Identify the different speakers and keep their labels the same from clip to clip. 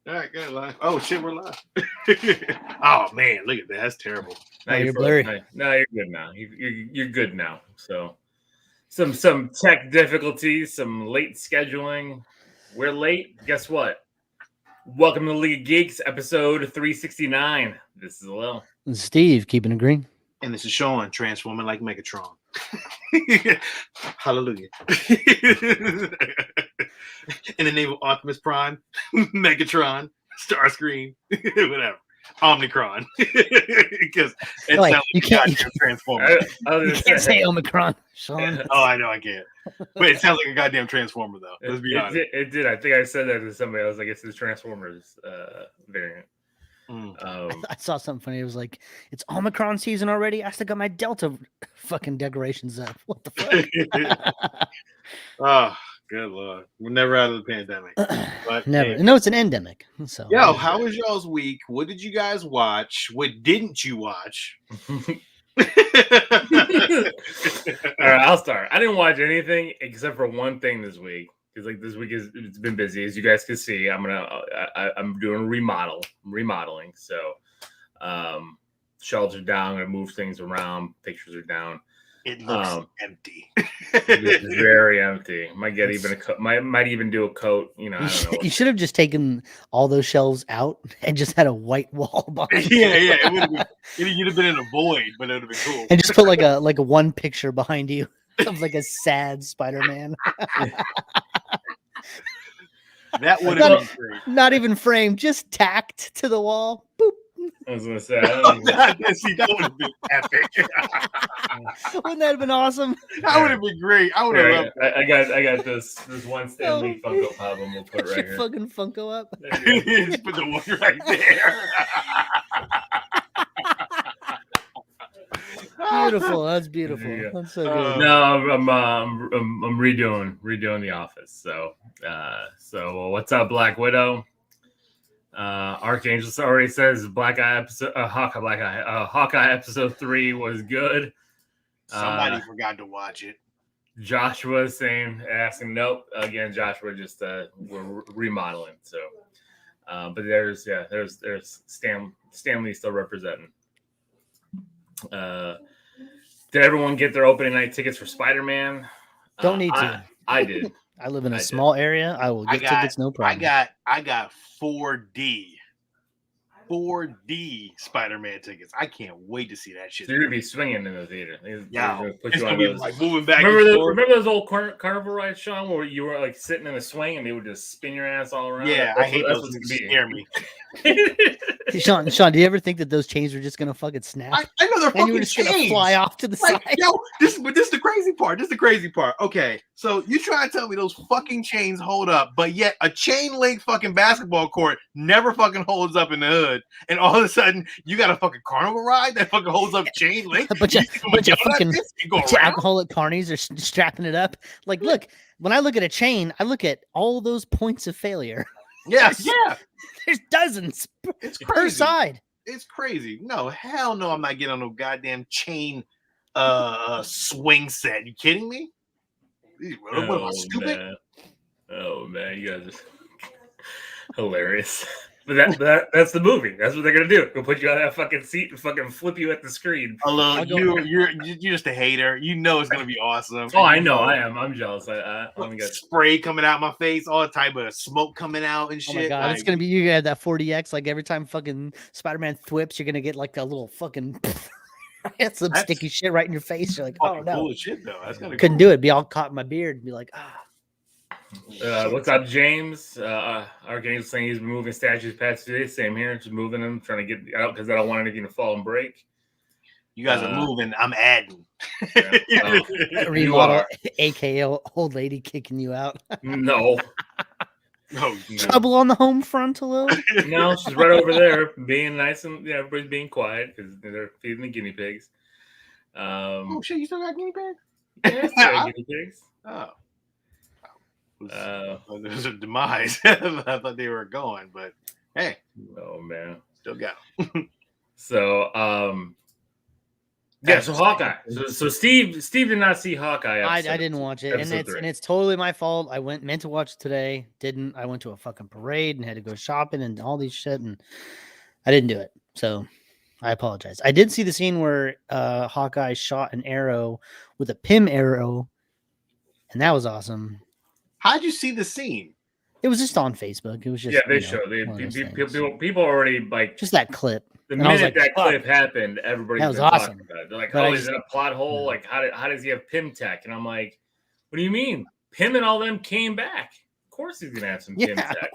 Speaker 1: All right, good. Live. Oh shit, we're live. Oh man, look at that. That's terrible.
Speaker 2: Now you're blurry. No, you're good now. You're good now. So some tech difficulties, some late scheduling. We're late. Guess what? Welcome to the League of Geeks, episode 369. This is Lil.
Speaker 3: Steve, keeping it green.
Speaker 1: And this is Sean, transforming like Megatron. Hallelujah. In the name of Optimus Prime, Megatron, Starscream, whatever. Omnicron. Because it sounds like
Speaker 3: you can't
Speaker 1: Transformer.
Speaker 3: You can't say Omicron, Sean.
Speaker 1: Oh, I know I can't. But it sounds like a goddamn Transformer, though. Let's be honest.
Speaker 2: It did. I think I said that to somebody. I was like, it's the Transformers variant.
Speaker 3: I saw something funny. It was like, it's Omicron season already. I still got my Delta fucking decorations up. What the fuck?
Speaker 1: Oh, good lord. We're never out of the pandemic. But
Speaker 3: Never.
Speaker 1: hey.
Speaker 3: No, it's an endemic. So
Speaker 1: Yo, how was y'all's week? What did you guys watch? What didn't you watch?
Speaker 2: All right, I'll start. I didn't watch anything except for one thing this week. Because like this week it's been busy, as you guys can see. I'm doing remodeling. So shelves are down. I'm gonna move things around. Pictures are down.
Speaker 1: It looks empty.
Speaker 2: It's very empty. Might get even a coat. Might even do a coat. You know, I don't know.
Speaker 3: You should have just taken all those shelves out and just had a white wall behind.
Speaker 1: Yeah. It would have been. You'd have been in a void, but it would have been cool.
Speaker 3: And just put like a one picture behind you of like a sad Spider-Man.
Speaker 1: That would have been great.
Speaker 3: Not even framed, just tacked to the wall. Boop.
Speaker 2: I was gonna say,
Speaker 1: That would have been epic.
Speaker 3: Wouldn't that have been awesome?
Speaker 1: That would have been great. I would have loved
Speaker 2: it. I got this one Stan Lee Funko Pop. We'll put it right here.
Speaker 3: Fucking Funko up.
Speaker 1: Just put the one right there.
Speaker 3: Beautiful. That's beautiful.
Speaker 2: Yeah.
Speaker 3: That's so good.
Speaker 2: No, I'm redoing the office. So what's up, Black Widow? Archangel already says Hawkeye episode 3 was good.
Speaker 1: Somebody forgot to watch it.
Speaker 2: Joshua asking nope again. Joshua just we're remodeling. So, but there's Stanley still representing. Did everyone get their opening night tickets for Spider-Man?
Speaker 3: Don't need to.
Speaker 2: I did.
Speaker 3: I live in a small area. I will get tickets, no problem.
Speaker 1: I got 4D Spider-Man tickets. I can't wait to see that shit.
Speaker 2: So you're gonna be swinging in the theater.
Speaker 1: Yeah,
Speaker 2: put you on those.
Speaker 1: Like moving back.
Speaker 2: Remember those old carnival rides, Sean, where you were like sitting in a swing and they would just spin your ass all around?
Speaker 1: Yeah, I hate those. They scare me.
Speaker 3: Sean, do you ever think that those chains were just gonna fucking snap?
Speaker 1: I know they're fucking
Speaker 3: and you were just gonna fly off to the side.
Speaker 1: Yo, this is the crazy part. Okay, so you try to tell me those fucking chains hold up, but yet a chain link fucking basketball court never fucking holds up in the hood, and all of a sudden you got a fucking carnival ride that fucking holds up chain link.
Speaker 3: but you alcoholic carnies are strapping it up. Like, look, when I look at a chain, I look at all those points of failure.
Speaker 1: Yes, yeah.
Speaker 3: There's dozens per side.
Speaker 1: It's crazy. No, hell no, I'm not getting on no goddamn chain swing set. You kidding me? What am I, stupid?
Speaker 2: Man, you guys are hilarious. But that's the movie. That's what they're gonna do. They'll put you on that fucking seat and fucking flip you at the screen.
Speaker 1: Hello, you're just a hater. You know it's gonna be awesome.
Speaker 2: Oh, I know. I am. I'm jealous. I'm
Speaker 1: gonna spray coming out my face, all type of smoke coming out and shit.
Speaker 3: Oh my god, it's gonna be you have that 4DX. Like every time fucking Spider-Man thwips, you're gonna get like a little fucking some sticky shit right in your face. You're like, oh no,
Speaker 1: cool shit though. That's gonna
Speaker 3: couldn't do it. Be all caught in my beard and be like,
Speaker 2: what's up, James? Archangel's saying he's been moving statues past today. Same here, just moving them, trying to get out because I don't want anything to fall and break.
Speaker 1: You guys are moving. I'm adding.
Speaker 3: Remodel, aka old lady kicking you out.
Speaker 2: No.
Speaker 3: Trouble on the home front, hello?
Speaker 2: No, she's right over there, being nice and everybody's being quiet because they're feeding the guinea pigs.
Speaker 1: Oh shit! You still got guinea pigs?
Speaker 2: Yeah, still got guinea pigs.
Speaker 1: Oh. There's a demise. I thought they were going, but hey,
Speaker 2: oh man,
Speaker 1: still got.
Speaker 2: So Yeah, so Hawkeye. So Steve did not see Hawkeye.
Speaker 3: I didn't watch it, and it's totally my fault. I meant to watch it today, didn't. I went to a fucking parade and had to go shopping and all these shit, and I didn't do it. So I apologize. I did see the scene where Hawkeye shot an arrow with a Pym arrow, and that was awesome.
Speaker 1: How'd you see the scene?
Speaker 3: It was just on Facebook. It was just
Speaker 2: they showed people already like
Speaker 3: just that clip.
Speaker 2: The minute that clip happened, everybody
Speaker 3: was awesome.
Speaker 2: Talking about it. They're like, "Oh, he's in a plot hole. Like, how does he have Pym tech?" And I'm like, "What do you mean? Pym and all them came back. Of course he's gonna have some Pym tech.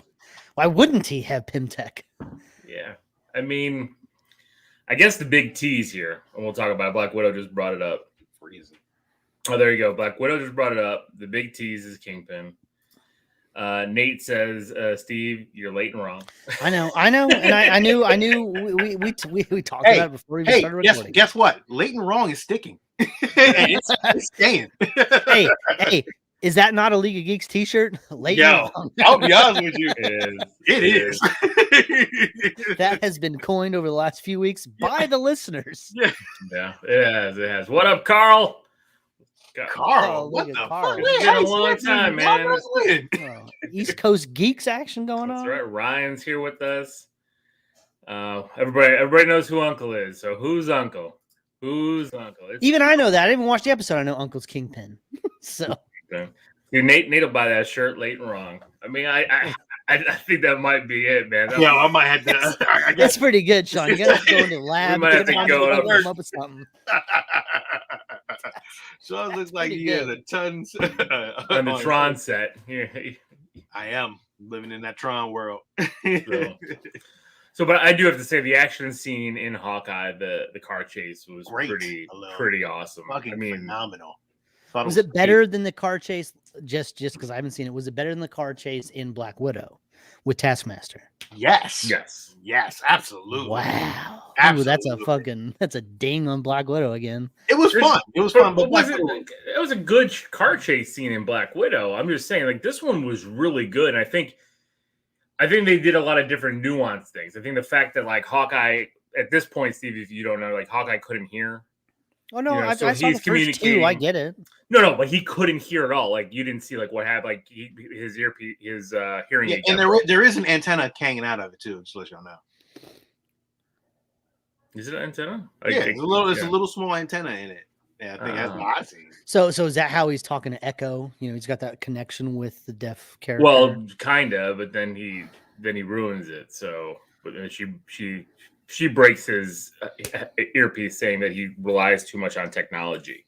Speaker 3: Why wouldn't he have Pym tech?"
Speaker 2: Yeah, I mean, I guess the big tease here, and we'll talk about it. Black Widow just brought it up.
Speaker 1: Reason.
Speaker 2: Oh, there you go. Black Widow just brought it up. The big tease is Kingpin. Nate says, "Steve, you're late and wrong."
Speaker 3: I know, and I knew. We talked about it before we started recording.
Speaker 1: Guess what? Late and wrong is sticking. it's staying.
Speaker 3: hey, is that not a League of Geeks T-shirt? Late and wrong.
Speaker 1: I'll be honest with you. It is.
Speaker 3: That has been coined over the last few weeks by the listeners.
Speaker 2: Yeah, it has. What up, Carl?
Speaker 1: Carl, what the fuck?
Speaker 2: It's been a long time, man.
Speaker 3: East Coast Geeks action going on.
Speaker 2: That's right. Ryan's here with us. Everybody knows who Uncle is. So who's Uncle? Even
Speaker 3: I know that. I didn't even watch the episode. I know Uncle's Kingpin. So,
Speaker 2: dude, Nate will buy that shirt late and wrong. I mean, I think that might be it, man.
Speaker 1: I might have to.
Speaker 3: That's pretty good, Sean. You gotta go into the lab.
Speaker 2: We might have to go
Speaker 3: up with something.
Speaker 1: Sean looks like he has a ton
Speaker 2: on the Tron set. Yeah.
Speaker 1: I am living in that Tron world.
Speaker 2: So, but I do have to say the action scene in Hawkeye, the car chase was pretty awesome.
Speaker 1: Fucking phenomenal.
Speaker 3: Was it better than the car chase? Just because I haven't seen it, was it better than the car chase in Black Widow with Taskmaster?
Speaker 1: Yes, absolutely.
Speaker 3: Wow,
Speaker 1: absolutely.
Speaker 3: That's a ding on Black Widow again.
Speaker 1: It was fun. But
Speaker 2: it was a good car chase scene in Black Widow. I'm just saying, like, this one was really good. And I think they did a lot of different nuanced things. I think the fact that, like, Hawkeye at this point, Steve, if you don't know, like, Hawkeye couldn't hear.
Speaker 3: Oh no, I saw the first two. I get it.
Speaker 2: No, but he couldn't hear at all. Like, you didn't see like what happened. Like his hearing aid.
Speaker 1: And there is an antenna hanging out of it too. Just to let y'all know.
Speaker 2: Is it an antenna?
Speaker 1: It's a little small antenna in it. Yeah, I think that's what I see.
Speaker 3: So is that how he's talking to Echo? You know, he's got that connection with the deaf character.
Speaker 2: Well, kind of, but then he ruins it. So, but then she breaks his earpiece, saying that he relies too much on technology.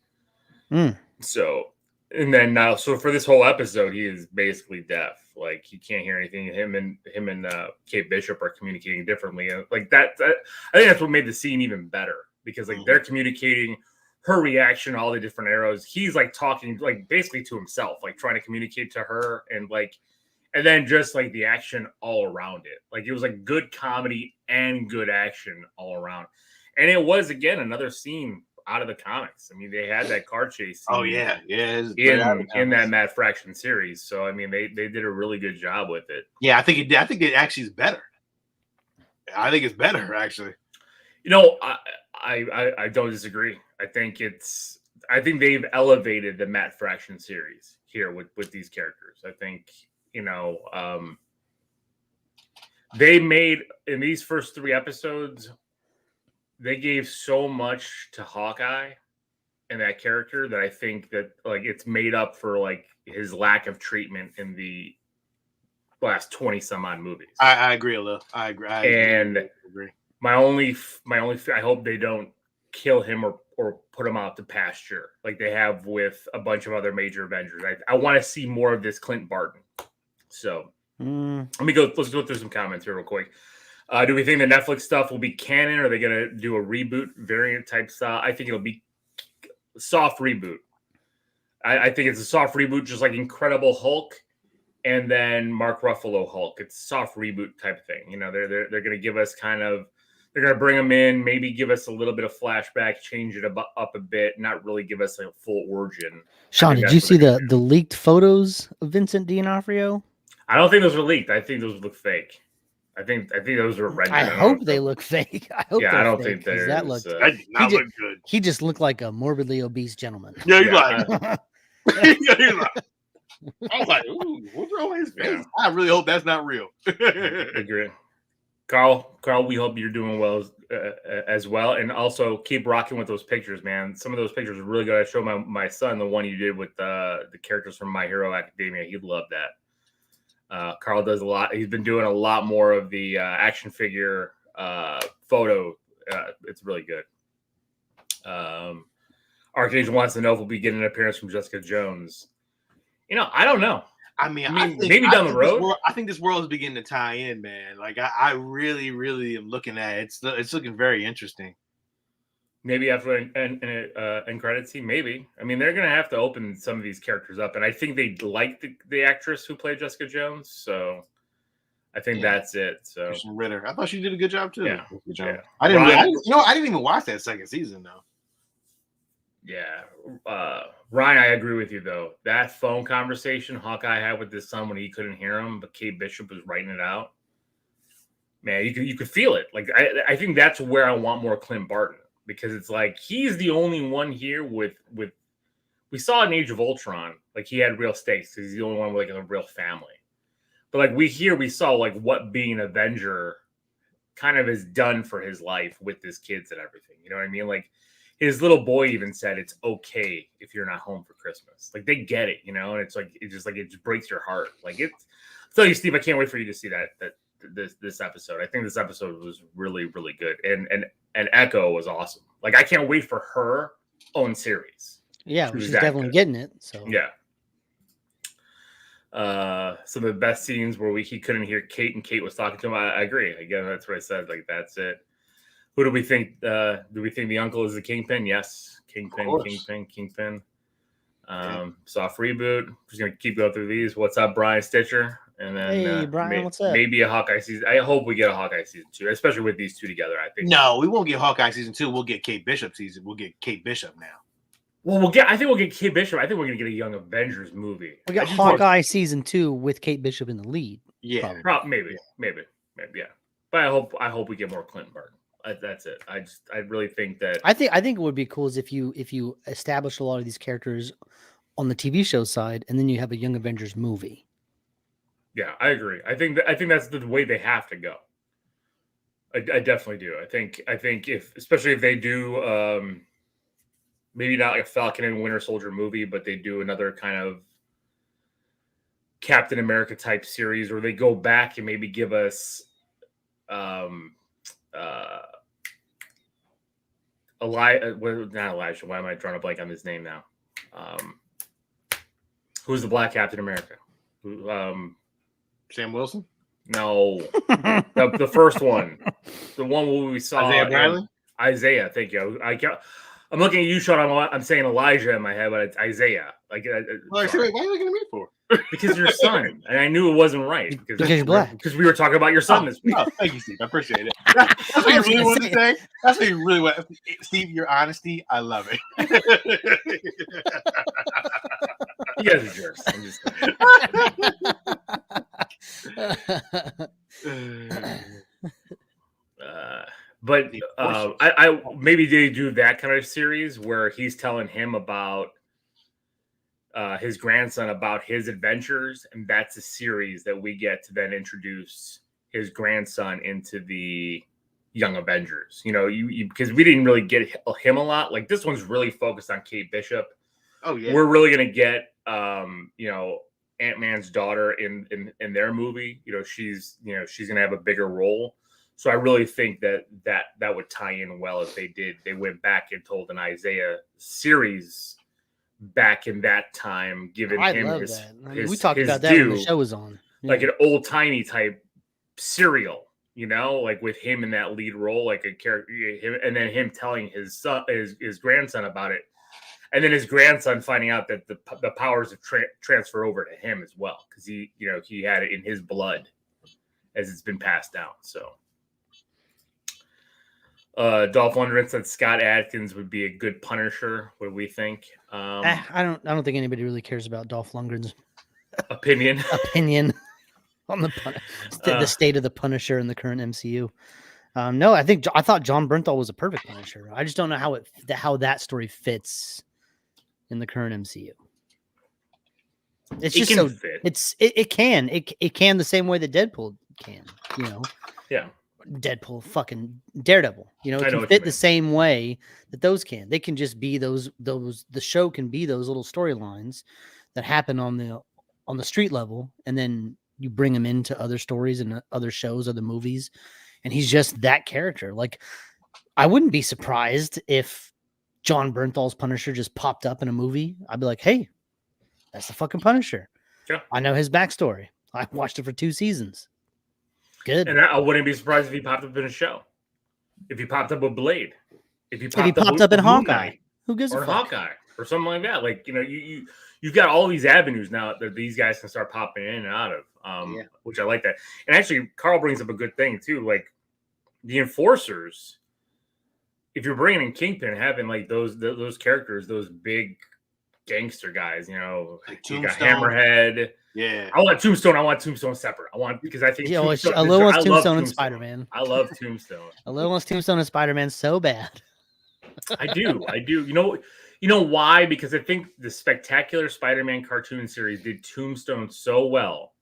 Speaker 2: So, and then so for this whole episode, he is basically deaf. Like, he can't hear anything. Him and Kate Bishop are communicating differently. And like that, I think that's what made the scene even better, because like they're communicating her reaction to all the different arrows. He's like talking like basically to himself, like trying to communicate to her, and then just like the action all around it. Like, it was like good comedy and good action all around. And it was, again, another scene out of the comics. I mean, they had that car chase scene in that Matt Fraction series. So, I mean, they did a really good job with it.
Speaker 1: Yeah, I think it actually is better. I think it's better, actually.
Speaker 2: You know, I don't disagree. I think they've elevated the Matt Fraction series here with these characters. I think, you know, they made, in these first 3 episodes, they gave so much to Hawkeye and that character that I think that like it's made up for like his lack of treatment in the last 20 some odd movies.
Speaker 1: I agree a little. I agree.
Speaker 2: My only I hope they don't kill him or put him out to pasture like they have with a bunch of other major Avengers. I want to see more of this Clint Barton. So let's go through some comments here real quick. Do we think the Netflix stuff will be canon? Or are they going to do a reboot variant type style? I think it'll be a soft reboot. I think it's a soft reboot, just like Incredible Hulk and then Mark Ruffalo Hulk. It's a soft reboot type thing. You know, they're going to give us they're going to bring them in, maybe give us a little bit of flashback, change it up a bit, not really give us a full origin.
Speaker 3: Sean, did you see the leaked photos of Vincent D'Onofrio?
Speaker 2: I don't think those were leaked. I think those look fake. I think those are rendered.
Speaker 3: I hope they look fake. I hope.
Speaker 2: Yeah, I don't
Speaker 3: fake,
Speaker 2: think
Speaker 3: that looked.
Speaker 1: That did not look good.
Speaker 3: He just looked like a morbidly obese gentleman.
Speaker 1: Yeah, he's like. I was like, ooh, what's wrong with his face? Yeah. I really hope that's not real.
Speaker 2: Agree. Carl, we hope you're doing well as well. And also keep rocking with those pictures, man. Some of those pictures are really good. I showed my son the one you did with the characters from My Hero Academia. He'd love that. Carl does a lot. He's been doing a lot more of the action figure photo. It's really good. Archangel wants to know if we'll be getting an appearance from Jessica Jones. I don't know.
Speaker 1: I mean,
Speaker 2: maybe down the road.
Speaker 1: I think this world is beginning to tie in, man. Like I really, really am looking at it. It's looking very interesting.
Speaker 2: Maybe after an credit scene, maybe. I mean, they're gonna have to open some of these characters up, and I think they like the actress who played Jessica Jones, so I think that's it. So
Speaker 1: Kristen Ritter, I thought she did a good job too.
Speaker 2: Yeah,
Speaker 1: good job.
Speaker 2: Yeah.
Speaker 1: I didn't even watch that second season though.
Speaker 2: Yeah, Ryan, I agree with you though. That phone conversation Hawkeye had with his son when he couldn't hear him, but Kate Bishop was writing it out. Man, you could feel it. Like I think that's where I want more Clint Barton, because it's like he's the only one here with. We saw in Age of Ultron, like he had real stakes because he's the only one with like a real family. But like we saw like what being an Avenger kind of has done for his life with his kids and everything. You know what I mean? Like. His little boy even said it's okay if you're not home for Christmas. Like they get it, and it's like it just breaks your heart. Like it's. Tell you, Steve, I can't wait for you to see this episode. I think this episode was really, really good, and Echo was awesome. Like I can't wait for her own series.
Speaker 3: Yeah, she's definitely getting it. So
Speaker 2: yeah. Some of the best scenes where he couldn't hear Kate and Kate was talking to him. I agree. Again, that's what I said. Like that's it. Who do we think? Do we think the uncle is the Kingpin? Yes. Kingpin. Soft reboot. Just going to keep going through these. What's up, Brian Stitcher? And then
Speaker 3: hey, Brian, what's up?
Speaker 2: Maybe a Hawkeye season. I hope we get a Hawkeye season 2, especially with these two together. I think.
Speaker 1: No, we won't get Hawkeye season 2. We'll get Kate Bishop season. We'll get Kate Bishop now.
Speaker 2: Well, I think we'll get Kate Bishop. I think we're going to get a Young Avengers movie.
Speaker 3: We got Hawkeye season 2 with Kate Bishop in the lead.
Speaker 2: Yeah, maybe. Yeah. But I hope we get more Clint Barton. That's it. I really think that
Speaker 3: I think it would be cool is if you establish a lot of these characters on the TV show side, and then you have a Young Avengers movie.
Speaker 2: Yeah, I agree. I think that's the way they have to go. I definitely do. I think especially if they do maybe not like a Falcon and Winter Soldier movie, but they do another kind of Captain America type series, where they go back and maybe give us not Elijah. Why am I drawing a blank on his name now? Who's the Black Captain America?
Speaker 1: Sam Wilson?
Speaker 2: No, the first one, the one where we saw
Speaker 1: Isaiah Bradley.
Speaker 2: Isaiah, thank you. I'm looking at you, Sean. I'm saying Elijah in my head, but it's Isaiah. Like,
Speaker 1: why are you looking at me for?
Speaker 2: Because you're your son, and I knew it wasn't right.
Speaker 3: Because you're black.
Speaker 2: Because we were talking about your son this week.
Speaker 1: Oh, thank you, Steve. I appreciate it. That's what you really want to say. That's what you really want, Steve. Your honesty, I love it.
Speaker 2: You guys are jerks. I'm just but I maybe they do that kind of series where he's telling him about his grandson about his adventures, and that's a series that we get to then introduce his grandson into the Young Avengers. You because we didn't really get him a lot. Like this one's really focused on Kate Bishop.
Speaker 1: Oh yeah,
Speaker 2: we're really gonna get Ant-Man's daughter in their movie. She's gonna have a bigger role. So I really think that would tie in well if they went back and told an Isaiah series back in that time, giving him his,
Speaker 3: we talked about that when the show was on.
Speaker 2: Like an old timey type serial, like with him in that lead role, like a character, and then him telling his son, his grandson about it. And then his grandson finding out that the powers have transfer over to him as well, because he had it in his blood as it's been passed down. So, Dolph Lundgren said Scott Adkins would be a good Punisher. What do we think?
Speaker 3: I don't think anybody really cares about Dolph Lundgren's
Speaker 2: opinion.
Speaker 3: on the state of the Punisher in the current MCU. No, I thought John Bernthal was a perfect Punisher. I just don't know how that story fits in the current MCU. It's just so fit. It can the same way that Deadpool can, you know.
Speaker 2: Yeah.
Speaker 3: Deadpool, fucking Daredevil, you know, it can fit the same way that those can. They can just be those. The show can be those little storylines that happen on the street level, and then you bring him into other stories and other shows, other movies, and he's just that character. Like, I wouldn't be surprised if John Bernthal's Punisher just popped up in a movie. I'd be like, hey, that's the fucking Punisher.
Speaker 2: Yeah.
Speaker 3: I know his backstory. I watched it for 2 seasons. Good.
Speaker 2: And I wouldn't be surprised if he popped up in a show. If he popped up with Blade. If he popped
Speaker 3: up in Hawkeye. Who gives a fuck?
Speaker 2: Or Hawkeye. Or something like that. Like, you know, you've got all these avenues now that these guys can start popping in and out of. Which I like that. And actually, Carl brings up a good thing, too. Like, the Enforcers, if you're bringing in Kingpin, having, like, those characters, those big gangster guys, you know, like you got Hammerhead.
Speaker 1: Yeah,
Speaker 2: I want Tombstone separate. because I think
Speaker 3: Lil wants Tombstone and Spider-Man.
Speaker 2: I love Tombstone.
Speaker 3: Lil wants Tombstone and Spider-Man so bad.
Speaker 2: I do. You know why? Because I think the Spectacular Spider-Man cartoon series did Tombstone so well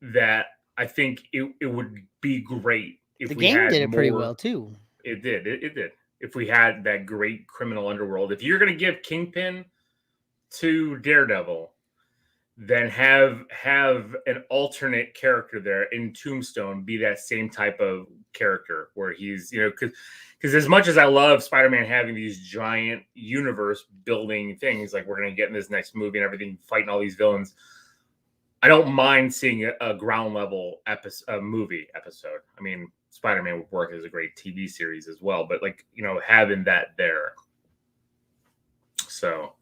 Speaker 2: that I think it would be great if
Speaker 3: the
Speaker 2: we
Speaker 3: game
Speaker 2: had
Speaker 3: did it
Speaker 2: more.
Speaker 3: pretty well too.
Speaker 2: It did. It did. If we had that great criminal underworld, if you're going to give Kingpin to Daredevil, then have an alternate character there in Tombstone be that same type of character where he's, you know, because as much as I love Spider-Man having these giant universe building things, like we're going to get in this next movie and everything, fighting all these villains, I don't mind seeing a ground level movie episode. I mean, Spider-Man would work as a great TV series as well, but like, you know, having that there. So,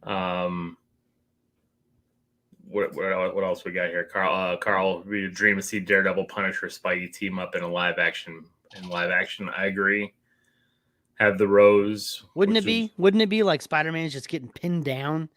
Speaker 2: what else we got here? Carl, we dream to see Daredevil, Punisher, Spidey team up in live action. I agree. Have the Rose.
Speaker 3: Wouldn't it be like Spider-Man's just getting pinned down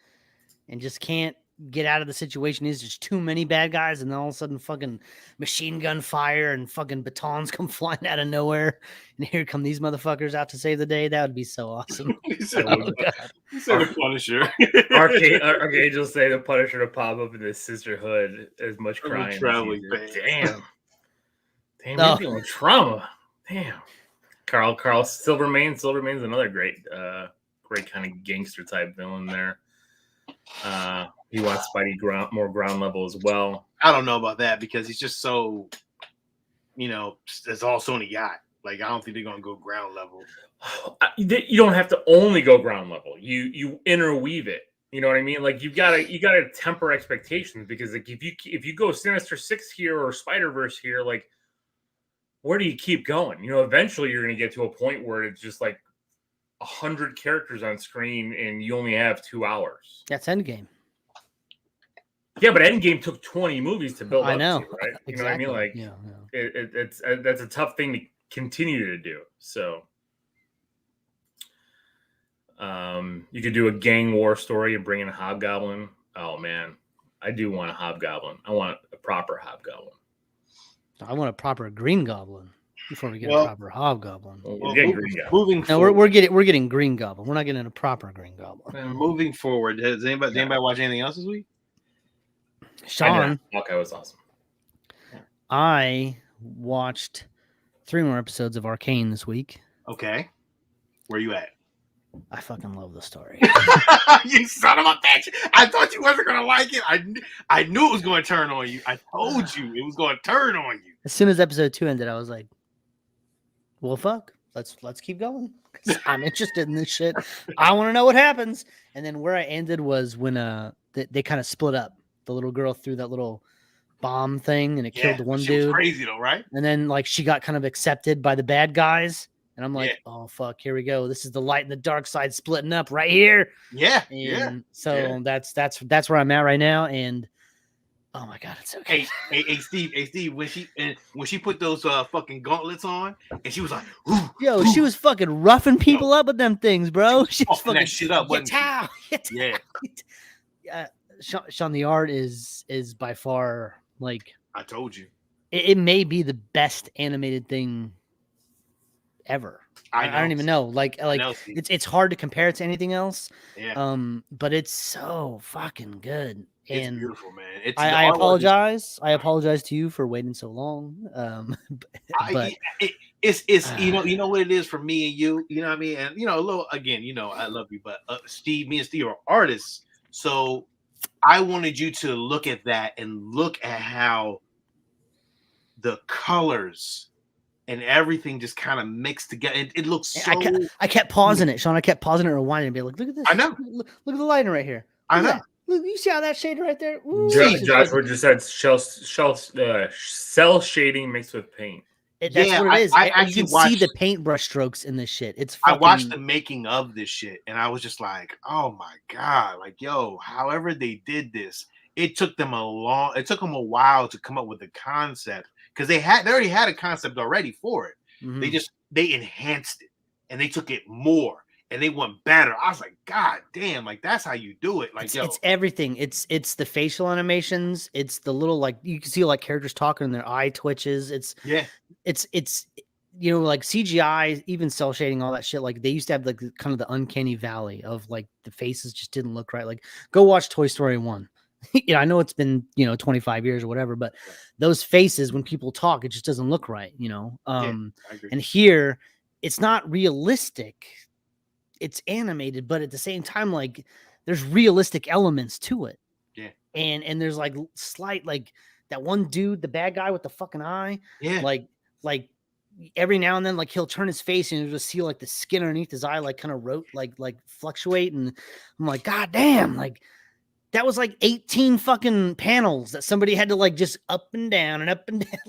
Speaker 3: and just can't get out of the situation? Is just too many bad guys, and then all of a sudden fucking machine gun fire and fucking batons come flying out of nowhere, and here come these motherfuckers out to save the day. That would be so awesome.
Speaker 1: He said the Punisher.
Speaker 2: Archangel say the Punisher to pop up in the sisterhood as much crying. Damn, you're feeling trauma. Damn. Carl Silvermane's another great kind of gangster type villain there. He wants Spidey more ground level as well.
Speaker 1: I don't know about that because he's just so, you know, that's all Sony got. Like, I don't think they're gonna go ground level.
Speaker 2: You don't have to only go ground level. You interweave it. You know what I mean? Like you gotta temper expectations, because like if you go Sinister Six here or Spiderverse here, like where do you keep going? You know, eventually you're gonna get to a point where it's just like 100 characters on screen and you only have 2 hours.
Speaker 3: That's Endgame.
Speaker 2: Yeah, but Endgame took 20 movies to build up to, right? You
Speaker 3: Exactly.
Speaker 2: know what I mean? Like,
Speaker 3: yeah.
Speaker 2: That's a tough thing to continue to do. So, you could do a gang war story and bring in a Hobgoblin. Oh man, I do want a Hobgoblin. I want a proper Hobgoblin.
Speaker 3: I want a proper Green Goblin before we get a proper Hobgoblin.
Speaker 2: We're getting Green Goblin.
Speaker 3: No, we're getting Green Goblin. We're not getting a proper Green Goblin.
Speaker 1: Moving forward, does anybody watch anything else this week?
Speaker 3: Sean,
Speaker 2: Hawkeye was awesome.
Speaker 3: I watched 3 more episodes of Arcane this week.
Speaker 1: Okay, where you at?
Speaker 3: I fucking love the story.
Speaker 1: You son of a bitch! I thought you wasn't gonna like it. I knew it was gonna turn on you. I told you it was gonna turn on you.
Speaker 3: As soon as episode 2 ended, I was like, "Well, fuck, let's keep going. I'm interested in this shit. I want to know what happens." And then where I ended was when they kind of split up. The little girl threw that little bomb thing, and it killed the one dude.
Speaker 1: Was crazy though, right?
Speaker 3: And then like she got kind of accepted by the bad guys. And I'm like, oh fuck, here we go. This is the light and the dark side splitting up right here.
Speaker 1: Yeah.
Speaker 3: And so that's where I'm at right now. And oh my god, it's so good.
Speaker 1: Hey, Steve, when she put those fucking gauntlets on, and she was like, ooh,
Speaker 3: yo, she was fucking roughing people up with them things, bro. She was fucking
Speaker 1: that shit up.
Speaker 3: Yeah. Sean, the art is by far Like
Speaker 1: I told you,
Speaker 3: it may be the best animated thing ever. I don't even know. Like it's hard to compare it to anything else.
Speaker 1: Yeah.
Speaker 3: But it's so fucking good.
Speaker 1: It's
Speaker 3: And
Speaker 1: beautiful, man. It's
Speaker 3: I apologize. I apologize to you for waiting so long. But
Speaker 1: it's you know what it is for me and you. You know what I mean? And a little again. I love you, but me and Steve are artists, so I wanted you to look at that and look at how the colors and everything just kind of mixed together. It looks so.
Speaker 3: I kept pausing it, Sean. I kept pausing it and rewinding and be like, look at this.
Speaker 1: I know.
Speaker 3: Look at the lighting right here.
Speaker 1: I know.
Speaker 3: Look, you see how that shade right there? Ooh,
Speaker 2: Joshua just said cell shading mixed with paint.
Speaker 3: That's what it is. I actually you can see the paintbrush strokes in this shit. It's fucking...
Speaker 1: I watched the making of this shit, and I was just like, oh my god, like yo, however they did this, it took them a while to come up with the concept because they already had a concept already for it. Mm-hmm. They enhanced it and they took it more. And they went better. I was like, God damn, like that's how you do it. Like,
Speaker 3: it's everything. It's the facial animations. It's the little like you can see like characters talking and their eye twitches. It's like CGI, even cell shading, all that shit. Like they used to have like kind of the uncanny valley of like the faces just didn't look right. Like go watch Toy Story 1. I know it's been 25 years or whatever, but those faces when people talk, it just doesn't look right.
Speaker 1: I agree.
Speaker 3: And here it's not realistic. It's animated, but at the same time, like there's realistic elements to it.
Speaker 1: Yeah.
Speaker 3: And there's like slight, like that one dude, the bad guy with the fucking eye.
Speaker 1: Yeah.
Speaker 3: Like every now and then, like he'll turn his face and you'll just see like the skin underneath his eye, like kind of like fluctuate. And I'm like, God damn, like that was like 18 fucking panels that somebody had to like just up and down,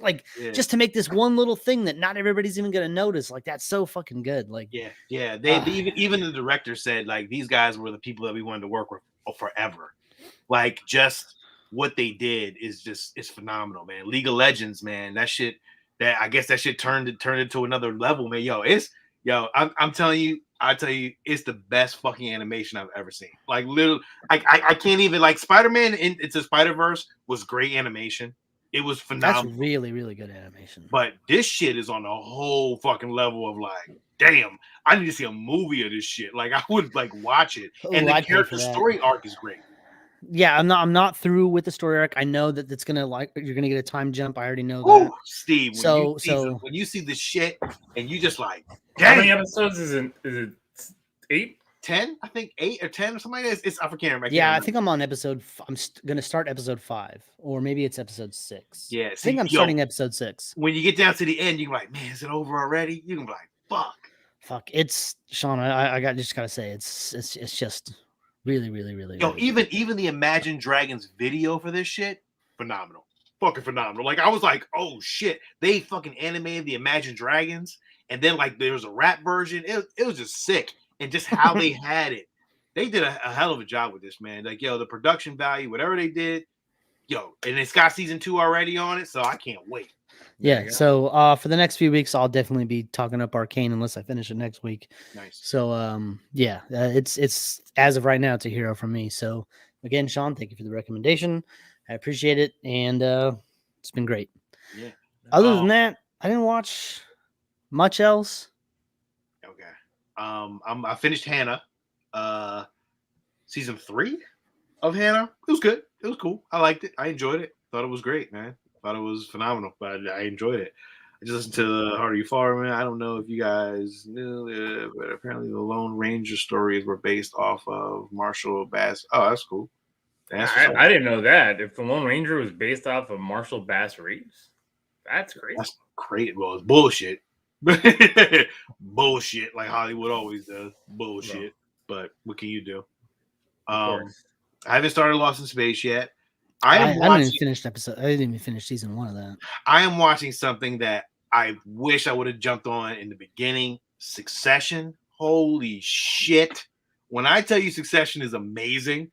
Speaker 3: like just to make this one little thing that not everybody's even gonna notice. Like that's so fucking good. Like
Speaker 1: they even the director said like these guys were the people that we wanted to work with forever. Like just what they did is phenomenal, man. League of Legends, man. That shit I guess that shit turned into another level, man. I'm telling you. I tell you, it's the best fucking animation I've ever seen. Like, literally, I can't even like Spider-Man into Spiderverse was great animation. It was phenomenal.
Speaker 3: That's really, really good animation.
Speaker 1: But this shit is on a whole fucking level of like, damn, I need to see a movie of this shit. Like, I would like watch it. And the character story arc is great.
Speaker 3: Yeah, I'm not through with the story arc. I know that it's gonna you're gonna get a time jump. I already know that.
Speaker 1: Steve, when you see the shit and you just like,
Speaker 2: damn. How many episodes is it 8?
Speaker 1: 10? I think 8 or 10 or something like that. I can't remember.
Speaker 3: I think I'm on episode. I'm gonna start episode 5, or maybe it's episode 6.
Speaker 1: Yeah,
Speaker 3: I think I'm starting episode 6.
Speaker 1: When you get down to the end, you can be like, man, is it over already? You can be like, fuck.
Speaker 3: It's Sean. I just gotta say, it's just. Really, really, really.
Speaker 1: Yo,
Speaker 3: really
Speaker 1: even the Imagine Dragons video for this shit, phenomenal. Fucking phenomenal. Like I was like, oh shit, they fucking animated the Imagine Dragons, and then like there was a rap version. It was just sick, and just how they had it. They did a hell of a job with this, man. Like the production value, whatever they did, and it's got season 2 already on it, so I can't wait.
Speaker 3: Yeah, so for the next few weeks, I'll definitely be talking up Arcane unless I finish it next week.
Speaker 1: Nice.
Speaker 3: So it's as of right now, it's a hero from me. So again, Sean, thank you for the recommendation. I appreciate it, and it's been great.
Speaker 1: Yeah.
Speaker 3: Other than that, I didn't watch much else.
Speaker 1: Okay. I finished Hannah, season 3 of Hannah. It was good. It was cool. I liked it. I enjoyed it. Thought it was great, man. Thought it was phenomenal, but I enjoyed it. I just listened to The Harder You Fall, man. I don't know if you guys knew, but apparently the Lone Ranger stories were based off of Marshall Bass. Oh, that's cool.
Speaker 2: I didn't know that. If the Lone Ranger was based off of Marshall Bass Reeves, that's crazy.
Speaker 1: That's great. Well, it's bullshit. Bullshit, like Hollywood always does. Bullshit. But what can you do? I haven't started Lost in Space yet. I didn't even finish season 1 of that. I am watching something that I wish I would have jumped on in the beginning. Succession. Holy shit. When I tell you Succession is amazing,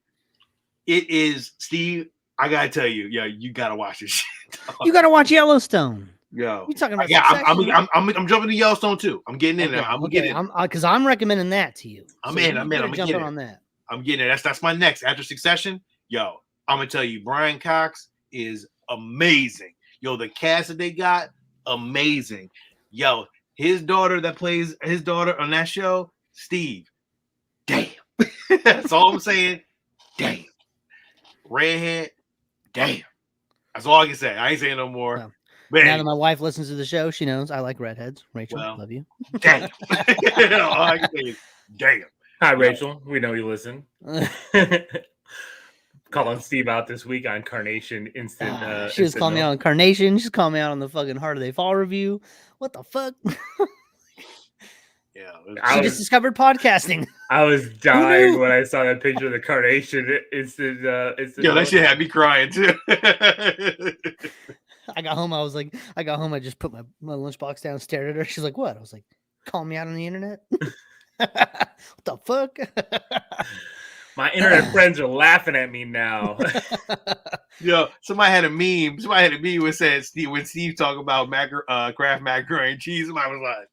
Speaker 1: it is, Steve, I gotta tell you, you gotta watch this shit.
Speaker 3: You gotta watch Yellowstone.
Speaker 1: Yo,
Speaker 3: you talking about?
Speaker 1: Yeah, I'm jumping to Yellowstone too. I'm getting in there. I'm getting in because
Speaker 3: I'm recommending that to you.
Speaker 1: I'm jumping on that. I'm getting it. That's my next after Succession. Yo, I'm gonna tell you, Brian Cox is amazing. Yo, the cast that they got, amazing. Yo, his daughter that plays his daughter on that show, Steve. Damn. That's all I'm saying. Damn. Redhead. Damn. That's all I can say. I ain't saying no more.
Speaker 3: Well,
Speaker 1: Man,
Speaker 3: now that my wife listens to the show, she knows I like redheads. Rachel,
Speaker 1: well,
Speaker 3: love you.
Speaker 1: Damn. All I can say is damn.
Speaker 2: Hi, Rachel. We know you listen. Calling Steve out this week on Carnation Instant.
Speaker 3: She was calling me out on Carnation. She's calling me out on the fucking Heart of They Fall review. What the fuck?
Speaker 1: Yeah,
Speaker 3: she just discovered podcasting.
Speaker 2: I was dying when I saw that picture of the Carnation Instant.
Speaker 1: Yeah, that shit had me crying too.
Speaker 3: I got home. I just put my lunchbox down, stared at her. She's like, "What?" I was like, "Calling me out on the internet." What the fuck?
Speaker 2: My internet friends are laughing at me now.
Speaker 1: Yo, somebody had a meme. That said when Steve talked about Kraft macaroni and cheese, somebody was like,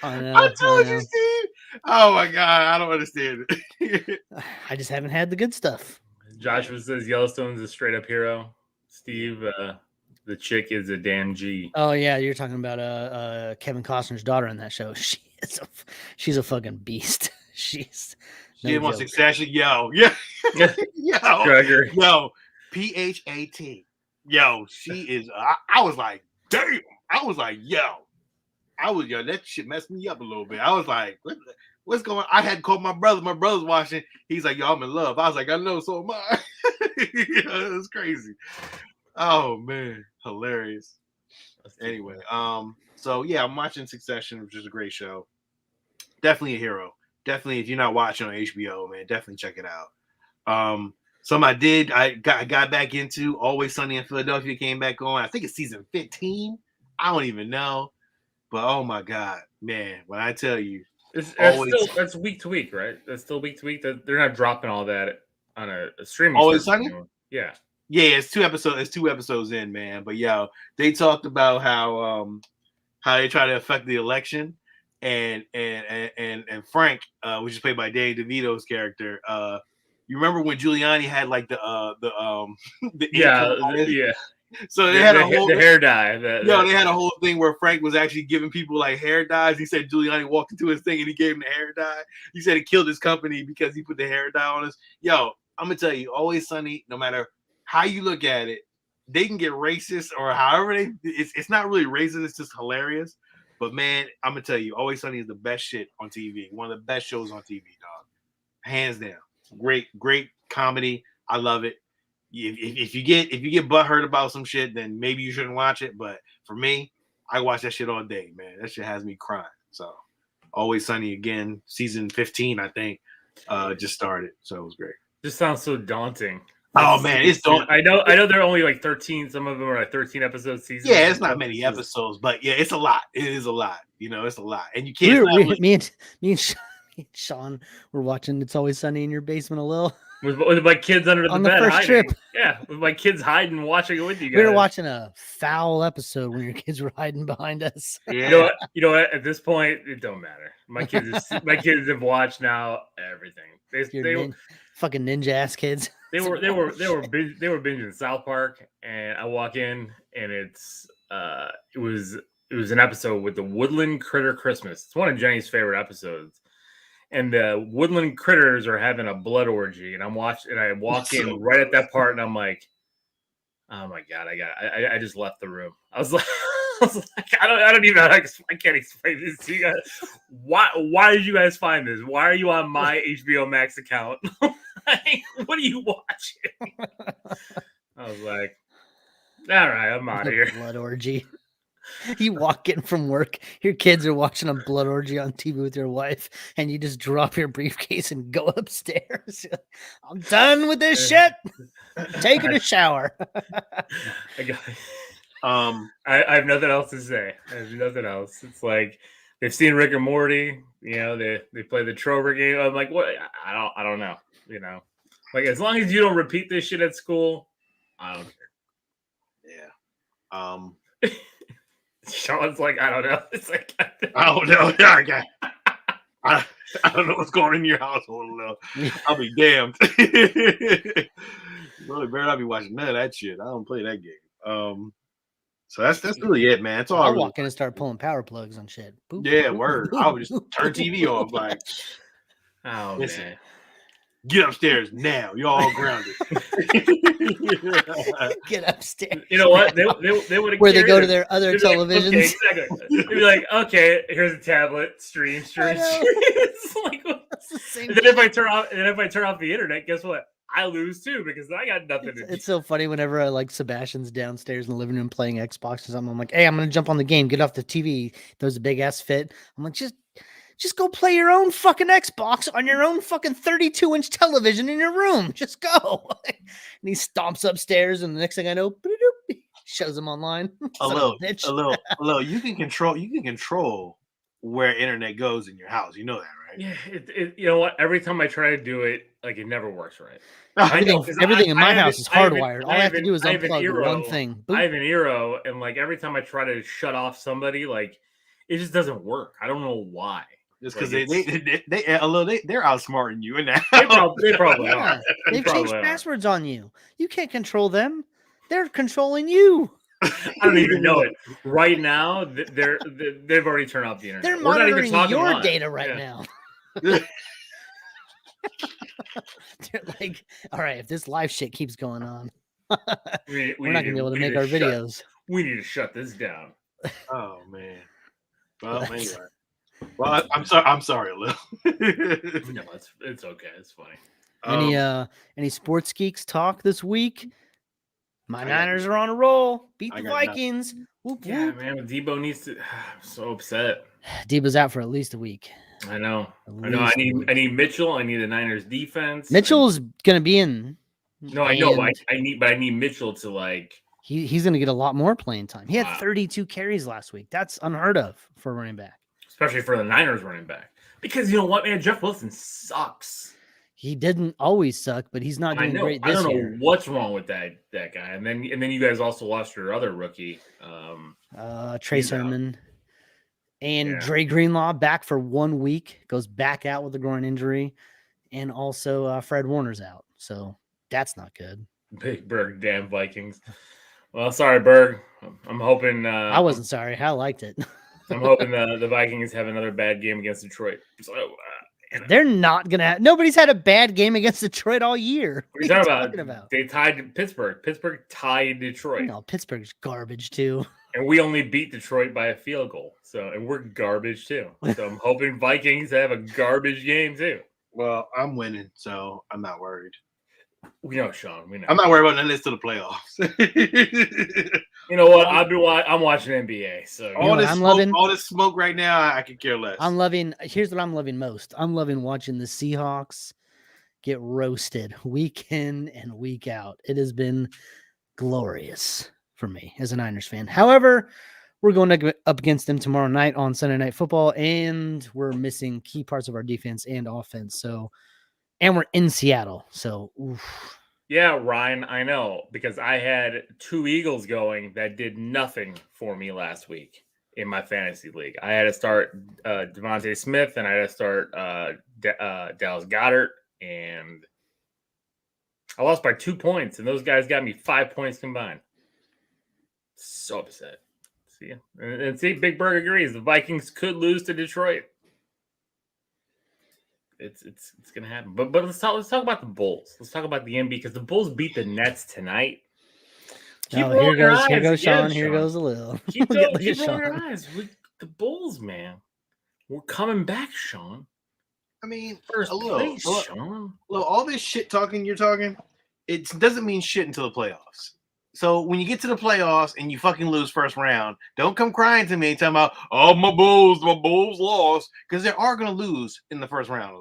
Speaker 1: I told you, Steve. Oh my god, I don't understand it.
Speaker 3: I just haven't had the good stuff.
Speaker 2: Joshua says Yellowstone's a straight up hero. Steve, the chick is a damn G.
Speaker 3: Oh yeah, you're talking about Kevin Costner's daughter in that show. She's a fucking beast. She's
Speaker 1: she no wants Succession. Yo, yeah, yo, PHAT. Yo, she is. I was like, damn. I was like, yo, that shit messed me up a little bit. I was like, what's going on? I had to call my brother. My brother's watching. He's like, yo, I'm in love. I was like, I know, so am I. It was crazy. Oh man, hilarious. Anyway, so yeah, I'm watching Succession, which is a great show. Definitely a hero. Definitely, if you're not watching on HBO, man, definitely check it out. Some I got back into Always Sunny in Philadelphia, came back on. I think it's season 15. I don't even know. But oh my god, man, when I tell you,
Speaker 2: that's week to week, right? That's still week to week. That they're not dropping all that on a streaming.
Speaker 1: Always Sunny?
Speaker 2: Anymore. Yeah.
Speaker 1: Yeah, it's 2 episodes. It's 2 episodes in, man. But yo, they talked about how they try to affect the election. And Frank, which is played by Danny DeVito's character. You remember when Giuliani had like the
Speaker 2: yeah.
Speaker 1: So they had
Speaker 2: the hair dye.
Speaker 1: They had a whole thing where Frank was actually giving people like hair dyes. He said Giuliani walked into his thing and he gave him the hair dye. He said he killed his company because he put the hair dye on us. Yo, I'm gonna tell you, Always Sunny, no matter how you look at it, they can get racist or however it's not really racist, it's just hilarious. But man, I'm gonna tell you, Always Sunny is the best shit on TV. One of the best shows on TV, dog. Hands down. Great comedy. I love it. If you get butthurt about some shit, then maybe you shouldn't watch it. But for me, I watch that shit all day, man. That shit has me crying. So Always Sunny again, season 15, I think, just started. So it was great.
Speaker 2: This sounds so daunting.
Speaker 1: Oh man, it's daunting.
Speaker 2: I know they're only like 13. Some of them are like 13 episode seasons.
Speaker 1: Yeah, it's not many episodes, but yeah, it's a lot. It is a lot. You know, it's a lot. And you can't.
Speaker 3: Me and Sean were watching It's Always Sunny in your basement a little.
Speaker 2: With my kids under the
Speaker 3: on
Speaker 2: bed.
Speaker 3: The first
Speaker 2: hiding.
Speaker 3: trip.
Speaker 2: Yeah, with my kids hiding, watching it with you guys.
Speaker 3: We were watching a foul episode when your kids were hiding behind us.
Speaker 1: Yeah.
Speaker 2: You know what? At this point, it don't matter. My kids have watched now everything. They
Speaker 3: fucking ninja ass kids.
Speaker 2: They were binging South Park, and I walk in, and it was an episode with the Woodland Critter Christmas. It's one of Jenny's favorite episodes. And the woodland critters are having a blood orgy, and I walk in right at that part, and I'm like, "Oh my god, I just left the room." I was like, I don't even know how I can't explain this to you guys. Why did you guys find this? Why are you on my HBO Max account? What are you watching? I was like, all right, I'm out of here.
Speaker 3: Blood orgy. You walk in from work, your kids are watching a blood orgy on TV with your wife, and you just drop your briefcase and go upstairs. I'm done with this shit. Taking a shower.
Speaker 2: I have nothing else to say. I have nothing else. It's like they've seen Rick and Morty. You know, they play the Trover game. I'm like, what? I don't know. You know, like as long as you don't repeat this shit at school, I don't care.
Speaker 1: Yeah.
Speaker 2: Sean's like, I don't know. It's like,
Speaker 1: I don't know. I don't know what's going on in your household. I'll be damned. Really better not be watching none of that shit. I don't play that game. So that's really it, man. It's all.
Speaker 3: I'll walk in and start pulling power plugs on shit.
Speaker 1: Boop, yeah, word. I would just turn TV off, like,
Speaker 2: oh
Speaker 1: listen,
Speaker 2: man.
Speaker 1: Get upstairs now. You're all grounded.
Speaker 3: Get upstairs.
Speaker 2: You know what? They would have
Speaker 3: where they go to their other televisions.
Speaker 2: Like, okay, exactly. They'd be like, okay, here's a tablet. Stream. It's like,
Speaker 3: that's the same.
Speaker 2: And then if I turn off the internet, guess what? I lose too because I got nothing to do.
Speaker 3: It's so funny whenever I Sebastian's downstairs in the living room playing Xbox or something. I'm like, hey, I'm gonna jump on the game. Get off the TV. There's a big ass fit. I'm like, just go play your own fucking Xbox on your own fucking 32-inch television in your room. Just go. And he stomps upstairs, and the next thing I know, he shows him online.
Speaker 1: A little. You can control where internet goes in your house. You know that, right?
Speaker 2: Yeah. You know what? Every time I try to do it, like it never works right.
Speaker 3: Everything in my house is hardwired. All I have to do is unplug one thing. Boop.
Speaker 2: I have an Eero, and like every time I try to shut off somebody, like it just doesn't work. I don't know why.
Speaker 1: Just because they're outsmarting you in that.
Speaker 2: They probably are.
Speaker 3: They've changed passwords on you. You can't control them. They're controlling you.
Speaker 2: I don't even know it. Right now, they've already turned off the internet.
Speaker 3: They're monitoring your data right now. They're like, all right, if this live shit keeps going on, we're not gonna be able to make our videos.
Speaker 2: We need to shut this down.
Speaker 1: Oh man. Well, anyway. Well, I'm sorry, Lil.
Speaker 2: No, it's okay. It's funny.
Speaker 3: Any sports geeks talk this week? My Niners are on a roll. Beat the Vikings. Whoop,
Speaker 2: yeah,
Speaker 3: whoop.
Speaker 2: man. Debo needs to. I'm so upset.
Speaker 3: Debo's out for at least a week.
Speaker 2: I know. I need Mitchell. I need the Niners defense.
Speaker 3: Mitchell's gonna be in.
Speaker 2: No, I know. I need Mitchell to like.
Speaker 3: He's gonna get a lot more playing time. He had 32 carries last week. That's unheard of for a running back. Especially
Speaker 2: for the Niners running back. Because you know what, man? Jeff Wilson sucks.
Speaker 3: He didn't always suck, but he's not doing great this year.
Speaker 2: I don't know what's wrong with that guy. And then you guys also lost your other rookie.
Speaker 3: Trey Sermon. And Dre Greenlaw back for 1 week. Goes back out with a groin injury. And also Fred Warner's out. So that's not good.
Speaker 2: Big Berg, damn Vikings. Well, sorry, Berg. I'm hoping...
Speaker 3: I wasn't sorry. I liked it.
Speaker 2: I'm hoping the Vikings have another bad game against Detroit. So,
Speaker 3: they're not going to have... Nobody's had a bad game against Detroit all year.
Speaker 2: What are you talking about? They tied Pittsburgh. Pittsburgh tied Detroit.
Speaker 3: No, Pittsburgh's garbage, too.
Speaker 2: And we only beat Detroit by a field goal. And we're garbage, too. So I'm hoping Vikings have a garbage game, too.
Speaker 1: Well, I'm winning, so I'm not worried.
Speaker 2: We know, Sean. We know.
Speaker 1: I'm not worried about none of this to the playoffs.
Speaker 2: You know what? I'm watching NBA. So
Speaker 1: all this smoke right now, I could care less.
Speaker 3: Here's what I'm loving most. I'm loving watching the Seahawks get roasted week in and week out. It has been glorious for me as a Niners fan. However, we're going up against them tomorrow night on Sunday Night Football, and we're missing key parts of our defense and offense. And we're in Seattle. So, oof.
Speaker 2: Yeah, Ryan, I know, because I had 2 Eagles going that did nothing for me last week in my fantasy league. I had to start Devontae Smith, and I had to start Dallas Goedert, and I lost by 2 points, and those guys got me 5 points combined. So upset. See, and Big Bird agrees. The Vikings could lose to Detroit. It's gonna happen. But let's talk about the Bulls. Let's talk about the NBA because the Bulls beat the Nets tonight.
Speaker 3: Here goes Sean. Here goes a little.
Speaker 2: Keep rolling your eyes. The Bulls, man. We're coming back, Sean.
Speaker 1: I mean,
Speaker 2: Sean.
Speaker 1: All this shit talking you're talking, it doesn't mean shit until the playoffs. So when you get to the playoffs and you fucking lose first round, don't come crying to me talking about, oh, my Bulls lost. Because they are going to lose in the first round.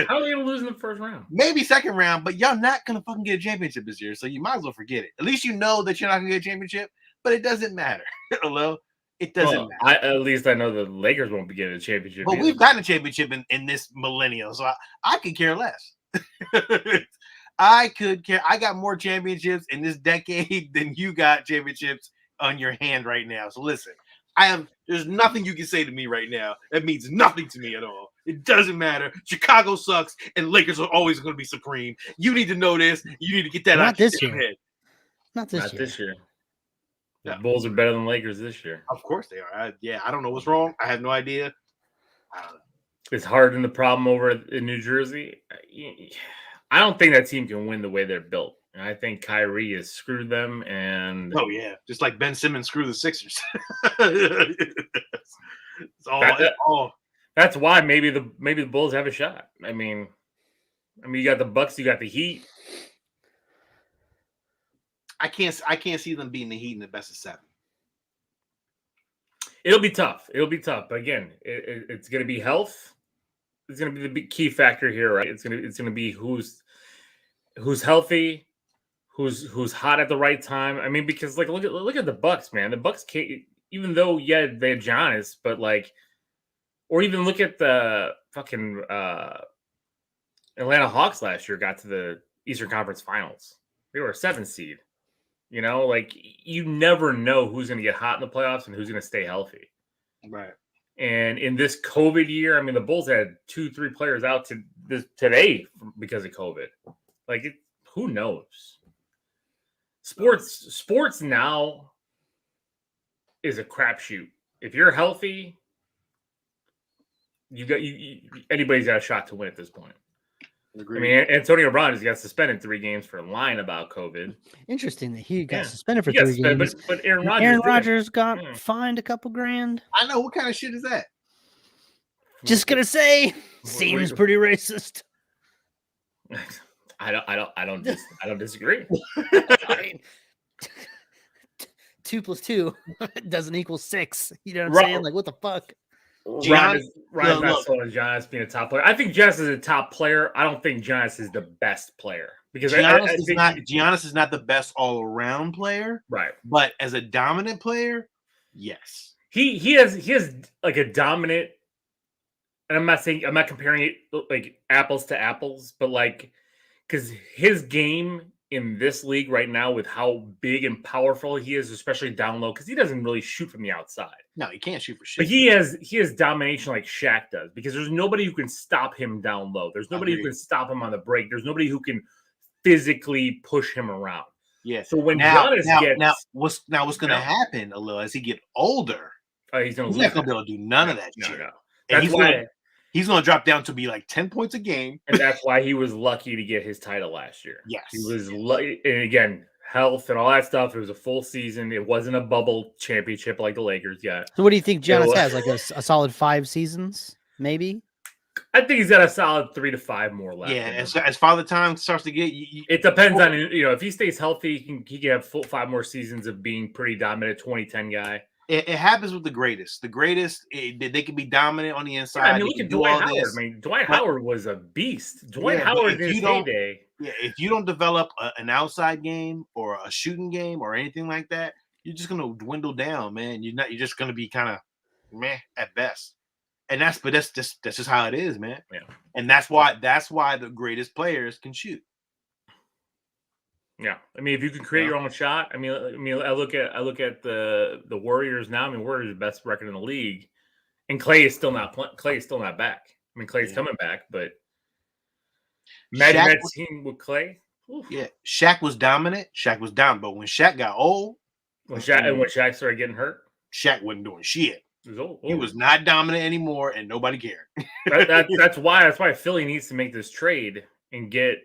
Speaker 2: How are they going to lose in the first round?
Speaker 1: Maybe second round, but y'all not going to fucking get a championship this year. So you might as well forget it. At least you know that you're not going to get a championship, but it doesn't matter. Hello? It doesn't matter.
Speaker 2: At least I know the Lakers won't be getting a championship.
Speaker 1: But we've gotten a championship in this millennium, so I could care less. I could care. I got more championships in this decade than you got championships on your hand right now. So listen, there's nothing you can say to me right now that means nothing to me at all. It doesn't matter. Chicago sucks, and Lakers are always going to be supreme. You need to know this. You need to get that out of your head.
Speaker 3: Not this year.
Speaker 2: The Bulls are better than Lakers this year.
Speaker 1: Of course they are. I don't know what's wrong. I have no idea. I don't know.
Speaker 2: Is Harden the problem over in New Jersey? I don't think that team can win the way they're built. And I think Kyrie has screwed them. And
Speaker 1: just like Ben Simmons screwed the Sixers. It's all.
Speaker 2: That's why maybe the Bulls have a shot. I mean, you got the Bucks, you got the Heat.
Speaker 1: I can't see them beating the Heat in the best of 7.
Speaker 2: It'll be tough. But again, it's going to be health. It's going to be the big key factor here, right? It's going to be who's healthy, who's hot at the right time. I mean, because like look at the Bucks, man. The Bucks can't, even though they have Giannis, but like, or even look at the fucking Atlanta Hawks last year. Got to the Eastern Conference Finals. They were a 7 seed. You know, like you never know who's going to get hot in the playoffs and who's going to stay healthy.
Speaker 1: Right.
Speaker 2: And in this COVID year, I mean, the Bulls had 2-3 players out today because of COVID. Like, who knows? Sports now is a crapshoot. If you're healthy, anybody's got a shot to win at this point. Agreed. I mean, Antonio Brown just got suspended 3 games for lying about COVID.
Speaker 3: Interesting that he got suspended for 3 games.
Speaker 2: But Aaron
Speaker 3: Rodgers got fined a couple grand.
Speaker 1: I know. What kind of shit is that?
Speaker 3: Just gonna say, seems pretty racist.
Speaker 2: I don't disagree.
Speaker 3: I mean, 2 + 2 doesn't equal 6. You know what I'm saying? Like, what the fuck?
Speaker 2: Ryan Giannis being a top player. I think Giannis is a top player. I don't think Giannis is the best player because
Speaker 1: Giannis is not the best all around player,
Speaker 2: right?
Speaker 1: But as a dominant player, yes,
Speaker 2: he has like a dominant. And I'm not comparing it like apples to apples, but like because his game in this league right now with how big and powerful he is, especially down low, because he doesn't really shoot from the outside.
Speaker 1: No, he can't shoot for shit.
Speaker 2: But he has domination like Shaq does, because there's nobody who can stop him down low. There's nobody who can stop him on the break. There's nobody who can physically push him around.
Speaker 1: Yeah.
Speaker 2: So when Giannis
Speaker 1: what's going to happen a little as he get older?
Speaker 2: He's not
Speaker 1: going to be able to do none of that shit.
Speaker 2: No.
Speaker 1: That's why he's going to drop down to be like 10 points a game.
Speaker 2: And that's why he was lucky to get his title last year.
Speaker 1: Yes.
Speaker 2: He was lucky. And again, health and all that stuff. It was a full season. It wasn't a bubble championship like the Lakers yet.
Speaker 3: So what do you think Giannis has? Like a solid 5 seasons, maybe?
Speaker 2: I think he's got a solid 3 to 5 more left.
Speaker 1: Yeah, as Father Time starts to get...
Speaker 2: it depends on, if he stays healthy, he can have 5 more seasons of being pretty dominant 2010 guy.
Speaker 1: It happens with the greatest. The greatest, they can be dominant on the inside.
Speaker 2: Yeah, I mean, look at Dwight Howard. I mean, Dwight Howard was a beast. Dwight Howard in his heyday.
Speaker 1: Yeah, if you don't develop an outside game or a shooting game or anything like that, you're just gonna dwindle down, man. You're just gonna be kind of meh at best. And that's just how it is, man.
Speaker 2: Yeah.
Speaker 1: And that's why the greatest players can shoot.
Speaker 2: Yeah, I mean, if you can create your own shot, I look at the Warriors now. I mean, Warriors are the best record in the league, and Clay is still not back. I mean, Clay's coming back, but imagine that team with Clay.
Speaker 1: Oof. Yeah, Shaq was dominant. But when Shaq got old,
Speaker 2: when Shaq started getting hurt,
Speaker 1: Shaq wasn't doing shit.
Speaker 2: He was old.
Speaker 1: He was not dominant anymore, and nobody cared.
Speaker 2: That's why Philly needs to make this trade and get.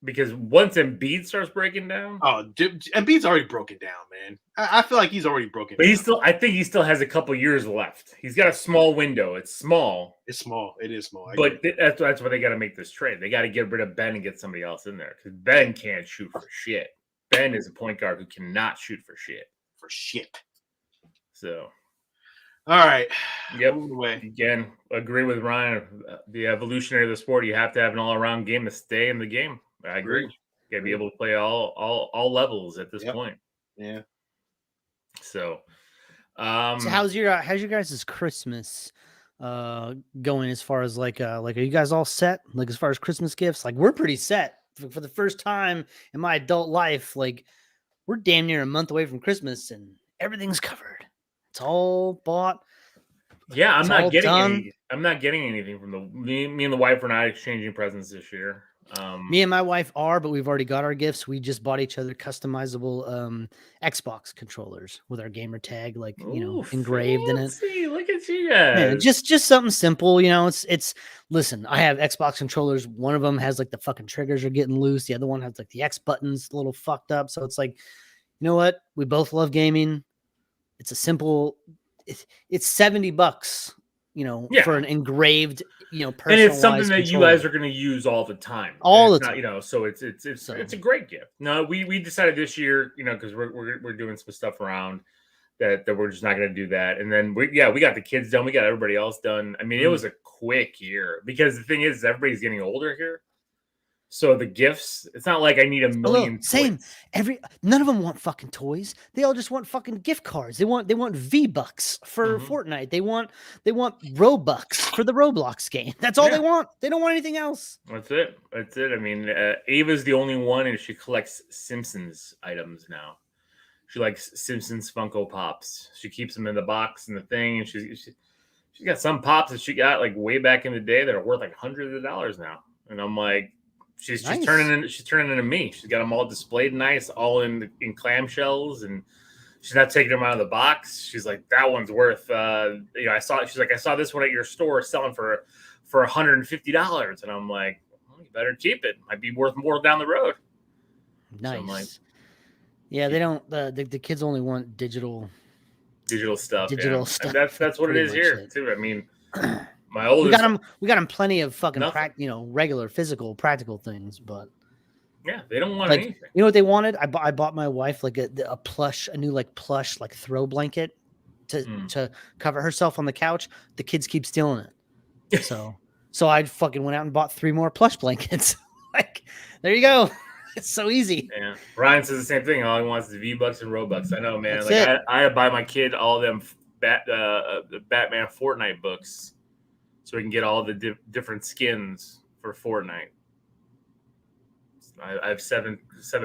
Speaker 2: Because once Embiid starts breaking down,
Speaker 1: Embiid's already broken down, man. I feel like he's already broken.
Speaker 2: But I think he still has a couple years left. He's got a small window. It's small.
Speaker 1: It is small.
Speaker 2: But that's why they got to make this trade. They got to get rid of Ben and get somebody else in there because Ben can't shoot for shit. Ben is a point guard who cannot shoot for shit. So,
Speaker 1: all right.
Speaker 2: Yep. Again, agree with Ryan. The evolutionary of the sport, you have to have an all-around game to stay in the game. I agree. You got to be able to play all levels at this point.
Speaker 1: Yeah.
Speaker 2: So
Speaker 3: how's your guys' Christmas going as far as like are you guys all set? Like as far as Christmas gifts? Like we're pretty set for the first time in my adult life. Like we're damn near a month away from Christmas and everything's covered. It's all bought.
Speaker 2: Yeah,
Speaker 3: I'm not
Speaker 2: getting anything from me and the wife are not exchanging presents this year.
Speaker 3: Me and my wife are, but we've already got our gifts. We just bought each other customizable Xbox controllers with our gamer tag, like engraved in it.
Speaker 2: Look at you guys.
Speaker 3: Yeah, just something simple, It's listen. I have Xbox controllers. One of them has like the fucking triggers are getting loose. The other one has like the X buttons a little fucked up. So it's like, you know what? We both love gaming. It's a simple. It's $70. For an engraved, personalized
Speaker 2: and it's something that
Speaker 3: controller.
Speaker 2: you guys are going to use all the time.
Speaker 3: Time.
Speaker 2: So it's a great gift. No, we decided this year, because we're doing some stuff around that we're just not going to do that. And then we got the kids done. We got everybody else done. I mean, it was a quick year because the thing is, everybody's getting older here. So the gifts, it's not like I need a million.
Speaker 3: Same. None of them want fucking toys. They all just want fucking gift cards. They want V-Bucks for Fortnite. They want Robux for the Roblox game. That's all they want. They don't want anything else.
Speaker 2: That's it. I mean, Ava's the only one, and she collects Simpsons items now. She likes Simpsons Funko Pops. She keeps them in the box and the thing, and she's got some pops that she got like way back in the day that are worth like hundreds of dollars now. And I'm like, She's turning into me. She's got them all displayed nice, all in clamshells, and she's not taking them out of the box. She's like, that one's worth. I saw this one at your store selling for $150, and I'm like, well, you better keep it. Might be worth more down the road.
Speaker 3: Nice. So like, yeah, they don't. The kids only want digital
Speaker 2: stuff.
Speaker 3: Stuff.
Speaker 2: And that's what it is here too. I mean. My
Speaker 3: oldest, we got them plenty of fucking regular physical practical things, but
Speaker 2: they don't want anything.
Speaker 3: You know what they wanted? I bought my wife like a new plush throw blanket to cover herself on the couch. The kids keep stealing it, so I fucking went out and bought 3 more plush blankets. Like, there you go. It's so easy.
Speaker 2: Yeah, Ryan says the same thing. All he wants is V-Bucks and Robux. I know, man.
Speaker 3: That's
Speaker 2: I buy my kid all them Batman Fortnite books. So we can get all the different skins for Fortnite. I have seven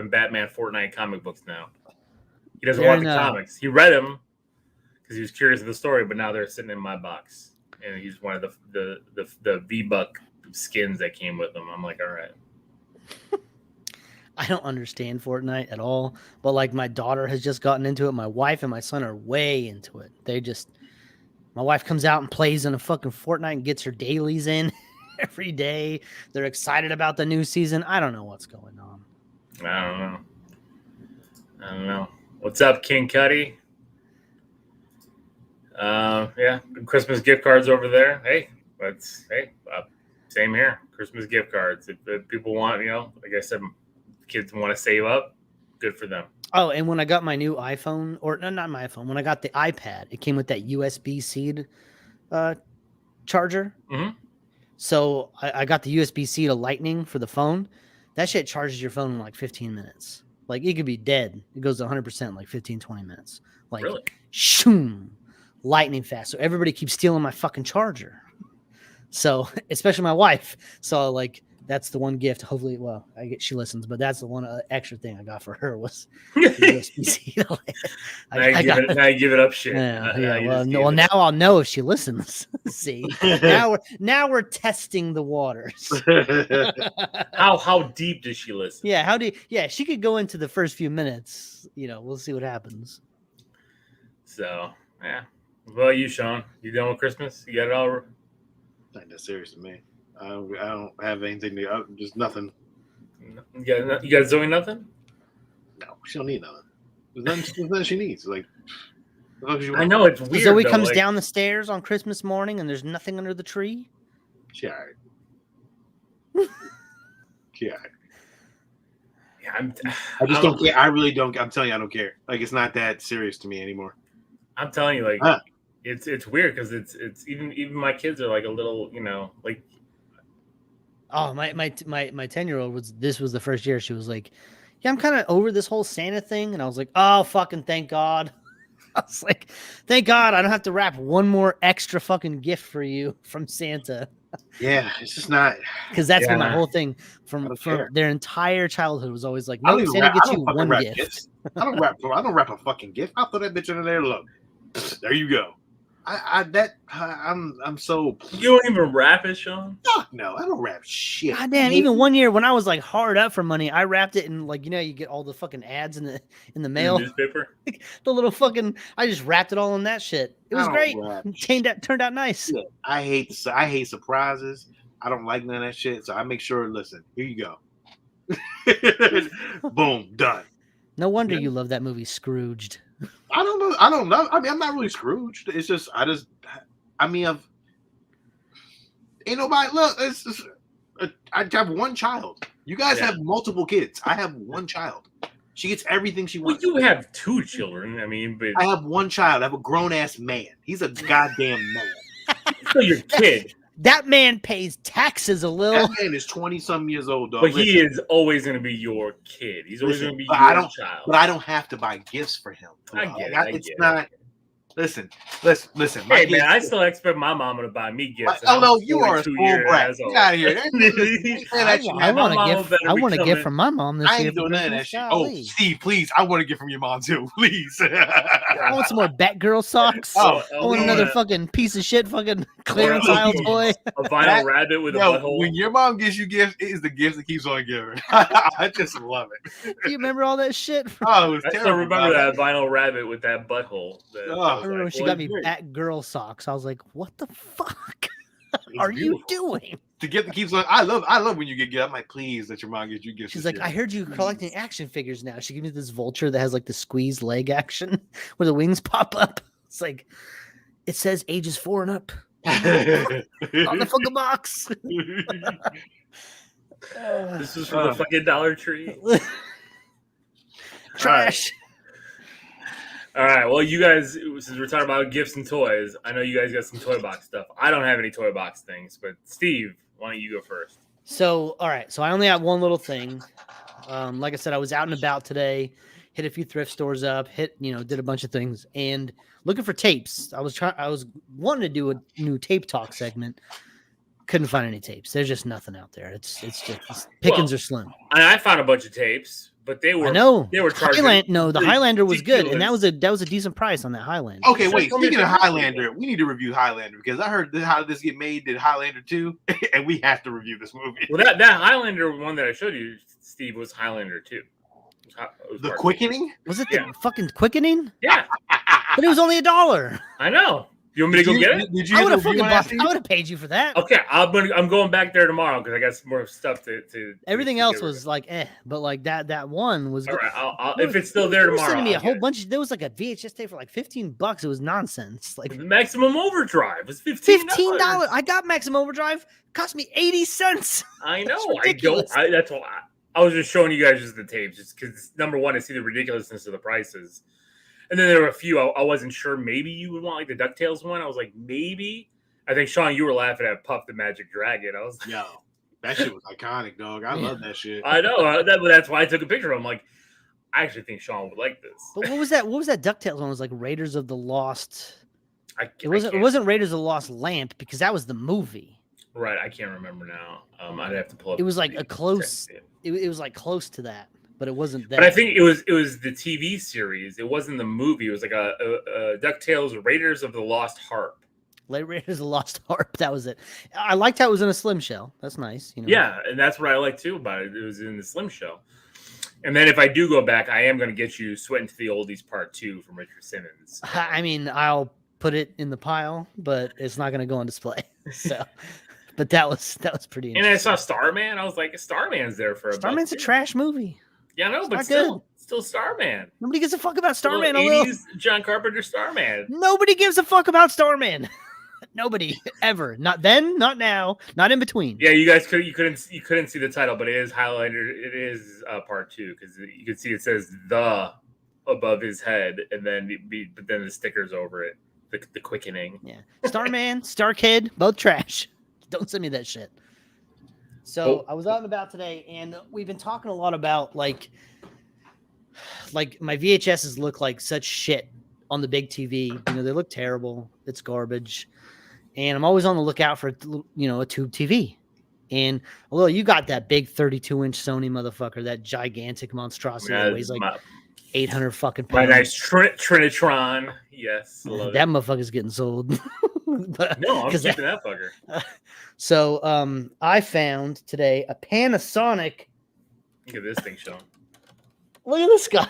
Speaker 2: Batman Fortnite comic books now. He doesn't want the comics. He read them because he was curious of the story, but now they're sitting in my box. And he's one of the V-Buck skins that came with them. I'm like, all right.
Speaker 3: I don't understand Fortnite at all, but like my daughter has just gotten into it. My wife and my son are way into it. My wife comes out and plays in a fucking Fortnite and gets her dailies in every day. They're excited about the new season. I don't know what's going on.
Speaker 2: I don't know. What's up, King Cuddy? Christmas gift cards over there. Same here. Christmas gift cards. If people want, like I said, kids want to save up, good for them.
Speaker 3: Oh, and when I got my new iPhone, not my iPhone, when I got the iPad, it came with that USB-C charger.
Speaker 2: Mm-hmm.
Speaker 3: So I got the USB-C to Lightning for the phone. That shit charges your phone in like 15 minutes. Like, it could be dead. It goes to 100% in like 15, 20 minutes. Like,
Speaker 2: really?
Speaker 3: Shoom, lightning fast. So everybody keeps stealing my fucking charger. So, especially my wife. So, like, that's the one gift. Hopefully, she listens, but that's the one extra thing I got for her was USB-C.
Speaker 2: Now you give it up shit.
Speaker 3: Now I'll know if she listens. See, now we're testing the waters.
Speaker 2: How deep does she listen?
Speaker 3: Yeah, how deep? Yeah, she could go into the first few minutes. We'll see what happens.
Speaker 2: So, yeah. Well, you, Sean, you done with Christmas? You got it all?
Speaker 1: Not that serious to me. I don't have anything to just nothing.
Speaker 2: You got Zoe nothing?
Speaker 1: No, she don't need nothing. There's nothing she needs. Like,
Speaker 2: I know it's weird.
Speaker 3: Zoe comes down the stairs on Christmas morning and there's nothing under the tree.
Speaker 1: She all right. She all right.
Speaker 2: Yeah,
Speaker 1: I just don't care. I really don't. I'm telling you, I don't care. Like, it's not that serious to me anymore.
Speaker 2: I'm telling you, like, it's weird because it's even my kids are like a little, like.
Speaker 3: Oh, my 10-year-old this was the first year she was like, yeah, I'm kind of over this whole Santa thing. And I was like, oh, fucking thank God. I was like, thank God I don't have to wrap one more extra fucking gift for you from Santa.
Speaker 1: Yeah, it's just not.
Speaker 3: Because that's been my whole thing from their entire childhood was always like, no, Santa gets you one gift.
Speaker 1: I don't wrap a fucking gift. I'll throw that bitch under there. Look, there you go. I'm so.
Speaker 2: You don't even rap it, Sean?
Speaker 1: Fuck no, I don't rap shit.
Speaker 3: God damn, even one year when I was like hard up for money, I wrapped it in like you get all the fucking ads in the mail.
Speaker 2: In the newspaper.
Speaker 3: The little fucking I just wrapped it all in that shit. It was great. Turned out nice.
Speaker 1: Yeah, I hate surprises. I don't like none of that shit. So I make sure, listen, here you go. Boom, done.
Speaker 3: No wonder you love that movie Scrooged.
Speaker 1: I don't know. I mean, I'm not really Scrooged. It's just, ain't nobody, look, I have one child. You guys have multiple kids. I have one child. She gets everything she wants.
Speaker 2: Well, you have 2 children. I mean, but
Speaker 1: I have one child. I have a grown-ass man. He's a goddamn man.
Speaker 2: So your kid.
Speaker 3: That man pays taxes a little.
Speaker 1: That man is 20-some years old, dog.
Speaker 2: But he is always going to be your kid. He's always going to be your child.
Speaker 1: But I don't have to buy gifts for him.
Speaker 2: I get it.
Speaker 1: It's not. Listen.
Speaker 2: Hey, man, I still expect my mama to buy me gifts.
Speaker 1: Oh, no, you are a spoiled brat. Get out of here.
Speaker 3: I want a gift from my mom this year.
Speaker 1: I ain't doing none of that shit. Oh, Steve, please. I want a gift from your mom, too. Please.
Speaker 3: I want some more Batgirl socks. I want another fucking piece of shit fucking clearance aisle toy.
Speaker 2: A vinyl rabbit with a butthole.
Speaker 1: When your mom gives you gifts, it is the gift that keeps on giving. I just love it.
Speaker 3: Do you remember all that shit?
Speaker 1: Oh, it was
Speaker 2: I
Speaker 1: terrible.
Speaker 2: still remember that vinyl rabbit with that butthole.
Speaker 3: I remember when she got me Batgirl socks. I was like, "What the fuck are you doing?"
Speaker 1: The gift that keeps on. I love when you get gifts. I'm like, please, let your mom get you gifts.
Speaker 3: She's like, I heard you collecting action figures now. She gave me this vulture that has like the squeeze leg action where the wings pop up. It's like, it says ages 4 and up on the fucking box.
Speaker 2: This is from the fucking Dollar Tree.
Speaker 3: Trash.
Speaker 2: All right. Well, you guys, since we're talking about gifts and toys, I know you guys got some toy box stuff. I don't have any toy box things, but Steve, why don't you go first?
Speaker 3: So, all right. So I only have one little thing. Like I said, I was out and about today, hit a few thrift stores up, did a bunch of things, and looking for tapes. I was wanting to do a new tape talk segment. Couldn't find any tapes. There's just nothing out there. It's just pickings are slim.
Speaker 2: I found a bunch of tapes, but they were charging.
Speaker 3: The Highlander was good, and that was a decent price on that Highlander.
Speaker 1: Okay, wait. Speaking of Highlander, we need to review Highlander because I heard how this get made did Highlander 2, and we have to review this movie.
Speaker 2: Well, that Highlander one that I showed you, Steve, was Highlander 2.
Speaker 1: The Quickening?
Speaker 3: Was it the fucking Quickening?
Speaker 2: Yeah.
Speaker 3: But it was only $1.
Speaker 2: I know. You want me to go get it?
Speaker 1: Did you
Speaker 3: I would have paid you for that.
Speaker 2: Okay, I'm going back there tomorrow because I got some more stuff to.
Speaker 3: Everything else was like but like that one was.
Speaker 2: All right, I'll if it's still there tomorrow.
Speaker 3: Sending me a whole bunch. There was like a VHS tape for like $15. It was nonsense. Like
Speaker 2: Maximum Overdrive was $15.
Speaker 3: I got Maximum Overdrive. Cost me 80 cents.
Speaker 2: I know. That's why I was just showing you guys just the tapes, just because number one, I see the ridiculousness of the prices. And then there were a few I wasn't sure. Maybe you would want like the DuckTales one. I was like, maybe. I think, Sean, you were laughing at Puff the Magic Dragon. I was
Speaker 1: yo, that shit was iconic, dog. I love that shit.
Speaker 2: I know. That's why I took a picture of him. Like, I actually think Sean would like this.
Speaker 3: But what was that? What was that DuckTales one? It was like Raiders of the Lost. It wasn't Raiders of the Lost Lamp because that was the movie.
Speaker 2: Right. I can't remember now. I'd have to pull up.
Speaker 3: It was like a close. It was like close to that. But it wasn't that.
Speaker 2: But I think it was the TV series. It wasn't the movie. It was like a DuckTales Raiders of the Lost Harp.
Speaker 3: Raiders of the Lost Harp. That was it. I liked how it was in a slim shell. That's nice.
Speaker 2: Yeah, and that's what I like too about it. It was in the slim shell. And then if I do go back, I am going to get you Sweating to the Oldies Part 2 from Richard Simmons.
Speaker 3: I mean, I'll put it in the pile, but it's not going to go on display. So, but that was pretty interesting.
Speaker 2: And I saw Starman. I was like, Starman's there for
Speaker 3: Starman's a trash movie.
Speaker 2: Yeah, no, but still Starman.
Speaker 3: Nobody gives a fuck about Starman.
Speaker 2: 80s John Carpenter Starman.
Speaker 3: Nobody gives a fuck about Starman. Nobody ever. Not then, not now, not in between.
Speaker 2: Yeah, you guys couldn't see the title, but it is Highlander. It is Part 2 because you can see it says the above his head, and then but then the stickers over it. The Quickening.
Speaker 3: Yeah, Starman, Star Kid, both trash. Don't send me that shit. So I was out and about today, and we've been talking a lot about like my VHSs look like such shit on the big TV. They look terrible. It's garbage, and I'm always on the lookout for a tube TV. And you got that big 32-inch Sony motherfucker, that gigantic monstrosity that weighs like 800 fucking
Speaker 2: My
Speaker 3: pounds.
Speaker 2: nice Trinitron. Yes, love
Speaker 3: that
Speaker 2: it.
Speaker 3: motherfucker's getting sold.
Speaker 2: No, I'm keeping that fucker.
Speaker 3: So I found today a Panasonic.
Speaker 2: Look at this thing, Sean.
Speaker 3: Look at this guy.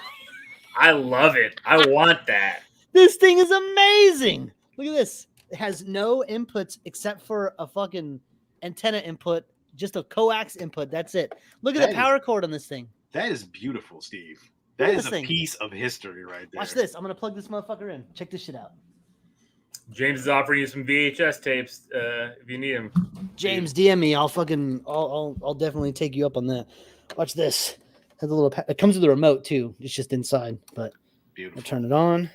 Speaker 2: I love it. I want that.
Speaker 3: This thing is amazing. Look at this. It has no inputs except for a fucking antenna input, just a coax input. That's it. Look at the power cord on this thing.
Speaker 1: That is beautiful, Steve. That is a piece of history right there.
Speaker 3: Watch this. I'm going to plug this motherfucker in. Check this shit out.
Speaker 2: James is offering you some VHS tapes if you need them.
Speaker 3: James, DM me. I'll definitely take you up on that. Watch this. It has a little. It comes with a remote too. It's just inside, but
Speaker 1: beautiful.
Speaker 3: I'll turn it on.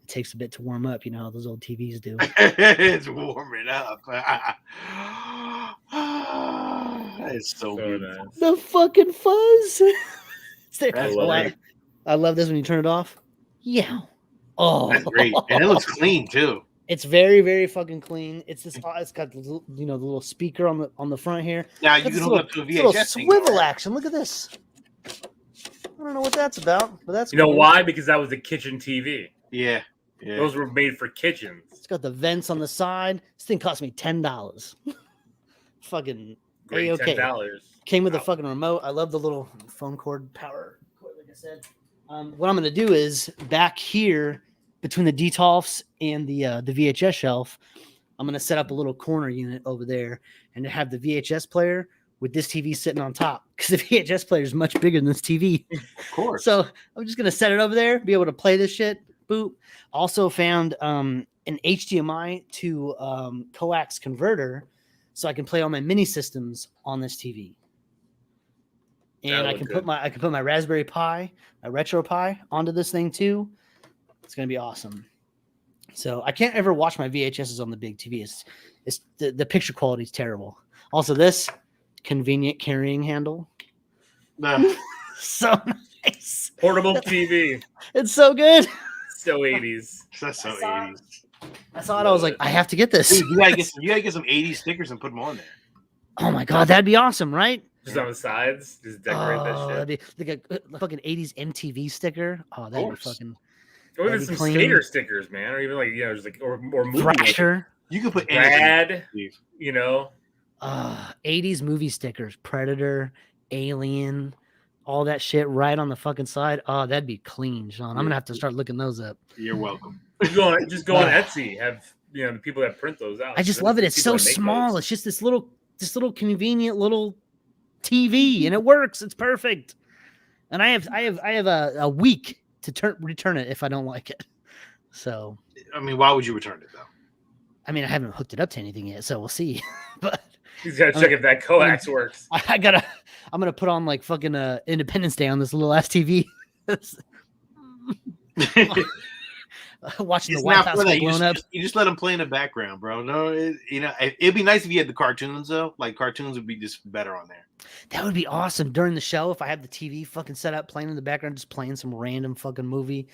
Speaker 3: It takes a bit to warm up. You know how those old TVs do.
Speaker 1: It's warming up. That is so beautiful.
Speaker 3: Nice. The fucking fuzz.
Speaker 1: I
Speaker 3: love this when you turn it off. Yeah. Oh,
Speaker 1: that's great, and it looks clean too.
Speaker 3: It's very, very fucking clean. It's this. It's got the little speaker on the front here.
Speaker 1: Now you can hook up to a VHS
Speaker 3: swivel action. Look at this. I don't know what that's about, but that's
Speaker 2: you know why? Because that was a kitchen TV.
Speaker 1: Yeah.
Speaker 2: Those were made for kitchens.
Speaker 3: It's got the vents on the side. This thing cost me $10. Fucking
Speaker 2: great. $10.
Speaker 3: Came with a fucking remote. I love the little phone cord power cord, like I said. What I'm gonna do is back here between the DTOFs and the VHS shelf, I'm going to set up a little corner unit over there and have the VHS player with this TV sitting on top because the VHS player is much bigger than this TV.
Speaker 1: Of course.
Speaker 3: So I'm just going to set it over there, be able to play this shit. Boop. Also found an HDMI to coax converter so I can play all my mini systems on this TV. And I can put my Raspberry Pi, my Retro Pi onto this thing too. It's going to be awesome. So I can't ever watch my VHSs on the big TV. It's the picture quality is terrible. Also, this convenient carrying handle. So nice.
Speaker 2: Portable TV.
Speaker 3: It's so good.
Speaker 2: So 80s.
Speaker 1: That's so 80s.
Speaker 3: I saw it. I was like, I have to get this.
Speaker 1: Dude, you gotta get some 80s stickers and put them on there.
Speaker 3: Oh my god, that'd be awesome, right?
Speaker 2: Just on the sides, just decorate that shit.
Speaker 3: That'd be like a fucking 80s MTV sticker. Oh, that'd be fucking.
Speaker 2: Or even some skater stickers, man, or even like just like or movie.
Speaker 3: Thrasher.
Speaker 1: You could put
Speaker 2: Brad,
Speaker 3: 80s movie stickers, Predator, Alien, all that shit right on the fucking side. Oh, that'd be clean, Sean. I'm gonna have to start looking those up.
Speaker 1: You're welcome.
Speaker 2: Just go on Etsy. Have the people that print those out.
Speaker 3: I just love it. It's so small. It's just this little convenient little TV, and it works. It's perfect. And I have a week to return it if I don't like it. So,
Speaker 1: I mean, why would you return it though?
Speaker 3: I mean, I haven't hooked it up to anything yet, so we'll see. But
Speaker 2: you gotta check if that coax works.
Speaker 3: I'm gonna put on like fucking Independence Day on this little ass TV. Watching the White House get blown up.
Speaker 1: You just let them play in the background, bro. No, it'd be nice if you had the cartoons though. Like cartoons would be just better on there.
Speaker 3: That would be awesome during the show if I had the TV fucking set up, playing in the background, just playing some random fucking movie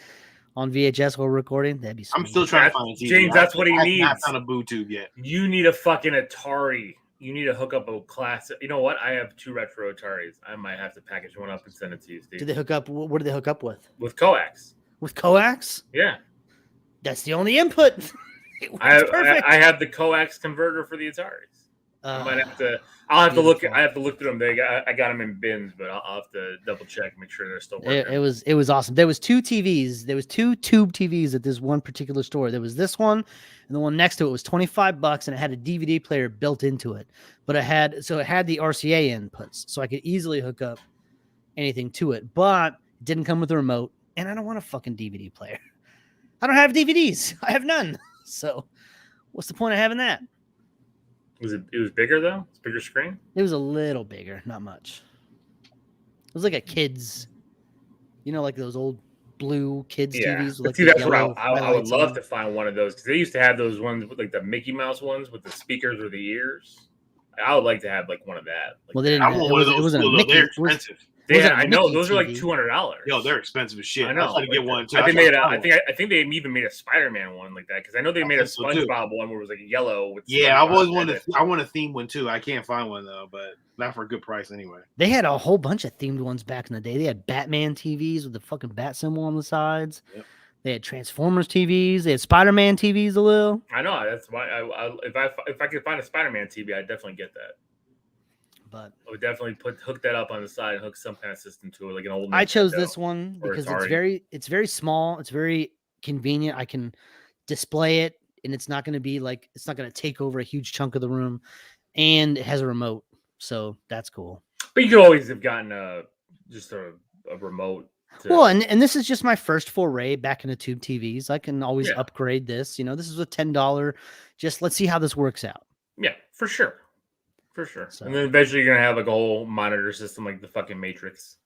Speaker 3: on VHS while recording. That'd be sweet.
Speaker 1: I'm still trying to find a TV.
Speaker 2: James, that's what he needs.
Speaker 1: Not found a boo tube yet.
Speaker 2: You need a fucking Atari. You need to hook up a classic. You know what? I have 2 retro Ataris. I might have to package one up and send it to you, Steve.
Speaker 3: Do they hook up? What do they hook up with?
Speaker 2: With coax.
Speaker 3: With coax?
Speaker 2: Yeah.
Speaker 3: That's the only input.
Speaker 2: I have the coax converter for the Ataris. I'll have to look. I have to look through them. I got them in bins, but I'll have to double check, make sure they're still working.
Speaker 3: It was awesome. There was 2 TVs. There was 2 tube TVs at this one particular store. There was this one, and the one next to it was $25, and it had a DVD player built into it. But it had the RCA inputs, so I could easily hook up anything to it. But it didn't come with a remote, and I don't want a fucking DVD player. I don't have DVDs. I have none. So, what's the point of having that?
Speaker 2: It was bigger though? It's bigger screen?
Speaker 3: It was a little bigger, not much. It was like a kid's, like those old blue kids TVs. With
Speaker 2: see, that's what I would love to find one of those, because they used to have those ones with like the Mickey Mouse ones with the speakers or the ears. I would like to have like one of that. Like,
Speaker 3: well, they didn't. It wasn't a Mickey.
Speaker 2: Yeah, I know those are like $200.
Speaker 1: Yo, they're expensive as shit.
Speaker 2: I know.
Speaker 1: I was trying to get one too.
Speaker 2: I think they even made a Spider-Man one like that because I know they made a SpongeBob one where it was like yellow. With
Speaker 1: I always wanted. I want a themed one too. I can't find one though, but not for a good price anyway.
Speaker 3: They had a whole bunch of themed ones back in the day. They had Batman TVs with the fucking bat symbol on the sides. Yep. They had Transformers TVs. They had Spider-Man TVs. A little.
Speaker 2: I know. That's why if I could find a Spider-Man TV, I'd definitely get that.
Speaker 3: But
Speaker 2: I would definitely hook that up on the side and hook some kind of system to it, like an old.
Speaker 3: I chose this one because it's very small. It's very convenient. I can display it, and it's not going to take over a huge chunk of the room, and it has a remote, so that's cool.
Speaker 2: But you could always have gotten just a remote.
Speaker 3: Well, and this is just my first foray back into tube TVs. I can always upgrade this. This is a $10. Just let's see how this works out.
Speaker 2: Yeah, for sure. For sure. So, and then eventually you're going to have like a whole monitor system like the fucking Matrix.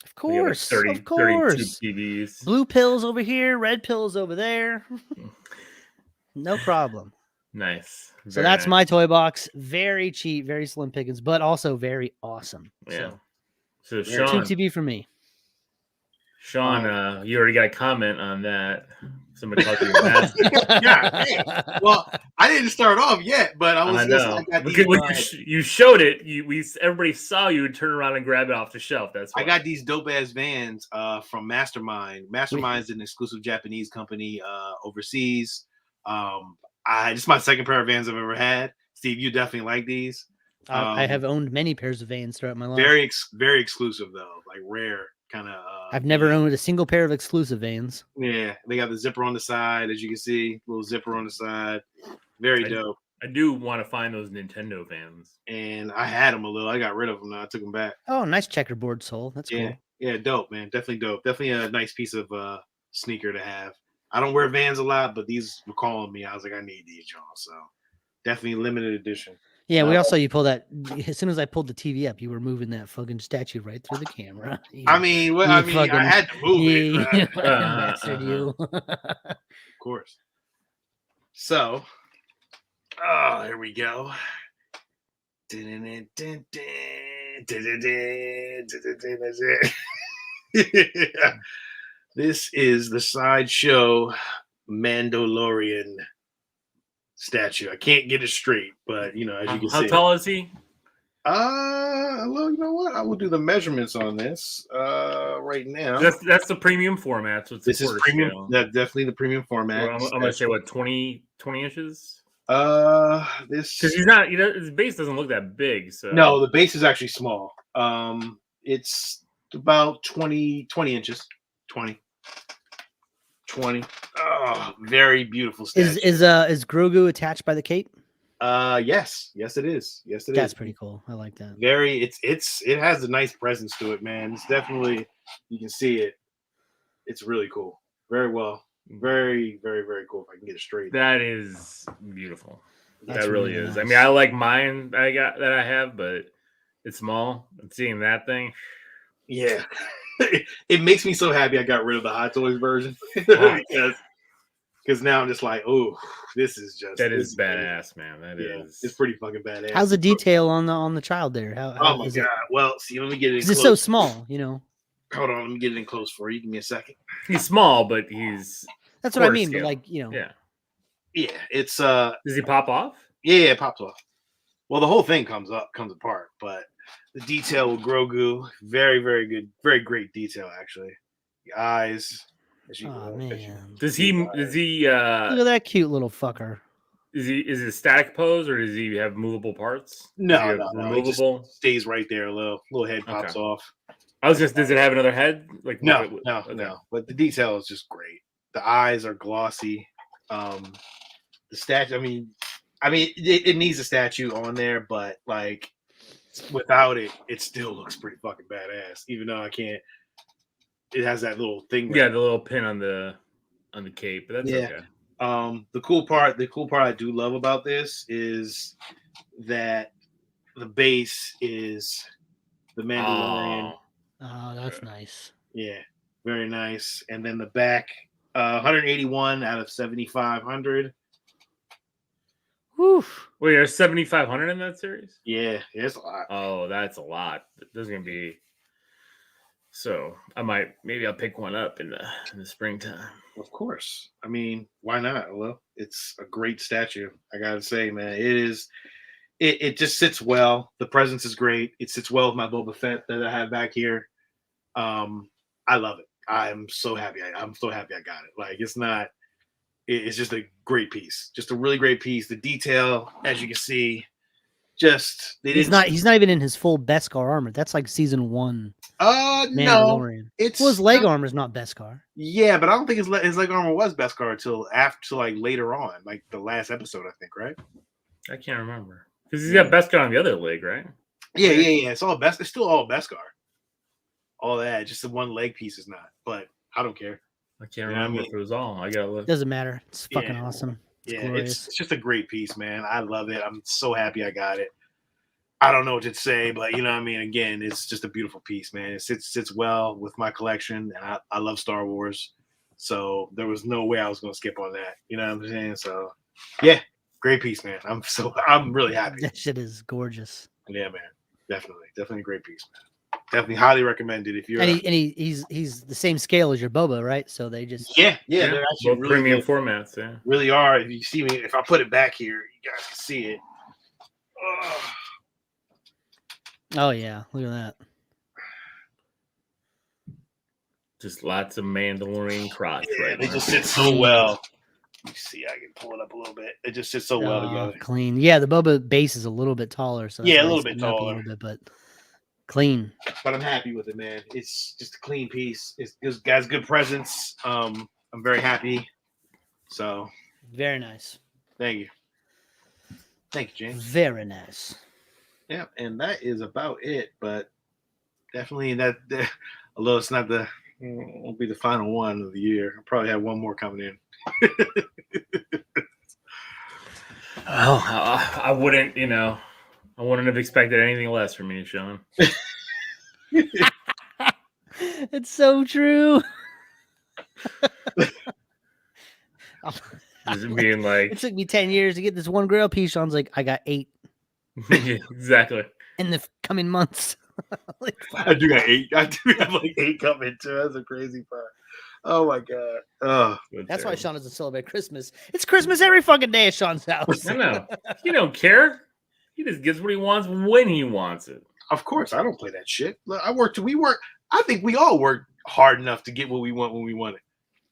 Speaker 3: Of course.
Speaker 2: 30 TVs.
Speaker 3: Blue pills over here, red pills over there. No problem.
Speaker 2: Nice.
Speaker 3: So that's my toy box. Very cheap, very slim pickings, but also very awesome.
Speaker 2: Yeah.
Speaker 3: So Sean, tube TV for me.
Speaker 2: Sean, you already got a comment on that. Somebody called you a bastard.
Speaker 1: Yeah. Hey. Well, I didn't start off yet, but I was.
Speaker 2: You showed it. Everybody saw you turn around and grab it off the shelf. That's why.
Speaker 1: I got these dope ass Vans from Mastermind. Mastermind is an exclusive Japanese company overseas. This is my second pair of Vans I've ever had. Steve, you definitely like these.
Speaker 3: I have owned many pairs of Vans throughout my life.
Speaker 1: Very exclusive though, like rare. Kind of.
Speaker 3: I've never owned a single pair of exclusive Vans.
Speaker 1: Yeah, they got the zipper on the side, as you can see, little zipper on the side. Very dope.
Speaker 2: I do want to find those Nintendo Vans.
Speaker 1: And I had them a little. I got rid of them now. I took them back.
Speaker 3: Oh, nice checkerboard sole. That's cool.
Speaker 1: Yeah, dope, man. Definitely dope. Definitely a nice piece of sneaker to have. I don't wear Vans a lot, but these were calling me. I was like, I need these, y'all. So definitely limited edition.
Speaker 3: Yeah, we also you pull that as soon as I pulled the TV up, you were moving that fucking statue right through the camera.
Speaker 1: I had to move it.
Speaker 3: Bastard, you.
Speaker 1: Of course. So, here we go. This is the Sideshow Mandalorian statue. I can't get it straight, but as you can see.
Speaker 2: How tall is he?
Speaker 1: Well, you know what? I will do the measurements on this right now.
Speaker 2: That's the premium format. So
Speaker 1: this is premium. That's definitely the premium format.
Speaker 2: Well, I'm gonna say what 20 inches.
Speaker 1: This
Speaker 2: because he's not. His base doesn't look that big. So
Speaker 1: no, the base is actually small. It's about 20 inches. 20. Oh, very beautiful statue.
Speaker 3: Is Grogu attached by the cape?
Speaker 1: Yes it is.
Speaker 3: That's pretty cool. I like that.
Speaker 1: It has a nice presence to it, man. It's definitely, you can see it. It's really cool. Very well. Very, very, very cool. If I can get it straight.
Speaker 2: That is beautiful. That really is. Nice. I mean, I like mine that I have, but it's small. And seeing that thing.
Speaker 1: Yeah. It makes me so happy I got rid of the Hot Toys version. Because now I'm just like, oh, this is
Speaker 2: badass, man.
Speaker 1: It's pretty fucking badass.
Speaker 3: How's the detail on the child there? How
Speaker 1: oh my god! Well, see, let me get it.
Speaker 3: Because it's so small,
Speaker 1: Hold on, let me get it in close for you. Give me a second.
Speaker 2: He's small, but he's.
Speaker 3: That's what I mean. But
Speaker 2: Yeah.
Speaker 1: It's
Speaker 2: Does he pop off?
Speaker 1: Yeah, it pops off. Well, the whole thing comes apart, but the detail with Grogu, very, very good, very great detail actually. The eyes.
Speaker 3: Man.
Speaker 2: Does he
Speaker 3: look at that cute little fucker.
Speaker 2: Is it a static pose or does he have movable parts?
Speaker 1: No, removable. It just stays right there. A little head pops off.
Speaker 2: I was just, does it have another head? Like
Speaker 1: no. But the detail is just great. The eyes are glossy. The statue. I mean, it needs a statue on there, but like without it, it still looks pretty fucking badass. Even though I can't. It has that little thing.
Speaker 2: Yeah, the little pin on the cape, but that's okay.
Speaker 1: The cool part I do love about this is that the base is the Mandalorian.
Speaker 3: Oh, that's nice.
Speaker 1: Yeah, very nice. And then the back, 181 out of 7,500.
Speaker 3: Whew.
Speaker 2: Wait, there's 7,500 in that series?
Speaker 1: Yeah, it's a lot.
Speaker 2: Oh, that's a lot. There's gonna be. So maybe I'll pick one up in the springtime.
Speaker 1: Of course. I mean, why not? Well, it's a great statue. I gotta say, man, it is. It just sits well. The presence is great. It sits well with my Boba Fett that I have back here. I love it. I'm so happy. I'm so happy I got it. Like it's not. It's just a great piece. Just a really great piece. The detail, as you can see, just
Speaker 3: he's not even in his full Beskar armor. That's like season 1. Mandalorian.
Speaker 1: No, it's
Speaker 3: his leg armor is not Beskar.
Speaker 1: Yeah, but I don't think his leg armor was Beskar until after, like later on, like the last episode, I think, right?
Speaker 2: I can't remember because he's got Beskar on the other leg, right?
Speaker 1: Yeah. It's all It's still all Beskar. All that, just the one leg piece is not. But I don't care.
Speaker 2: I can't remember if it was all. I gotta look.
Speaker 3: Doesn't matter. It's fucking awesome.
Speaker 1: It's just a great piece, man. I love it. I'm so happy I got it. I don't know what to say, but you know what I mean? Again, it's just a beautiful piece, man. It sits well with my collection, and I love Star Wars. So there was no way I was going to skip on that. You know what I'm saying? So, yeah, great piece, man. I'm really happy.
Speaker 3: That shit is gorgeous.
Speaker 1: Yeah, man. Definitely a great piece, man. Definitely highly recommended if you're.
Speaker 3: And he's the same scale as your Boba, right? So they just
Speaker 1: they're actually really
Speaker 2: premium
Speaker 1: good.
Speaker 2: formats. Yeah,
Speaker 1: really are. If you see me, if I put it back here, you guys can see it.
Speaker 3: Oh yeah, look at that.
Speaker 2: Just lots of Mandalorian crotch.
Speaker 1: Yeah,
Speaker 2: right
Speaker 1: they
Speaker 2: now.
Speaker 1: just sit so well. Let me see, I can pull it up a little bit. It just sits so well together.
Speaker 3: Clean. Yeah, the Boba base is a little bit taller, so
Speaker 1: a little bit taller,
Speaker 3: a little bit, but clean.
Speaker 1: But I'm happy with it, man. It's just a clean piece. It's got good presence. I'm very happy. So
Speaker 3: very nice.
Speaker 1: Thank you, James.
Speaker 3: Very nice.
Speaker 1: Yeah, and that is about it. But definitely that although it's not won't be the final one of the year. I'll probably have one more coming in.
Speaker 2: I wouldn't, I wouldn't have expected anything less from you, Sean.
Speaker 3: It's so true. It took me 10 years to get this one Grail piece. Sean's like, I got 8.
Speaker 2: Yeah, exactly.
Speaker 3: In the coming months.
Speaker 1: I do got 8. I do have like 8 coming too. That's a crazy part. Oh my god. Oh,
Speaker 3: that's why Sean doesn't celebrate Christmas. It's Christmas every fucking day at Sean's house.
Speaker 2: I know. He don't care. He just gets what he wants when he wants it.
Speaker 1: Of course, I don't play that shit. We work. I think we all work hard enough to get what we want when we want it.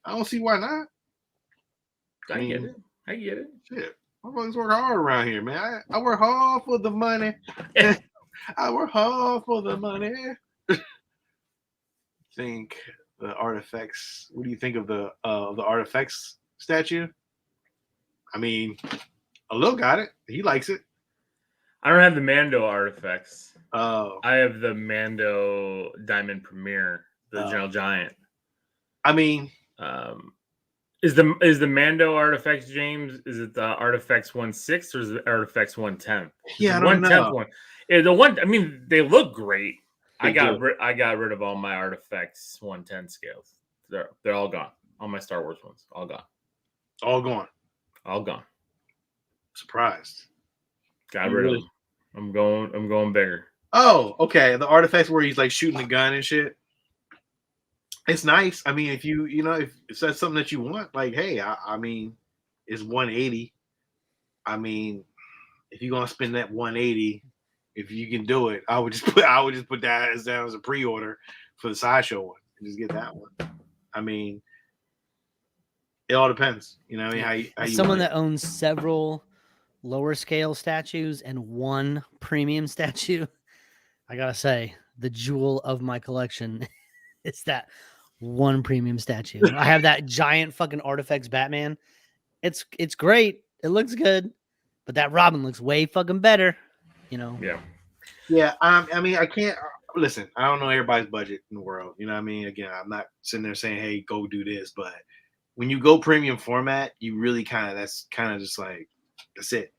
Speaker 1: I don't see why not.
Speaker 2: I get it.
Speaker 1: Shit. Motherfuckers work hard around here, man. I work hard for the money. I work hard for the money. Think the artifacts. What do you think of the artifacts statue? I mean, Alil got it. He likes it.
Speaker 2: I don't have the Mando artifacts.
Speaker 1: Oh,
Speaker 2: I have the Mando Diamond Premier, the General Giant.
Speaker 1: I mean,
Speaker 2: is the Mando artifacts, James? Is it the artifacts 1/6 or is it artifacts 1/10?
Speaker 1: Yeah, I don't know.
Speaker 2: One. Yeah, the one. I mean, they look great. I got rid of all my artifacts 1/10 scales. They're all gone. All my Star Wars ones, all gone.
Speaker 1: All gone.
Speaker 2: All gone.
Speaker 1: Surprised.
Speaker 2: Got rid of them. I'm going bigger.
Speaker 1: Oh, okay. The artifacts where he's like shooting the gun and shit. It's nice. I mean, if if that's something that you want, like, hey, I mean, it's 180. I mean, if you're gonna spend that 180, if you can do it, I would just put that as a pre-order for the Sideshow one and just get that one. I mean, it all depends. You know, how you
Speaker 3: someone that owns several lower scale statues and one premium statue, I gotta say, the jewel of my collection is that one premium statue. I have that giant fucking Artifacts Batman. It's great. It looks good, but that Robin looks way fucking better.
Speaker 1: Yeah. I mean, I can't listen. I don't know everybody's budget in the world. You know what I mean? Again, I'm not sitting there saying, "Hey, go do this," but when you go premium format, you really that's kind of just like that's it.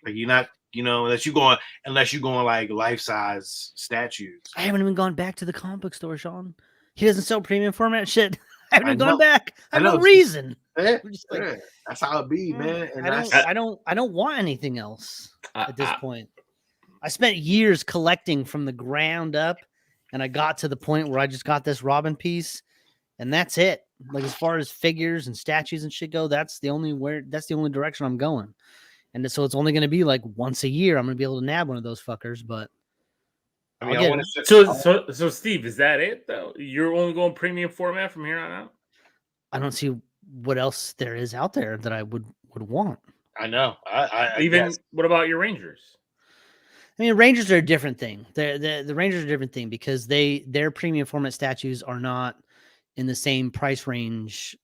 Speaker 1: Like you're not, unless you're going like life size statues.
Speaker 3: I haven't even gone back to the comic book store, Sean. He doesn't sell premium format shit. I haven't even gone back. I have no reason.
Speaker 1: That's how it be, man. And
Speaker 3: I don't want anything else at this point. I spent years collecting from the ground up and I got to the point where I just got this Robin piece, and that's it. Like as far as figures and statues and shit go, that's the only direction I'm going. And so it's only going to be like once a year I'm going to be able to nab one of those fuckers. But
Speaker 1: I mean,
Speaker 2: so Steve, is that it though? You're only going premium format from here on out?
Speaker 3: I don't see what else there is out there that I would want.
Speaker 1: I know.
Speaker 2: What about your Rangers?
Speaker 3: I mean, Rangers are a different thing. The Rangers are a different thing because their premium format statues are not in the same price range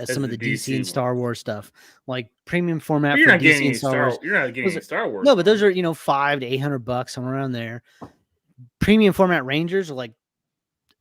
Speaker 3: as some of the DC and Star Wars stuff. Like premium format for DC and Star Wars.
Speaker 2: You're not getting Star Wars.
Speaker 3: No, but those are $500 to $800 somewhere around there. Premium format Rangers are like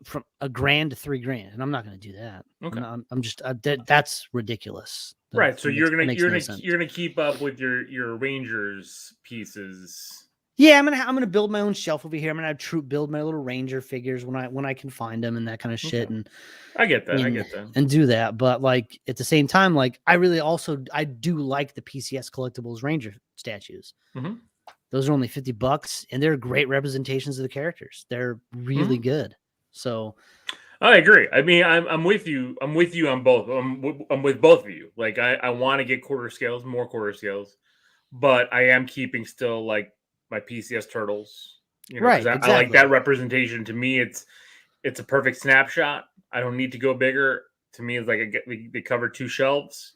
Speaker 3: from $1,000 to $3,000, and I'm not going to do that.
Speaker 2: Okay,
Speaker 3: I'm just that's ridiculous.
Speaker 2: Right, so you're gonna keep up with your Rangers pieces.
Speaker 3: Yeah, I'm gonna build my own shelf over here. I'm gonna have build my little Ranger figures when I can find them and that kind of shit.
Speaker 2: Okay.
Speaker 3: And
Speaker 2: I get that.
Speaker 3: And do that, but like at the same time, like I do like the PCS Collectibles Ranger statues.
Speaker 2: Mm-hmm.
Speaker 3: Those are only $50, and they're great representations of the characters. They're really good. So
Speaker 2: I agree. I mean, I'm with you. I'm with you on both. I'm with both of you. Like I want to get more quarter scales, but I am keeping still like my PCS turtles.
Speaker 3: Right. Exactly.
Speaker 2: I like that representation. To me, it's a perfect snapshot. I don't need to go bigger. To me, it's like they cover 2 shelves,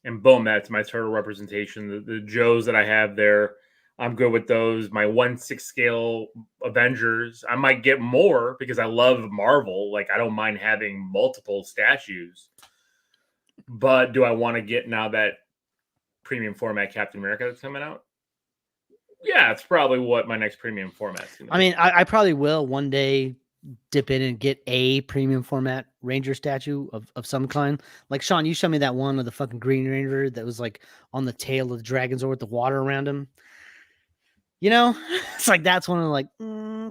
Speaker 2: and boom, that's my turtle representation. The Joes that I have there, I'm good with those. My 1/6 scale Avengers, I might get more because I love Marvel. Like I don't mind having multiple statues, but do I want to get now that premium format Captain America that's coming out? Yeah, it's probably what my next premium format's gonna be.
Speaker 3: I mean, I probably will one day dip in and get a premium format Ranger statue of some kind. Like Sean, you showed me that one of the fucking Green Ranger that was like on the tail of the Dragonzord with the water around him. It's like that's one of like,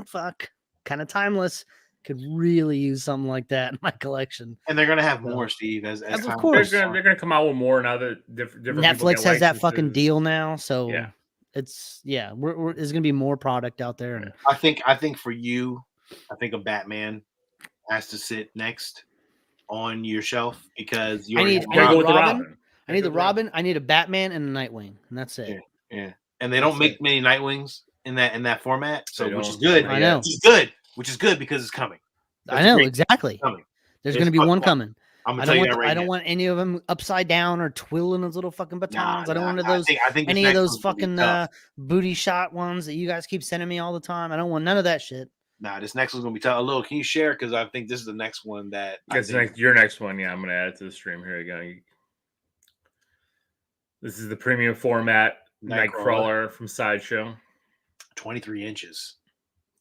Speaker 3: fuck, kind of timeless. Could really use something like that in my collection.
Speaker 1: And they're gonna have more, Steve. As
Speaker 3: of course,
Speaker 2: they're gonna come out with more now that different
Speaker 3: Netflix has that fucking deal now. So
Speaker 2: yeah,
Speaker 3: there's gonna be more product out there. And
Speaker 1: I think for you, I think a Batman has to sit next on your shelf because
Speaker 3: I need the Robin. I need a Batman and a Nightwing, and that's it.
Speaker 1: Yeah. And they don't make many Nightwings in that format, so which is
Speaker 3: good. I know.
Speaker 1: Which is good because it's coming.
Speaker 3: I know exactly. There's going to be one coming.
Speaker 1: I'm gonna tell you that right now.
Speaker 3: I don't want any of them upside down or twirling those little fucking batons. I don't want
Speaker 1: I think
Speaker 3: any of those fucking booty shot ones that you guys keep sending me all the time. I don't want none of that shit.
Speaker 1: Nah, this next one's gonna be tough. Lil, can you share? Because I think this is the next one that.
Speaker 2: Your next one, yeah. I'm gonna add it to the stream. Here we go. This is the premium format Nightcrawler from Sideshow. 23
Speaker 1: inches.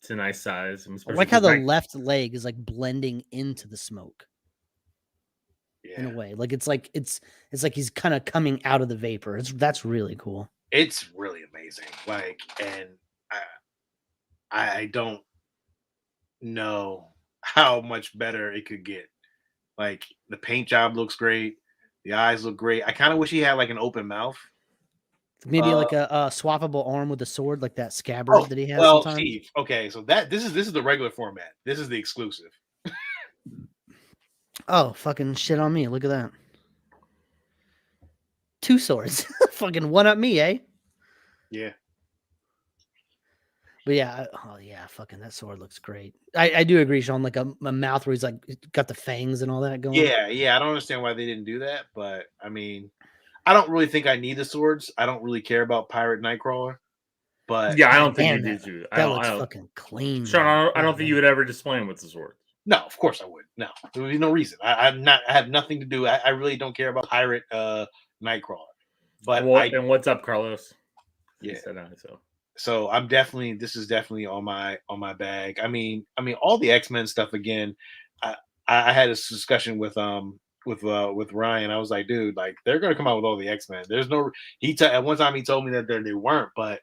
Speaker 2: It's a nice size.
Speaker 3: I like how the left leg is like blending into the smoke.
Speaker 1: Yeah.
Speaker 3: In a way, like it's like he's kind of coming out of the vapor. That's really cool.
Speaker 1: It's really amazing. Like, and I don't know how much better it could get. Like the paint job looks great. The eyes look great. I kind of wish he had like an open mouth.
Speaker 3: Maybe like a swappable arm with a sword, like that scabbard that he has. Well, sometimes.
Speaker 1: Steve, okay, so this is the regular format. This is the exclusive.
Speaker 3: Oh, fucking shit on me! Look at that. 2 swords, fucking one up me, eh?
Speaker 1: Yeah.
Speaker 3: But yeah, fucking that sword looks great. I do agree, Sean. Like a mouth where he's like got the fangs and all that going.
Speaker 1: Yeah. I don't understand why they didn't do that, but I mean. I don't really think I need the swords. I don't really care about Pirate Nightcrawler. But
Speaker 2: yeah, I don't think you do too.
Speaker 3: That looks fucking clean.
Speaker 2: Sean, I don't think you would ever display him with the sword.
Speaker 1: No, of course I would. No, there would be no reason. I have nothing to do. I really don't care about Pirate Nightcrawler. But
Speaker 2: and what's up, Carlos?
Speaker 1: Yeah. So I'm definitely. This is definitely on my bag. I mean, all the X-Men stuff again. I had this discussion with Ryan. I was like, dude, like they're gonna come out with all the X-Men. There's no. At one time he told me that they weren't, but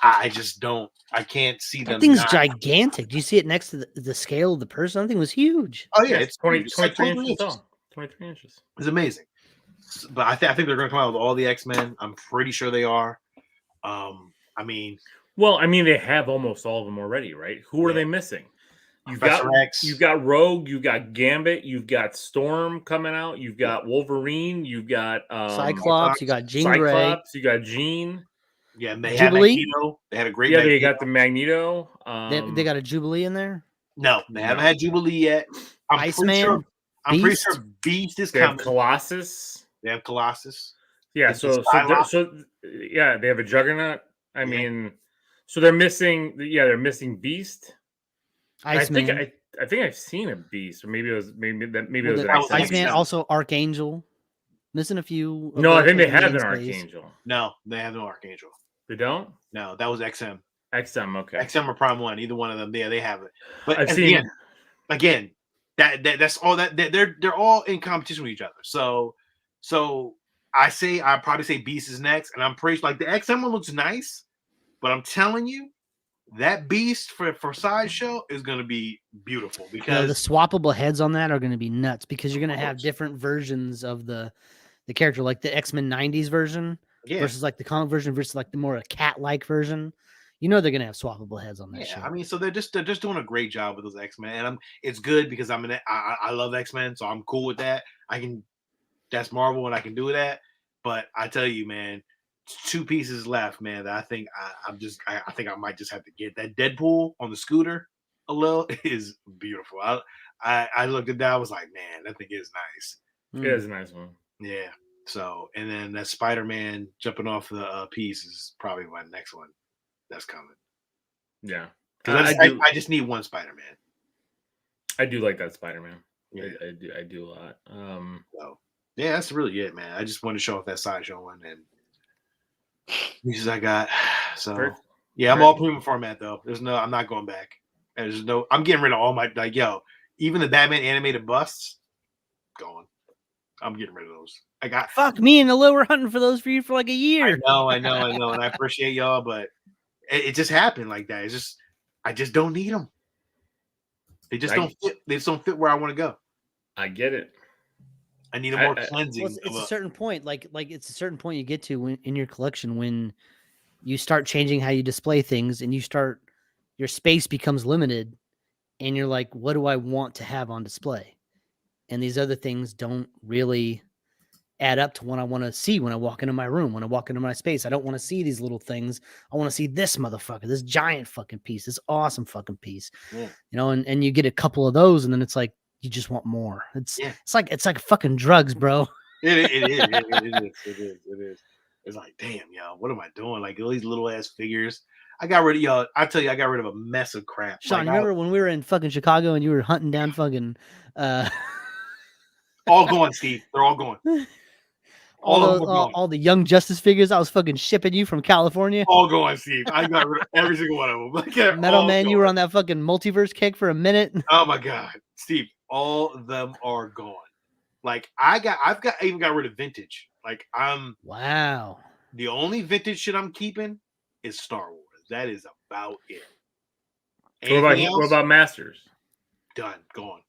Speaker 1: I just don't. I can't see them.
Speaker 3: That thing's gigantic. Do you see it next to the scale of the person? That thing was huge.
Speaker 1: Oh yeah, it's
Speaker 2: 23 inches tall. 23 inches.
Speaker 1: It's amazing. But I think they're gonna come out with all the X-Men. I'm pretty sure they are.
Speaker 2: I mean, they have almost all of them already, right? Who are they missing? You've
Speaker 1: Professor
Speaker 2: got
Speaker 1: X.
Speaker 2: You've got Rogue. You've got Gambit. You've got Storm coming out. You've got Wolverine. You've got
Speaker 3: Cyclops. You got Jean Grey.
Speaker 2: Cyclops. You got Jean.
Speaker 1: Yeah, they
Speaker 3: Jubilee?
Speaker 1: had Magneto. They had a great.
Speaker 2: Yeah,
Speaker 1: Magneto.
Speaker 2: they got the Magneto.
Speaker 3: They got a Jubilee in there.
Speaker 1: No, they haven't had Jubilee yet. I'm pretty sure Beast is coming.
Speaker 2: Colossus.
Speaker 1: They have Colossus.
Speaker 2: Yeah, so yeah, they have a Juggernaut. I mean, so they're missing. Yeah, they're missing Beast.
Speaker 3: Iceman.
Speaker 2: I think I've seen a Beast, or maybe it was an
Speaker 3: Iceman. Also Archangel. Missing a few.
Speaker 2: No, I think they have an Archangel.
Speaker 1: No, they have no Archangel.
Speaker 2: They don't.
Speaker 1: No, that was XM.
Speaker 2: XM, okay.
Speaker 1: XM or Prime 1, either one of them. Yeah, they have it. But
Speaker 2: I've seen
Speaker 1: again, that's all that they're all in competition with each other. So I'd probably say Beast is next, and I'm pretty like the XM one looks nice, but I'm telling you, that Beast for Sideshow is going to be beautiful because
Speaker 3: the swappable heads on that are going to be nuts because you're going to have different versions of the character, like the X-Men 90s version versus like the comic version versus like the more cat-like version. You know they're gonna have swappable heads on that shit.
Speaker 1: I mean, so they're just doing a great job with those X-Men, and it's good because I love X-Men, so I'm cool with that. That's Marvel, and I can do that. But I tell you, man, 2 pieces left, man. That I think I think I might just have to get that Deadpool on the scooter. A little is beautiful. I looked at that, I was like, man, that thing is nice.
Speaker 2: Yeah, it's a nice one.
Speaker 1: Yeah. So, and then that Spider-Man jumping off the piece is probably my next one. That's coming.
Speaker 2: Yeah.
Speaker 1: I just need one Spider-Man.
Speaker 2: I do like that Spider-Man.
Speaker 1: Yeah.
Speaker 2: I do a lot.
Speaker 1: So yeah, that's really it, man. I just wanted to show off that Sideshow one and pieces I got. So yeah, I'm all premium format though. I'm not going back. I'm getting rid of all my even the Batman animated busts, gone. I'm getting rid of those.
Speaker 3: Fuck me and the were hunting for those for you for like a year.
Speaker 1: I know, and I appreciate y'all, but it just happened like that. It's just I just don't need them. They just don't fit. They just don't fit where I want to go.
Speaker 2: I get it.
Speaker 1: I need a more cleansing.
Speaker 3: Well, it's a certain point, like it's a certain point you get to in your collection when you start changing how you display things, and your space becomes limited, and you're like, what do I want to have on display? And these other things don't really add up to what I want to see when I walk into my room, when I walk into my space. I don't want to see these little things. I want to see this motherfucker, this giant fucking piece, this awesome fucking piece. Yeah. You know, and you get a couple of those, and then it's like you just want more. It's like fucking drugs, bro.
Speaker 1: It is. It's like, damn, y'all, what am I doing? Like all these little ass figures. I got rid of y'all. I tell you, I got rid of a mess of crap.
Speaker 3: Sean, remember when we were in fucking Chicago and you were hunting down fucking
Speaker 1: all going, Steve. They're all going.
Speaker 3: All the Young Justice figures I was fucking shipping you from California.
Speaker 1: All going, Steve. I got rid of every single one of them.
Speaker 3: Metal Man, you were on that fucking multiverse kick for a minute.
Speaker 1: Oh my god, Steve! All of them are gone. Like I even got rid of vintage. Like
Speaker 3: wow.
Speaker 1: The only vintage shit I'm keeping is Star Wars. That is about it.
Speaker 2: What about Masters?
Speaker 1: Done, gone.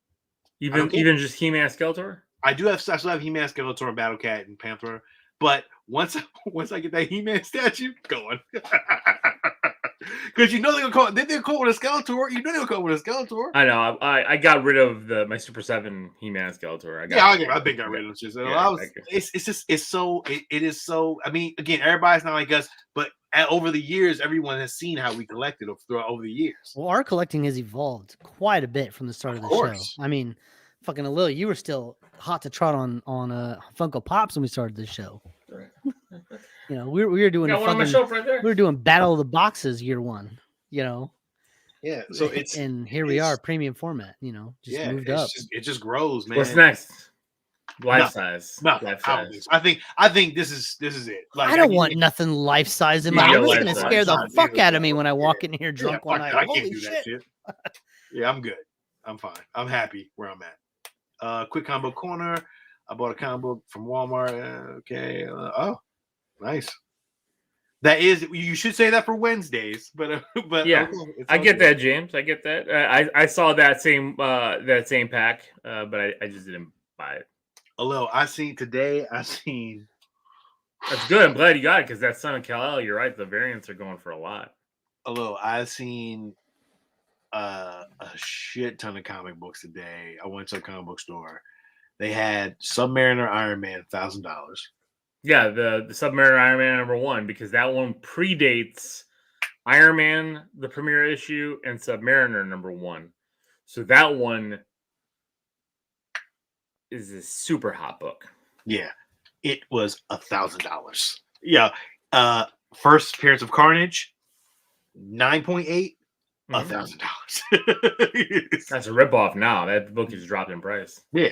Speaker 2: Even just He-Man Skeletor?
Speaker 1: I still have He-Man, Skeletor, and Battle Cat, and Panther. But once I get that He-Man statue, going. Because you know they're gonna call. They're call with a Skeletor. You know they're gonna call with a Skeletor.
Speaker 2: I know. I got rid of my Super 7 He-Man Skeletor.
Speaker 1: I think I rid of shit. It's so. I mean, again, everybody's not like us, but over the years, everyone has seen how we collected over the years.
Speaker 3: Well, our collecting has evolved quite a bit from the start of the show. I mean, fucking Lil, you were still hot to trot on Funko Pops when we started this show. Right. You know, we were doing
Speaker 2: one on my shelf right there.
Speaker 3: We were doing Battle of the Boxes year 1. You know.
Speaker 1: Yeah. So
Speaker 3: here we are, premium format. You know, just moved up.
Speaker 1: It just grows, man.
Speaker 2: What's next? Life size.
Speaker 1: Life size. I think this is it. Like,
Speaker 3: I don't want nothing life size in my room. It's gonna scare the fuck out of me when I walk in here drunk one night.
Speaker 1: I can't do that shit. Yeah, I'm good. I'm fine. I'm happy where I'm at. Quick combo corner. I bought a combo from Walmart. Okay. Oh, nice. That is. You should say that for Wednesdays, but
Speaker 2: yeah, okay, I get that, James. I get that. I saw that same pack, but I just didn't buy it.
Speaker 1: Although I seen.
Speaker 2: That's good. I'm glad you got it because that Son of Kal-El. You're right. The variants are going for a lot.
Speaker 1: Although I seen a shit ton of comic books today. I went to a comic book store. They had Submariner Iron Man, $1,000.
Speaker 2: Yeah, the Submariner Iron Man #1, because that one predates Iron Man, the premiere issue, and Submariner #1. So that one is a super hot book.
Speaker 1: Yeah, it was $1,000. Yeah, first appearance of Carnage, 9.8, $1,000.
Speaker 2: That's a ripoff now. That book is dropped in price.
Speaker 1: Yeah,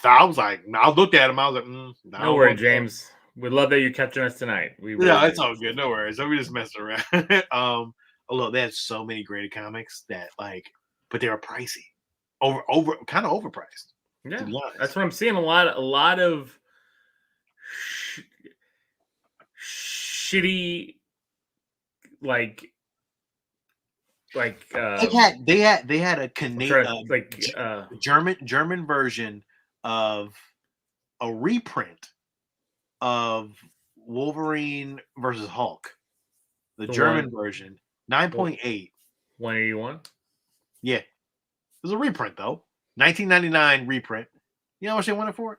Speaker 1: I was like, I looked at him. I was like,
Speaker 2: no worries, James. We love that you're catching us tonight.
Speaker 1: Yeah, it's all good. No worries. We just messing around. Look, they had so many great comics that but they were pricey, kind of overpriced.
Speaker 2: Yeah, that's what I'm seeing. A lot of shitty,
Speaker 1: they had a Canadian, German version of a reprint of Wolverine versus Hulk, the German version, 9.8,
Speaker 2: 181.
Speaker 1: Yeah, it was a reprint though, 1999 reprint. You know how much they wanted for it?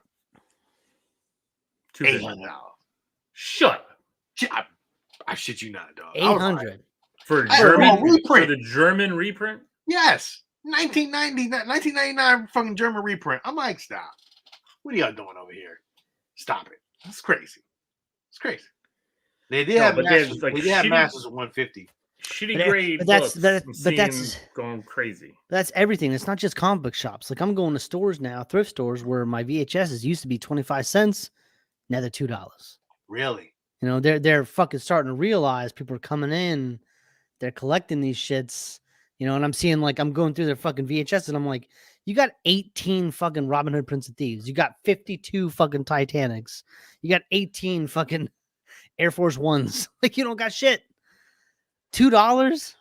Speaker 1: $800.
Speaker 2: Shut
Speaker 1: up. I shit you not, dog.
Speaker 3: 800
Speaker 2: for German reprint. For the German reprint?
Speaker 1: Yes, 1999 fucking German reprint. I'm like, stop. What are y'all doing over here? Stop it. That's crazy. It's crazy. They did have masters. They did have masters at 150.
Speaker 2: Shitty grade.
Speaker 3: But that's
Speaker 2: going crazy.
Speaker 3: That's everything. It's not just comic book shops. Like I'm going to stores now, thrift stores, where my VHSs used to be 25 cents. Now they're $2.
Speaker 1: Really?
Speaker 3: You know, they're fucking starting to realize people are coming in, they're collecting these shits. You know, and I'm seeing I'm going through their fucking VHS, and I'm like, you got 18 fucking Robin Hood Prince of Thieves. You got 52 fucking Titanics. You got 18 fucking Air Force Ones. You don't got shit. $2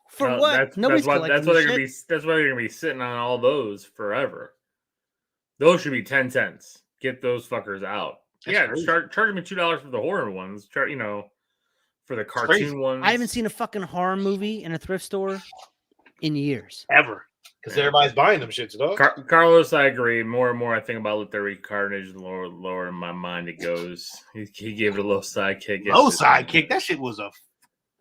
Speaker 3: for what?
Speaker 2: That's why they're gonna be. That's why they're gonna be sitting on all those forever. Those should be 10 cents. Get those fuckers out. That's charge me $2 for the horror ones. For the cartoon ones.
Speaker 3: I haven't seen a fucking horror movie in a thrift store in years.
Speaker 1: Ever. Because everybody's buying them shits, though.
Speaker 2: Carlos, I agree. More and more I think about Let There Be Carnage, the lower in my mind it goes. He gave it a little sidekick.
Speaker 1: That shit was a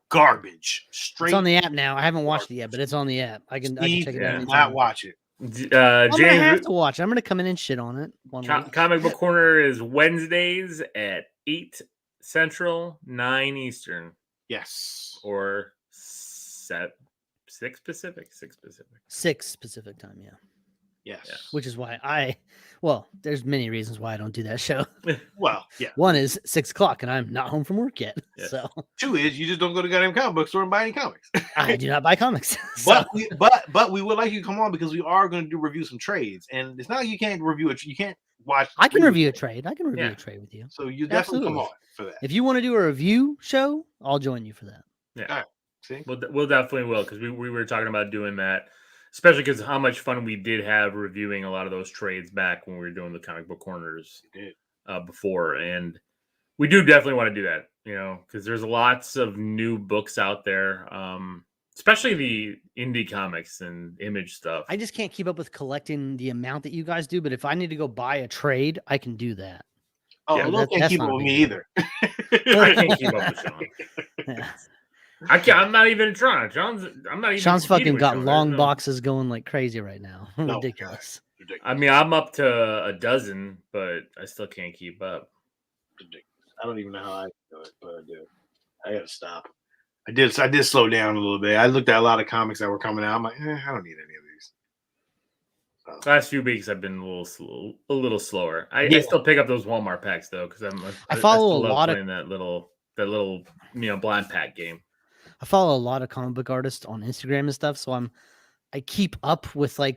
Speaker 1: garbage. Straight.
Speaker 3: It's on the app now. I haven't watched it yet, but it's on the app. I can check it out.
Speaker 1: Not watch it.
Speaker 3: I'm gonna have to watch it. I'm gonna come in and shit on it.
Speaker 2: Comic Book Corner is Wednesdays at 8 Central, 9 Eastern.
Speaker 1: Yes.
Speaker 2: Or 6 Pacific.
Speaker 3: 6 Pacific time, yeah.
Speaker 1: Yes.
Speaker 3: Yeah. Which is why there's many reasons why I don't do that show.
Speaker 1: Well, yeah.
Speaker 3: One is 6 o'clock and I'm not home from work yet.
Speaker 2: Yes.
Speaker 3: So
Speaker 1: 2 is you just don't go to goddamn comic book store and buy any comics.
Speaker 3: I do not buy comics.
Speaker 1: But we would like you to come on because we are going to review some trades. And it's not like you can't review it. You can't watch.
Speaker 3: I can review a trade. I can review a trade with you.
Speaker 1: So you definitely come on for that.
Speaker 3: If you want to do a review show, I'll join you for that.
Speaker 2: Yeah. All right. See? We'll definitely will, because we were talking about doing that, especially because how much fun we did have reviewing a lot of those trades back when we were doing the comic book corners before, and we do definitely want to do that, because there's lots of new books out there, especially the indie comics and Image stuff.
Speaker 3: I just can't keep up with collecting the amount that you guys do, but if I need to go buy a trade, I can do that.
Speaker 1: Oh, yeah, can't keep up with me either.
Speaker 2: I can't keep up with Sean. Yeah. I'm not even trying. Sean's
Speaker 3: fucking got long boxes going like crazy right now. Ridiculous.
Speaker 2: I mean, I'm up to a dozen, but I still can't keep up.
Speaker 1: Ridiculous. I don't even know how I do it, but I do. I gotta stop. I did slow down a little bit. I looked at a lot of comics that were coming out. I'm like, I don't need any of these.
Speaker 2: The last few weeks I've been a little slower. I still pick up those Walmart packs though, because
Speaker 3: I follow a lot of
Speaker 2: that little blind pack game.
Speaker 3: I follow a lot of comic book artists on Instagram and stuff, so I keep up with a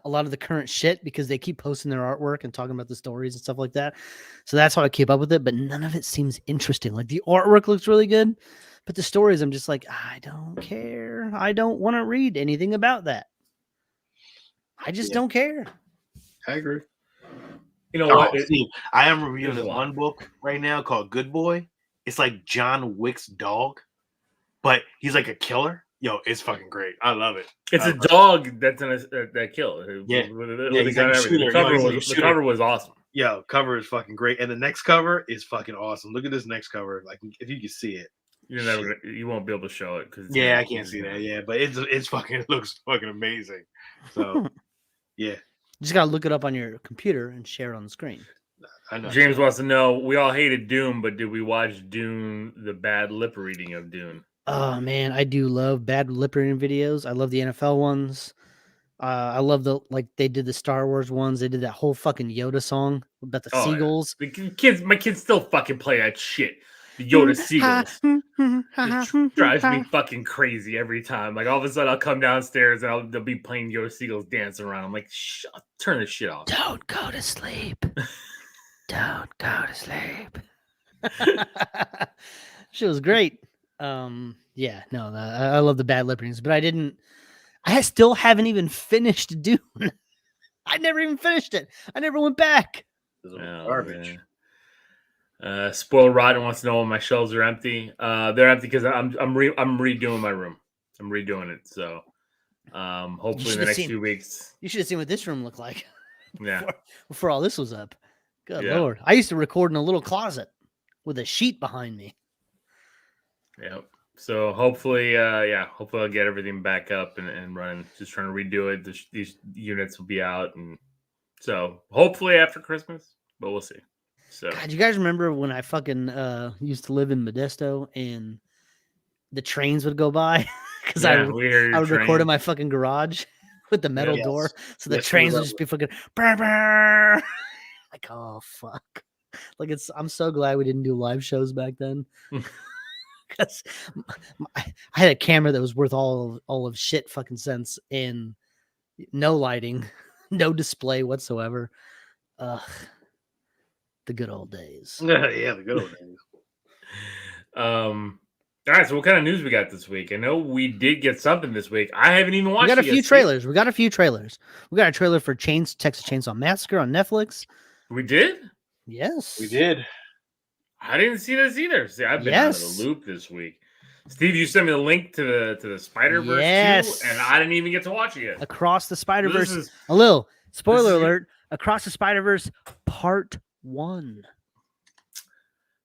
Speaker 3: lot of the current shit because they keep posting their artwork and talking about the stories and stuff like that. So that's how I keep up with it, but none of it seems interesting. Like the artwork looks really good, but the stories, I'm just like, I don't care. I don't want to read anything about that. I just don't care.
Speaker 1: I agree.
Speaker 2: You know what?
Speaker 1: I am reviewing one book right now called Good Boy. It's like John Wick's dog. But he's like a killer. Yo, it's fucking great. I love it.
Speaker 2: It's a dog that's in that kill.
Speaker 1: Yeah.
Speaker 2: The cover was awesome.
Speaker 1: Yo, cover is fucking great, and the next cover is fucking awesome. Look at this next cover. Like, if you can see it,
Speaker 2: you won't be able to show it because
Speaker 1: I can't see that. Yeah, but it's fucking looks fucking amazing. So yeah,
Speaker 3: you just gotta look it up on your computer and share it on the screen.
Speaker 1: I know.
Speaker 2: James wants to know: we all hated Dune, but did we watch Dune? The bad lip reading of Dune.
Speaker 3: Oh man, I do love bad lip reading videos. I love the NFL ones. I love they did the Star Wars ones. They did that whole fucking Yoda song about the seagulls.
Speaker 2: Yeah. My kids still fucking play that shit. The Yoda seagulls. It drives me fucking crazy every time. Like all of a sudden I'll come downstairs and they'll be playing Yoda seagulls dancing around. I'm like, turn this shit off.
Speaker 3: Don't go to sleep. Don't go to sleep. She was great. Yeah, no, I love the bad lip readings, but I still haven't even finished Dune. I never even finished it. I never went back.
Speaker 1: Garbage.
Speaker 2: Spoiled Rotten wants to know when my shelves are empty. They're empty because I'm redoing my room. I'm redoing it. So hopefully in the next few weeks.
Speaker 3: You should have seen what this room looked like.
Speaker 2: Yeah.
Speaker 3: Before all this was up. Good Lord. I used to record in a little closet with a sheet behind me.
Speaker 2: Yep. So hopefully I'll get everything back up and running. Just trying to redo it. These units will be out, and so hopefully after Christmas, but we'll see. So,
Speaker 3: God, you guys remember when I fucking used to live in Modesto and the trains would go by because I would record in my fucking garage with the metal door, so the trains would just be fucking burr, burr. Like, oh fuck! Like I'm so glad we didn't do live shows back then. Because I had a camera that was worth all of shit fucking cents and no lighting, no display whatsoever. The good old days.
Speaker 1: Yeah, the good old days.
Speaker 2: All right, so what kind of news we got this week? I know we did get something this week. I haven't even watched it.
Speaker 3: We got a few trailers. We got a trailer for Texas Chainsaw Massacre on Netflix.
Speaker 2: We did?
Speaker 3: Yes.
Speaker 1: We did.
Speaker 2: I didn't see this either. See, I've been out of the loop this week. Steve, you sent me the link to the Spiderverse too, and I didn't even get to watch it yet.
Speaker 3: Across the Spiderverse. A little spoiler alert. Across the Spiderverse Part 1.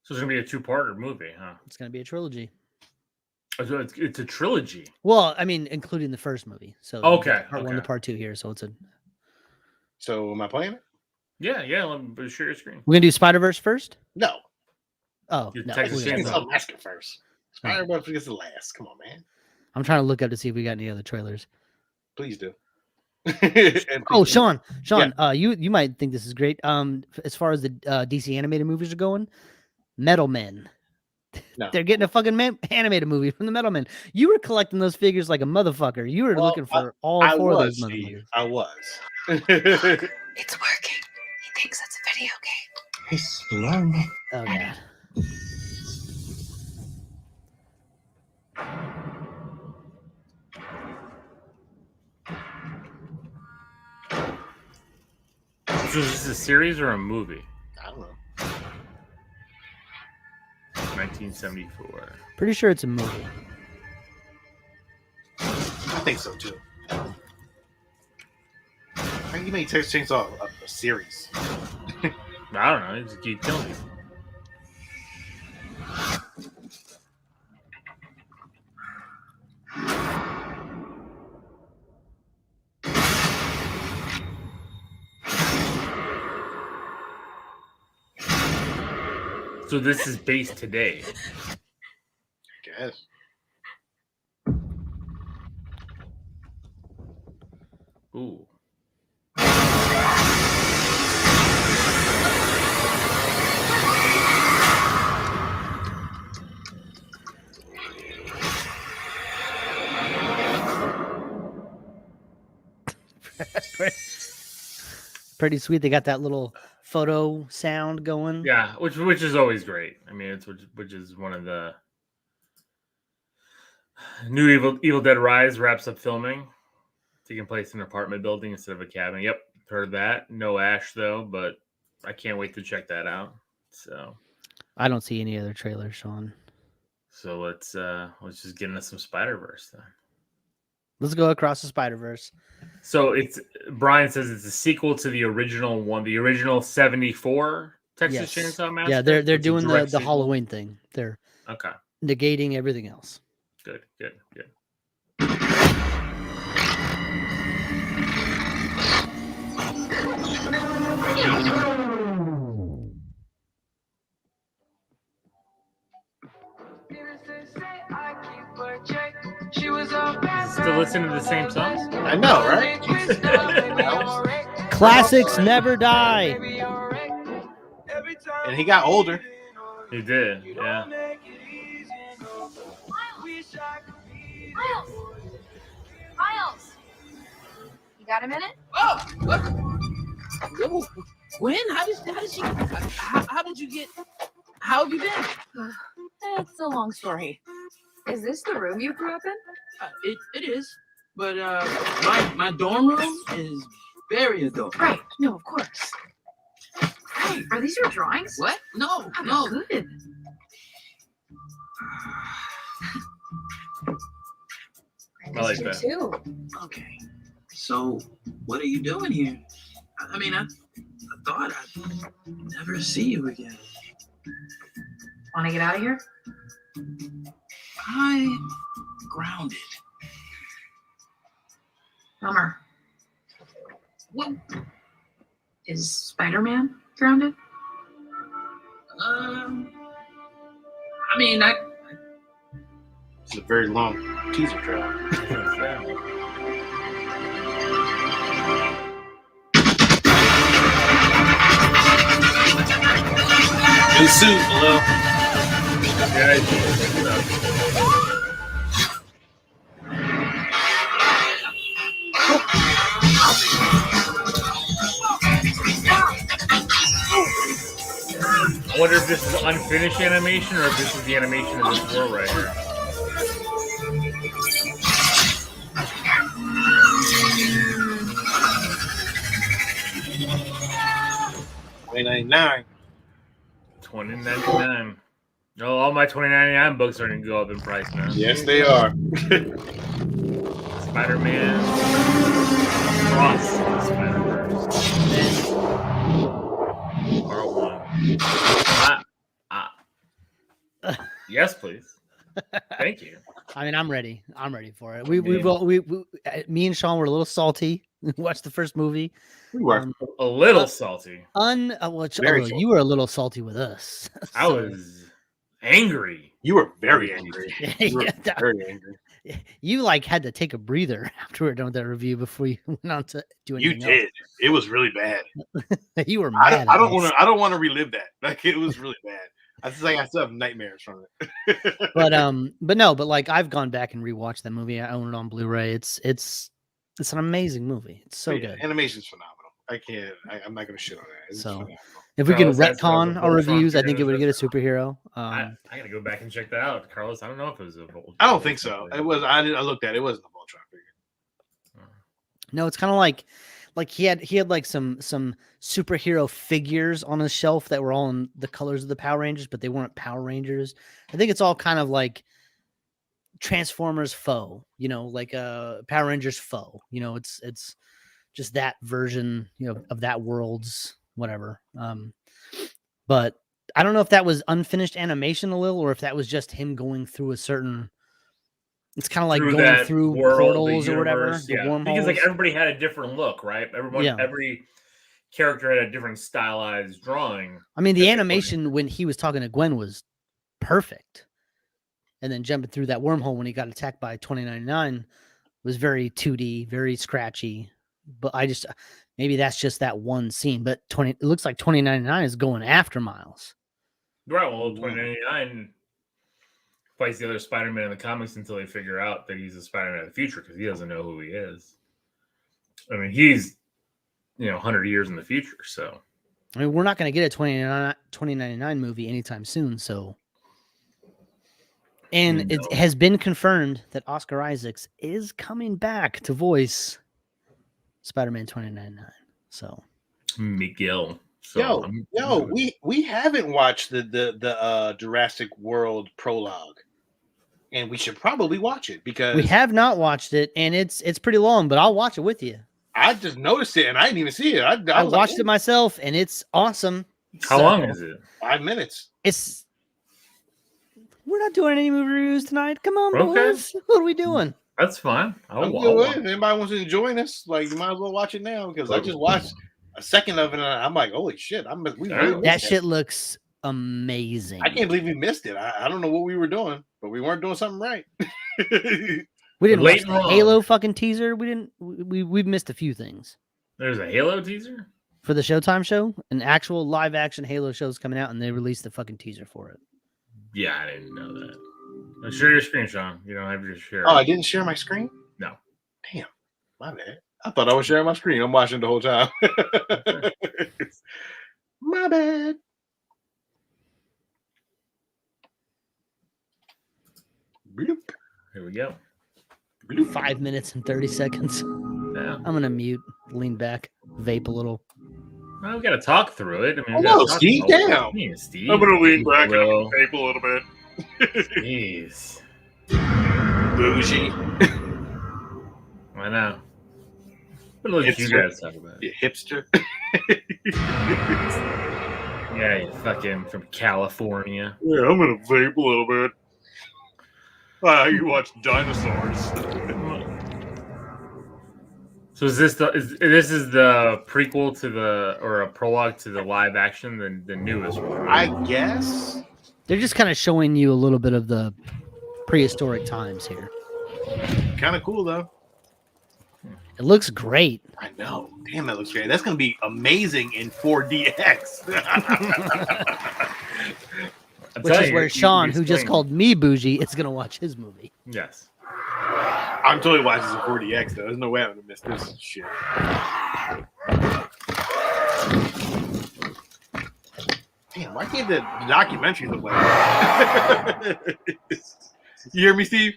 Speaker 2: So it's gonna be a 2-parter movie, huh?
Speaker 3: It's gonna be a trilogy.
Speaker 2: So it's a trilogy.
Speaker 3: Well, I mean, including the first movie. So Part 1 to Part 2 here. So it's a.
Speaker 1: So am I playing it?
Speaker 2: Yeah. Let me share your screen.
Speaker 3: We're gonna do Spider-Verse first.
Speaker 1: No.
Speaker 3: Oh, no.
Speaker 1: Texas Chainsaw Massacre first. Spider-Verse gets the last. Come on, man.
Speaker 3: I'm trying to look up to see if we got any other trailers.
Speaker 1: Please do.
Speaker 3: Sean, you might think this is great. As far as the DC animated movies are going, Metal Men.
Speaker 1: No.
Speaker 3: They're getting a fucking animated movie from the Metal Men. You were collecting those figures like a motherfucker. You were looking for all four of those motherfuckers.
Speaker 1: I was.
Speaker 4: It's working. He thinks it's a video game.
Speaker 1: He's learning.
Speaker 3: Oh god.
Speaker 2: So is this a series or a movie?
Speaker 1: I don't know.
Speaker 2: 1974.
Speaker 3: Pretty sure it's a movie.
Speaker 1: I think so too. How do you make Texas Chainsaw a series?
Speaker 2: I don't know. You just keep killing people. So this is based today.
Speaker 1: I guess.
Speaker 2: Ooh.
Speaker 3: Pretty sweet. They got that little photo sound going.
Speaker 2: Yeah, which is always great. I mean, it's which is one of the new Evil Dead Rise wraps up filming, taking place in an apartment building instead of a cabin. Yep, heard that. No Ash though, but I can't wait to check that out. So
Speaker 3: I don't see any other trailers, Sean.
Speaker 2: So let's just get into some Spider-Verse then.
Speaker 3: Let's go across the Spider-Verse.
Speaker 2: So it's Brian says it's a sequel to the original one, the original 74 Texas Chainsaw Massacre.
Speaker 3: Yeah, they're doing the Halloween thing. They're negating everything else.
Speaker 2: Good. Still listening to the same songs?
Speaker 1: I know, right?
Speaker 3: Classics never die.
Speaker 1: And he got older.
Speaker 2: He did, yeah.
Speaker 4: Miles, you got a minute?
Speaker 5: Oh, what? When? How did you get? How have you been?
Speaker 4: It's a long story. Is this the room you grew up in?
Speaker 5: It is, but my dorm room is very adult.
Speaker 4: Right. No, of course. Hey, are these your drawings?
Speaker 5: What? No,
Speaker 4: Oh,
Speaker 5: no.
Speaker 4: good.
Speaker 2: I like that.
Speaker 4: Too.
Speaker 5: Okay. So, what are you doing here? I mean, I thought I'd never see you again.
Speaker 4: Want to get out of here?
Speaker 5: I'm grounded.
Speaker 4: Bummer.
Speaker 5: What?
Speaker 4: Is Spider-Man grounded?
Speaker 5: I mean,
Speaker 1: It's a very long teaser trailer. New suit, hello.
Speaker 2: I wonder if this is unfinished animation or if this is the animation of this world right here.
Speaker 1: $20.99.
Speaker 2: $20.99. No, all my $20.99 books are going to go up in price now.
Speaker 1: Yes, they are.
Speaker 2: Spider-Man Cross the Spider-Verse. Part 1. Yes, please. Thank you.
Speaker 3: I mean, I'm ready. I'm ready for it. We me and Sean were a little salty. We watched the first movie.
Speaker 1: We were
Speaker 2: A little salty.
Speaker 3: You were a little salty with us.
Speaker 2: I was angry.
Speaker 1: You were very angry. You were very angry.
Speaker 3: You had to take a breather after we were done with that review before you went on to do anything.
Speaker 1: You did. It was really bad.
Speaker 3: You were mad.
Speaker 1: I don't want to relive that. It was really bad. I still have nightmares from it.
Speaker 3: but I've gone back and rewatched that movie. I own it on Blu-ray. It's an amazing movie. It's so good.
Speaker 1: Animation's phenomenal. I'm not gonna shit on that. It's phenomenal.
Speaker 3: If we can retcon our reviews, I think it would get a superhero.
Speaker 2: I gotta go back and check that out, Carlos. I don't know if it was a Voltron.
Speaker 1: I don't think so. It was. I looked at it. It wasn't a Voltron figure.
Speaker 3: No, it's kind of like he had some superhero figures on his shelf that were all in the colors of the Power Rangers, but they weren't Power Rangers. I think it's all kind of like Transformers foe, like a Power Rangers foe. It's just that version, of that world's whatever. But I don't know if that was unfinished animation a little, or if that was just him going through a certain. It's kind of like going through portals or whatever.
Speaker 2: Yeah. Because everybody had a different look, right? Every character had a different stylized drawing.
Speaker 3: I mean, the animation when he was talking to Gwen was perfect. And then jumping through that wormhole when he got attacked by 2099 was very 2D, very scratchy. But maybe that's just that one scene. But it looks like 2099 is going after Miles.
Speaker 2: Right. Well, 2099 fights the other Spider-Man in the comics until they figure out that he's a Spider-Man of the future because he doesn't know who he is. I mean, he's 100 years in the future. So,
Speaker 3: I mean, we're not going to get a 2099 movie anytime soon. So, and it has been confirmed that Oscar Isaacs is coming back to voice Spider-Man 2099. So,
Speaker 2: Miguel. So,
Speaker 1: we haven't watched the Jurassic World prologue. and we should probably watch it because
Speaker 3: We have not watched it, and it's pretty long, but I'll watch it with you.
Speaker 1: I just noticed it and I didn't even see it. I was
Speaker 3: watched
Speaker 1: like,
Speaker 3: it myself, and it's awesome.
Speaker 2: How long is it?
Speaker 1: 5 minutes.
Speaker 3: We're not doing any movie reviews tonight. Come on,
Speaker 2: Okay.
Speaker 3: boys. What are we doing?
Speaker 2: That's fine.
Speaker 1: I'm good with it. If anybody wants to join us, like, you might as well watch it now because I just watched a second of it and I'm like, holy shit! We really missed
Speaker 3: That shit looks amazing.
Speaker 1: I can't believe we missed it. I don't know what we were doing, but we weren't doing something right.
Speaker 3: We didn't watch
Speaker 2: Late
Speaker 3: the
Speaker 2: wrong.
Speaker 3: Halo fucking teaser. We didn't. We've missed a few things
Speaker 2: There's a Halo teaser?
Speaker 3: for the Showtime show. An actual live action Halo show is coming out, and they released the fucking teaser for it.
Speaker 2: Yeah, I didn't know that. Share your screen, Sean. You don't have your share.
Speaker 1: Oh, I didn't share my screen?
Speaker 2: No.
Speaker 1: Damn. My bad. I thought I was sharing my screen. I'm watching the whole time. My bad. Bloop.
Speaker 2: Here we go.
Speaker 3: 5 minutes and 30 seconds.
Speaker 2: Yeah.
Speaker 3: I'm gonna mute, lean back, vape a little.
Speaker 2: Well, we got to talk through it. I mean,
Speaker 1: Hello, Steve. Damn.
Speaker 2: Yeah, Steve.
Speaker 1: I'm gonna lean back and
Speaker 2: Well,
Speaker 1: vape a little bit.
Speaker 2: Jeez.
Speaker 1: Bougie.
Speaker 2: I know. What do you guys talk about?
Speaker 1: You hipster.
Speaker 2: Yeah, you fucking from California.
Speaker 1: Yeah, I'm gonna vape a little bit. You watch dinosaurs.
Speaker 2: So is this the prequel to or a prologue to the live action, the newest one?
Speaker 1: I guess.
Speaker 3: They're just kind of showing you a little bit of the prehistoric times here.
Speaker 1: Kind of cool though.
Speaker 3: It looks great.
Speaker 1: I know. Damn, that looks great. That's gonna be amazing in 4DX.
Speaker 3: Which is where Sean, who just called me bougie, is gonna watch his movie.
Speaker 2: Yes.
Speaker 1: I'm totally watching this in 4DX though. There's no way I'm gonna miss this shit. Damn, why can't the documentaries look like that? You hear me, Steve?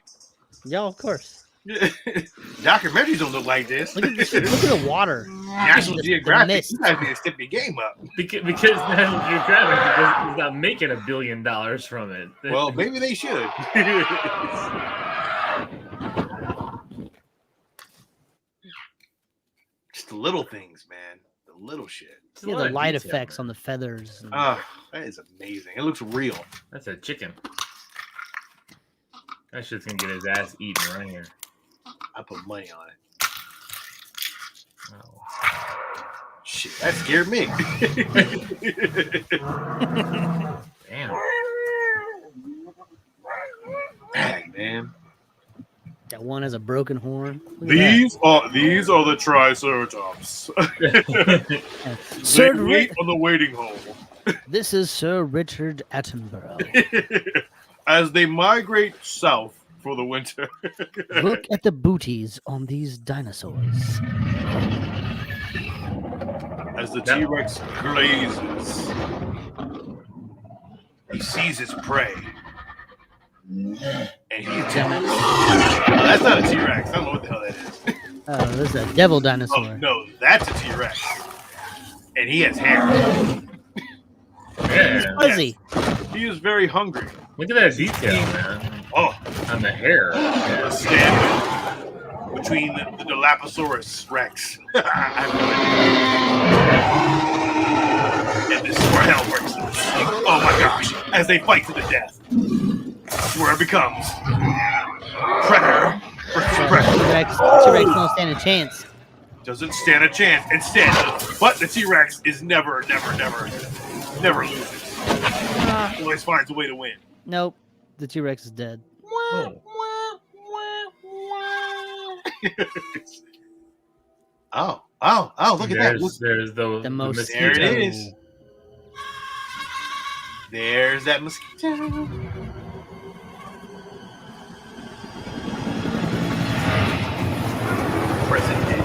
Speaker 3: Yeah, of course.
Speaker 1: Documentaries don't look like this.
Speaker 3: Look at this shit. Look at the water.
Speaker 1: National
Speaker 3: The
Speaker 1: Geographic,
Speaker 3: mist.
Speaker 1: you guys need to step your game up.
Speaker 2: Because National Geographic is not making $1 billion from it.
Speaker 1: Well, maybe they should. Just the little things, man. The little shit.
Speaker 3: Yeah, the light effects on the feathers. and-
Speaker 1: Ah, that is amazing. It looks real.
Speaker 2: That's a chicken. That shit's gonna get his ass eaten right here.
Speaker 1: I put money on it.
Speaker 2: Oh.
Speaker 1: Shit, that scared me.
Speaker 2: Damn.
Speaker 1: Dang, man.
Speaker 3: That one has a broken horn. Look at
Speaker 1: These are the Triceratops.
Speaker 3: that.
Speaker 1: They
Speaker 3: Sir
Speaker 1: wait on the waiting hole.
Speaker 3: This is Sir Richard Attenborough.
Speaker 1: As they migrate south for the winter.
Speaker 3: Look at the booties on these dinosaurs.
Speaker 1: As the T-Rex glazes, he sees his prey. And he's jealous. That's not a T-Rex. I don't know what the hell that is.
Speaker 3: Oh, this is a devil
Speaker 1: Oh,
Speaker 3: dinosaur.
Speaker 1: no, that's a T-Rex. And he has hair.
Speaker 2: Yeah.
Speaker 3: Fuzzy.
Speaker 1: He is very hungry.
Speaker 2: Look at that detail, man.
Speaker 1: Oh,
Speaker 2: On the hair.
Speaker 1: a stand between the Dilophosaurus Rex. I have no idea. And this is where hell breaks loose. Oh my gosh. As they fight to the death. Where it becomes Predator versus Predator.
Speaker 3: T-Rex don't stand a chance.
Speaker 1: Doesn't stand a chance. Instead, but the T-Rex is never loses. Always finds a way to win.
Speaker 3: Nope. The T-Rex is dead.
Speaker 2: Oh.
Speaker 1: Oh, look at that. Look,
Speaker 2: There's the
Speaker 3: most-
Speaker 2: mosquito.
Speaker 1: there it is. There's that mosquito. Present day.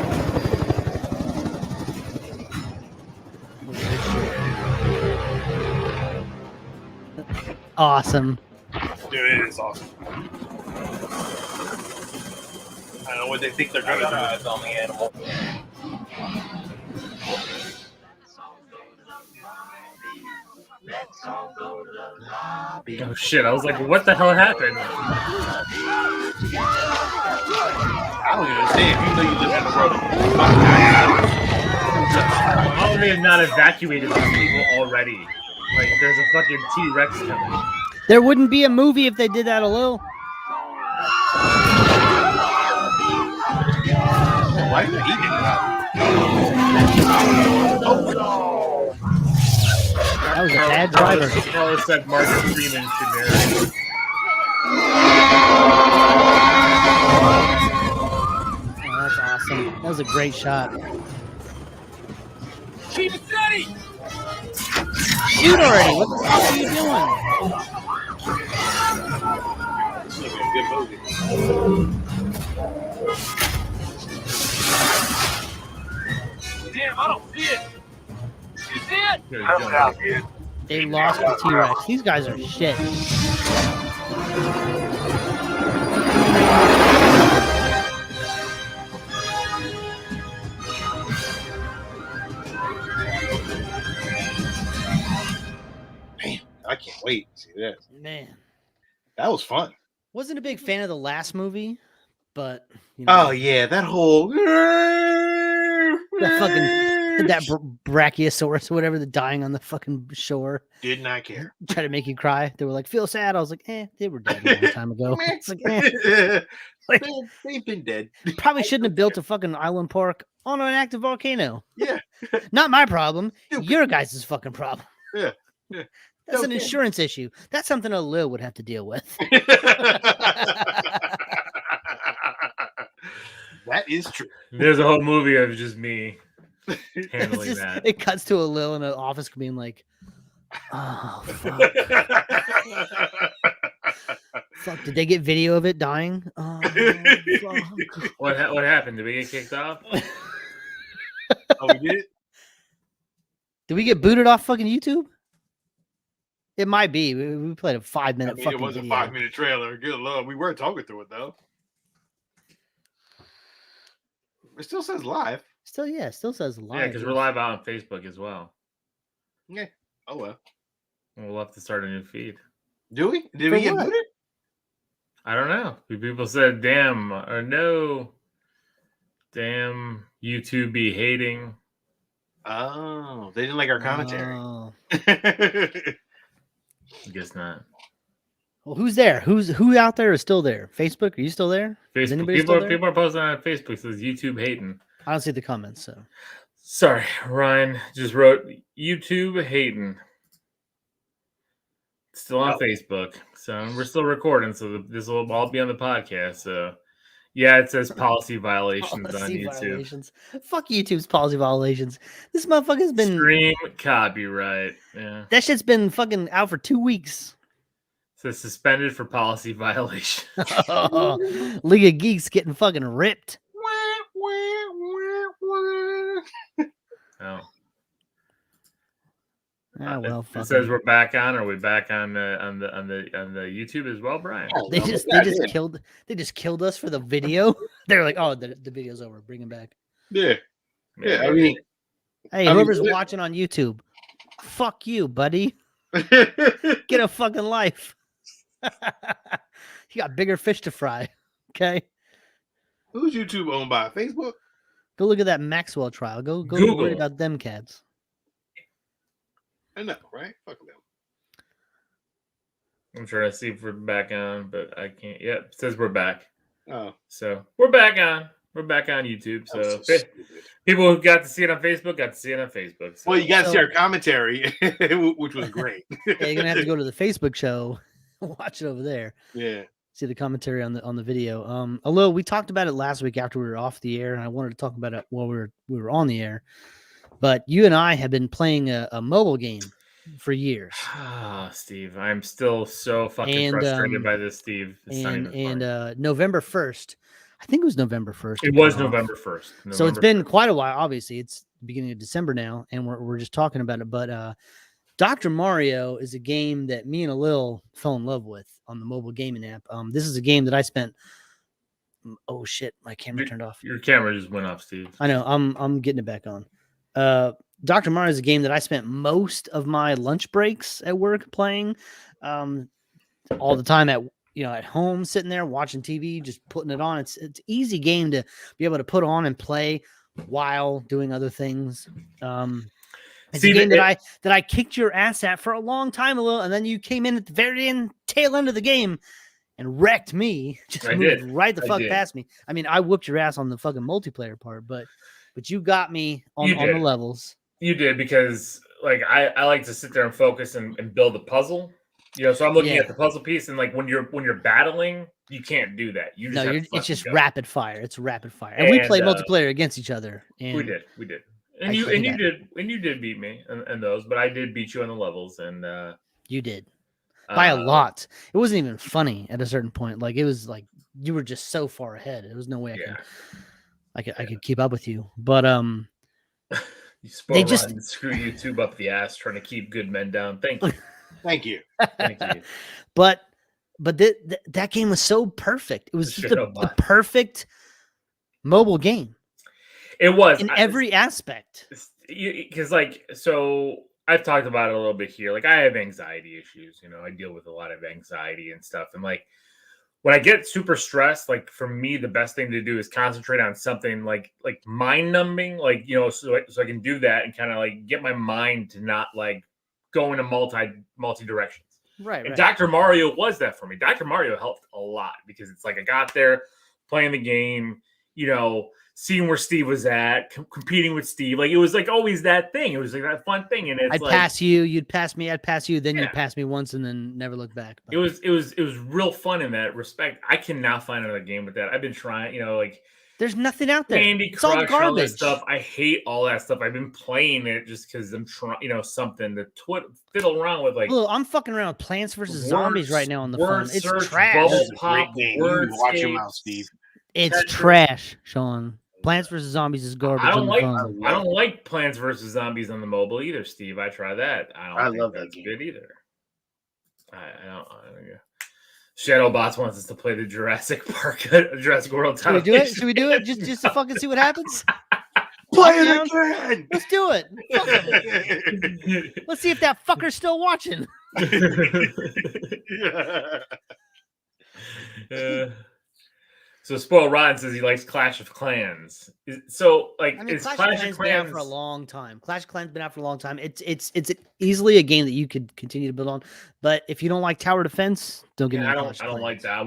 Speaker 3: Awesome.
Speaker 1: Dude, it is awesome. I don't know what they think they're gonna do.
Speaker 5: It's on the animal.
Speaker 2: Oh shit! I was like, what the hell happened?
Speaker 1: I don't even understand. You know you live in the world.
Speaker 2: How have they not evacuated these people already? Like, there's a fucking T-Rex coming.
Speaker 3: There wouldn't be a movie if they did that a little.
Speaker 1: Why are you eating it?
Speaker 3: That was a bad driver.
Speaker 2: Carlos said Martin Freeman should narrate.
Speaker 3: Oh, that's awesome. That was a great shot.
Speaker 1: Keep it steady.
Speaker 3: Shoot already! What the fuck are you doing?
Speaker 1: Good movie. Damn, I don't see it. You see it?
Speaker 3: They lost the T-Rex. These guys are shit.
Speaker 1: Damn, I can't wait to see this.
Speaker 3: Man,
Speaker 1: That was fun.
Speaker 3: wasn't a big fan of the last movie, but you know,
Speaker 1: Oh yeah, that whole
Speaker 3: that fucking Brachiosaurus or whatever, the dying on the fucking shore,
Speaker 1: did not care.
Speaker 3: try to make you cry. They were like, feel sad. I was like, they were dead a long time ago. It's like,
Speaker 1: They've been dead.
Speaker 3: probably shouldn't have built a fucking island park on an active volcano.
Speaker 1: Yeah.
Speaker 3: Not my problem.
Speaker 1: Stupid.
Speaker 3: Your guys' fucking problem.
Speaker 1: Yeah.
Speaker 3: That's an
Speaker 1: Okay.
Speaker 3: insurance issue. That's something a Lil would have to deal with.
Speaker 1: That is true.
Speaker 2: There's a whole movie of just me
Speaker 3: It's
Speaker 2: handling
Speaker 3: just-
Speaker 2: that.
Speaker 3: it cuts to a Lil in an office being like, oh, fuck. Fuck, did they get video of it dying? Oh, fuck.
Speaker 2: What happened? Did we get kicked off?
Speaker 1: Oh, we did?
Speaker 3: Did we get booted off fucking YouTube? It might be. We played a 5-minute
Speaker 1: I mean,
Speaker 3: fucking
Speaker 1: it was a
Speaker 3: video.
Speaker 1: 5-minute trailer. Good lord. We were talking through it, though. It still says live.
Speaker 3: Still says live.
Speaker 2: Yeah, because we're live out on Facebook as well.
Speaker 1: Yeah. Oh, well.
Speaker 2: We'll have to start a new feed.
Speaker 1: Do we? Did
Speaker 3: For
Speaker 1: we get
Speaker 3: what?
Speaker 1: booted?
Speaker 2: I don't know. People said, damn, or no. Damn, YouTube be hating.
Speaker 1: Oh, they didn't like our commentary.
Speaker 3: Oh.
Speaker 2: I guess not.
Speaker 3: Well, who's there? Who out there is still there? Facebook? Are you still there? Is
Speaker 2: Facebook.
Speaker 3: anybody still there?
Speaker 2: People are posting on Facebook says YouTube hating.
Speaker 3: I don't see the comments. So
Speaker 2: Sorry, Ryan just wrote YouTube hating. Still on Facebook, so we're still recording. So this will all be on the podcast. So yeah, it says policy violations on
Speaker 3: Policy
Speaker 2: YouTube.
Speaker 3: violations. Fuck YouTube's policy violations. This motherfucker's been
Speaker 2: Stream copyright. Yeah,
Speaker 3: that shit's been fucking out for 2 weeks.
Speaker 2: says suspended for policy violation.
Speaker 3: League of Geeks getting fucking ripped.
Speaker 2: Oh.
Speaker 3: Ah, well,
Speaker 2: It
Speaker 3: fuck
Speaker 2: says
Speaker 3: 'em.
Speaker 2: we're back on. Are we back on the YouTube as well, Brian?
Speaker 3: They just killed us for the video. They're like, oh, the video's over. Bring him back.
Speaker 1: Yeah. Yeah. I mean,
Speaker 3: Hey, whoever's watching on YouTube, fuck you, buddy. Get a fucking life. You got bigger fish to fry. Okay.
Speaker 1: who's YouTube owned by? Facebook?
Speaker 3: Go look at that Maxwell trial. Go
Speaker 2: Google.
Speaker 3: worry about them cats.
Speaker 1: I know, right? Fuck them.
Speaker 2: I'm trying to see if we're back on, but I can't. Yep, it says we're back.
Speaker 1: Oh,
Speaker 2: So we're back on. We're back on YouTube.
Speaker 1: that was
Speaker 2: So
Speaker 1: so stupid.
Speaker 2: people who got to see it on Facebook got to see it on Facebook. So.
Speaker 1: Well, you got to see
Speaker 3: So-
Speaker 1: our commentary, which was great.
Speaker 3: Yeah, you're gonna have to go to the Facebook show, watch it over there.
Speaker 1: Yeah.
Speaker 3: See the commentary on the video. Although we talked about it last week after we were off the air, and I wanted to talk about it while we were on the air. But you and I have been playing a mobile game for years.
Speaker 2: Ah, Steve, I'm still so fucking
Speaker 3: And,
Speaker 2: frustrated by this, Steve. It's not
Speaker 3: And
Speaker 2: even funny.
Speaker 3: November 1st, I think it was November 1st.
Speaker 2: It was November 1st.
Speaker 3: So it's been quite a while. Obviously, it's the beginning of December now, and we're just talking about it. But Dr. Mario is a game that me and Alil fell in love with on the mobile gaming app. This is a game that I spent. Oh shit, my camera turned off.
Speaker 2: Your camera just went off, Steve.
Speaker 3: I know. I'm getting it back on. Dr. Mario is a game that I spent most of my lunch breaks at work playing, all the time at home, sitting there watching TV, just putting it on. It's easy game to be able to put on and play while doing other things. It's a game that I kicked your ass at for a long time, and then you came in at the very tail end of the game and wrecked me. Just moved right the fuck past me. I mean, I whooped your ass on the fucking multiplayer part, but you got me on the levels.
Speaker 2: You did, because like I like to sit there and focus and build a puzzle. So I'm looking at the puzzle piece, and like when you're battling, you can't do that.
Speaker 3: It's just rapid fire. It's rapid fire, and we play multiplayer against each other. And
Speaker 2: we did, and you did beat me in those, but I did beat you on the levels, and
Speaker 3: you did by a lot. It wasn't even funny at a certain point. Like it was like you were just so far ahead. There was no way I could keep up with you. But
Speaker 2: they just screw YouTube up the ass trying to keep good men down. Thank you.
Speaker 1: Thank you.
Speaker 3: But that game was so perfect. It was the perfect mobile game.
Speaker 2: It was
Speaker 3: in every aspect.
Speaker 2: Because so I've talked about it a little bit here. Like I have anxiety issues. I deal with a lot of anxiety and stuff. And like when I get super stressed, like for me, the best thing to do is concentrate on something like mind numbing, so I can do that and kind of like get my mind to not like go into multi directions.
Speaker 3: Right.
Speaker 2: And Dr. Mario was that for me. Dr. Mario helped a lot because it's like I got there playing the game, seeing where Steve was at, competing with Steve. Like it was like always that thing. It was like that fun thing. And it's
Speaker 3: I'd pass you, you'd pass me, I'd pass you, then you'd pass me once and then never look back.
Speaker 2: But it was real fun in that respect. I cannot find another game with that. I've been trying,
Speaker 3: there's nothing out there.
Speaker 2: Candy
Speaker 3: it's all
Speaker 2: Crush,
Speaker 3: garbage.
Speaker 2: All that stuff. I hate all that stuff. I've been playing it just because I'm trying, something to fiddle around with. Like,
Speaker 3: I'm fucking around with Plants vs. Zombies right now on the phone. It's
Speaker 2: search,
Speaker 3: trash.
Speaker 2: Bubble Pop,
Speaker 1: watch your mouth, Steve.
Speaker 3: It's trash, Sean. Plants vs. Zombies is garbage.
Speaker 2: I don't like Plants vs. Zombies on the mobile either, Steve. I try that. I love that game. Good either. I don't. Shadowbots wants us to play the Jurassic World
Speaker 3: title. Should we do it? Just to fucking see what happens?
Speaker 1: Play it again.
Speaker 3: Let's do it. Let's see if that fucker's still watching.
Speaker 2: So Spoiled Rotten says he likes Clash of Clans. So like,
Speaker 3: Clash of Clans been out for a long time. Clash of Clans been out for a long time. It's easily a game that you could continue to build on. But if you don't like tower defense, don't get me.
Speaker 2: I don't like that.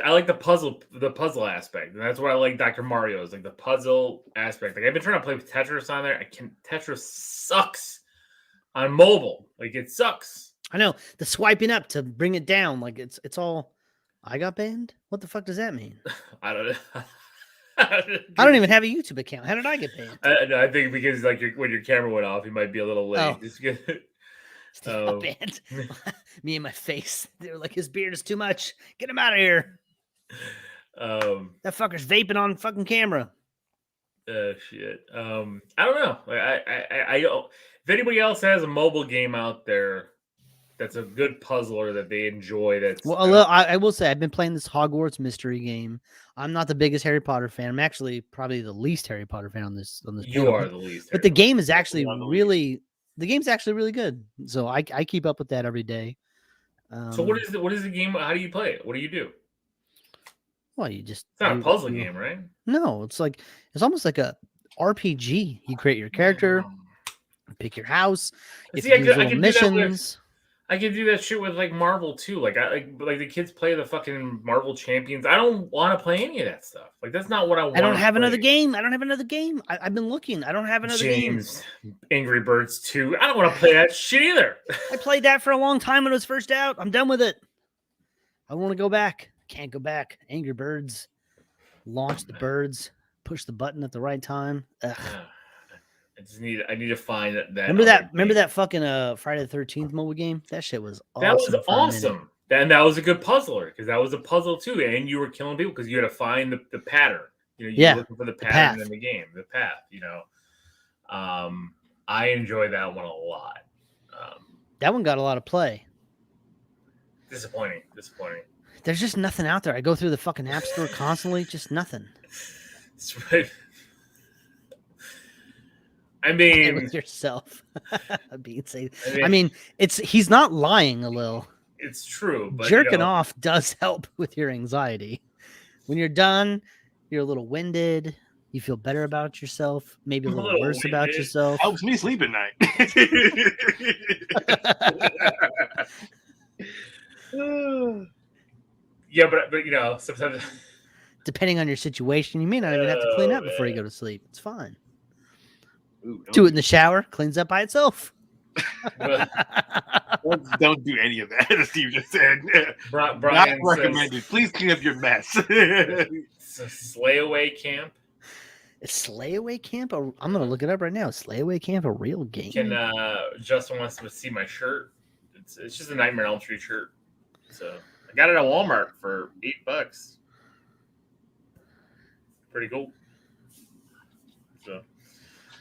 Speaker 2: I like the puzzle aspect, and that's what I like. Dr. Mario is like the puzzle aspect. Like I've been trying to play with Tetris on there. Tetris sucks on mobile. Like it sucks.
Speaker 3: I know the swiping up to bring it down. Like it's all. I got banned? What the fuck does that mean?
Speaker 2: I don't know.
Speaker 3: I don't even have a YouTube account. How did I get banned?
Speaker 2: I think because like when your camera went off, you might be a little late.
Speaker 3: Oh. Banned. Me and my face. They were like, his beard is too much. Get him out of here. That fucker's vaping on fucking camera.
Speaker 2: Shit. I don't know. I don't. If anybody else has a mobile game out there that's a good puzzler that they enjoy.
Speaker 3: I will say I've been playing this Hogwarts mystery game. I'm not the biggest Harry Potter fan. I'm actually probably the least Harry Potter fan on this.
Speaker 2: You are the least.
Speaker 3: But the game is actually really good. So I keep up with that every day.
Speaker 2: So what is the game? How do you play it? What do you do?
Speaker 3: Well,
Speaker 2: it's not a puzzle game, right?
Speaker 3: No, it's almost like a RPG. You create your character, pick your house, I can missions.
Speaker 2: I can do that shit with like Marvel too. Like the kids play the fucking Marvel Champions. I don't want to play any of that stuff. Like that's not what I want.
Speaker 3: I don't have another game. I've been looking. I don't have another game.
Speaker 2: Angry Birds 2. I don't want to play that shit either.
Speaker 3: I played that for a long time when it was first out. I'm done with it. I want to go back. Can't go back. Angry Birds. Launch the birds. Push the button at the right time. Ugh.
Speaker 2: I need to find that.
Speaker 3: Remember that fucking Friday the 13th mobile game? That shit was awesome.
Speaker 2: That was awesome. And that was a good puzzler because that was a puzzle too. And you were killing people because you had to find the pattern. You were looking for the pattern in the game, the path. I enjoyed that one a lot.
Speaker 3: That one got a lot of play.
Speaker 2: Disappointing.
Speaker 3: There's just nothing out there. I go through the fucking app store constantly, just nothing.
Speaker 2: That's right. I mean,
Speaker 3: with yourself. Being safe. I mean, he's not lying a little.
Speaker 2: It's true, but
Speaker 3: jerking off does help with your anxiety. When you're done, you're a little winded. You feel better about yourself, maybe a little worse about yourself.
Speaker 1: Helps me sleep at night.
Speaker 2: Yeah, but you know, sometimes
Speaker 3: depending on your situation, you may not even have to clean up before you go to sleep. It's fine. Ooh, do it in the shower, cleans up by itself.
Speaker 1: Don't do any of that, as Steve just said.
Speaker 2: Brian
Speaker 1: not recommended. Please clean up your mess.
Speaker 2: It's a slay away camp.
Speaker 3: Is Slay Away Camp? I'm gonna look it up right now. Is Slay Away Camp a real game?
Speaker 2: Justin wants to see my shirt. It's just a Nightmare on Elm Street shirt. So I got it at Walmart for $8. Pretty cool. So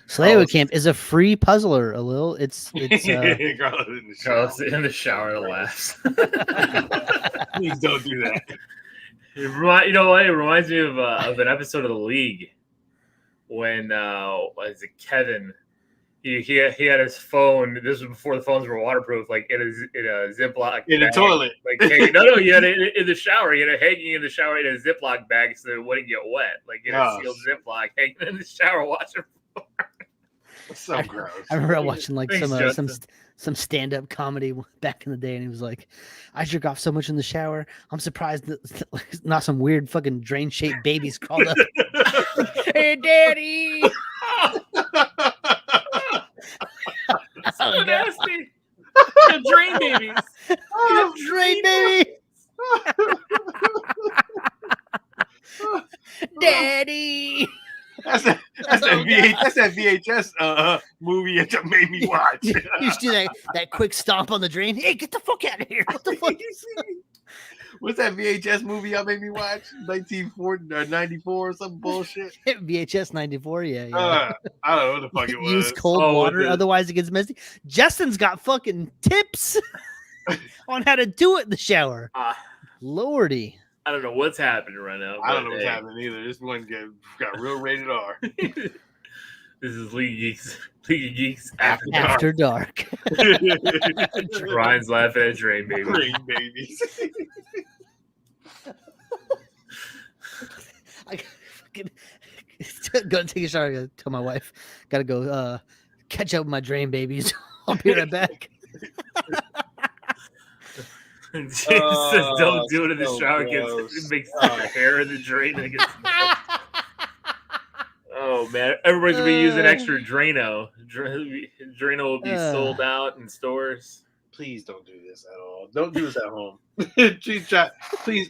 Speaker 3: Slay Away Camp is a free puzzler. A little. It's
Speaker 2: Carlos in the shower laughs.
Speaker 1: Please don't do that.
Speaker 2: You know what? It reminds me of an episode of The League when was it Kevin? He had his phone. This was before the phones were waterproof, like in a Ziploc
Speaker 1: in
Speaker 2: bag.
Speaker 1: The toilet.
Speaker 2: Like no, he had it in the shower. He had it hanging in the shower in a Ziploc bag so it wouldn't get wet. Like in a sealed Ziploc, hanging in the shower watching.
Speaker 1: So gross.
Speaker 3: I remember watching like some stand-up comedy back in the day, and he was like, "I jerk off so much in the shower. I'm surprised that not some weird fucking drain-shaped babies crawled up." Hey, Daddy.
Speaker 2: So nasty. The drain babies.
Speaker 3: The drain babies. Daddy.
Speaker 1: That's that VHS movie that made me watch.
Speaker 3: You just do that quick stomp on the drain. Hey, get the fuck out of here. What the fuck?
Speaker 1: What's that VHS movie y'all made me watch? 1940 or 94 or some bullshit?
Speaker 3: VHS 94, yeah.
Speaker 1: I don't know what the fuck it was.
Speaker 3: Use cold water, otherwise it gets messy. Justin's got fucking tips on how to do it in the shower. Lordy.
Speaker 2: I don't know what's happening right now.
Speaker 1: I don't know what's happening either. This one got real rated R.
Speaker 2: This is League Geeks
Speaker 3: After dark.
Speaker 2: Ryan's laughing at Drain Baby.
Speaker 1: Drain Babies.
Speaker 3: I gotta take a shower. I gotta tell my wife. Gotta go catch up with my Drain Babies. I'll be right back.
Speaker 2: Jesus says don't do it in the shower. It makes the hair in the drain. And it gets oh man, everybody's gonna be using extra Drano. Drano will be sold out in stores.
Speaker 1: Please don't do this at all. Don't do this at home. Please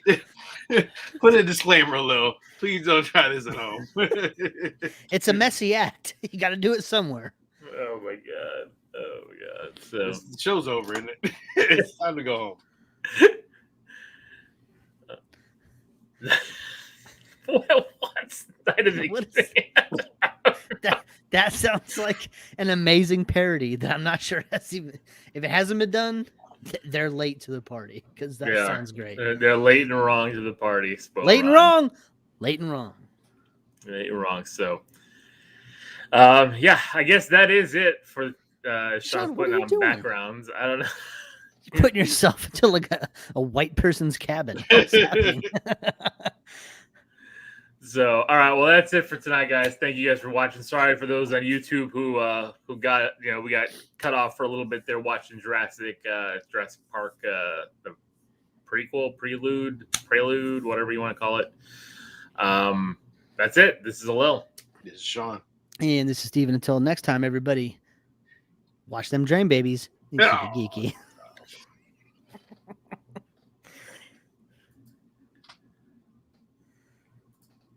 Speaker 1: put a disclaimer, Lil. Please don't try this at home.
Speaker 3: It's a messy act. You got to do it somewhere.
Speaker 2: Oh my god. Oh my god. So
Speaker 1: the show's over, isn't it? It's time to go home.
Speaker 2: What's
Speaker 3: that sounds like an amazing parody that I'm not sure if it hasn't been done. They're late to the party because that sounds great.
Speaker 2: They're late and wrong to the party.
Speaker 3: Late and wrong.
Speaker 2: So, I guess that is it for Sean putting on backgrounds. I don't know.
Speaker 3: You're putting yourself into like a white person's cabin. What's happening?
Speaker 2: So, all right. Well, that's it for tonight, guys. Thank you guys for watching. Sorry for those on YouTube who got, we got cut off for a little bit there watching Jurassic Park, the prelude, whatever you want to call it. That's it. This is Lil.
Speaker 1: This is Sean.
Speaker 3: And this is Steven. Until next time, everybody, watch them Drain Babies. Keep it geeky.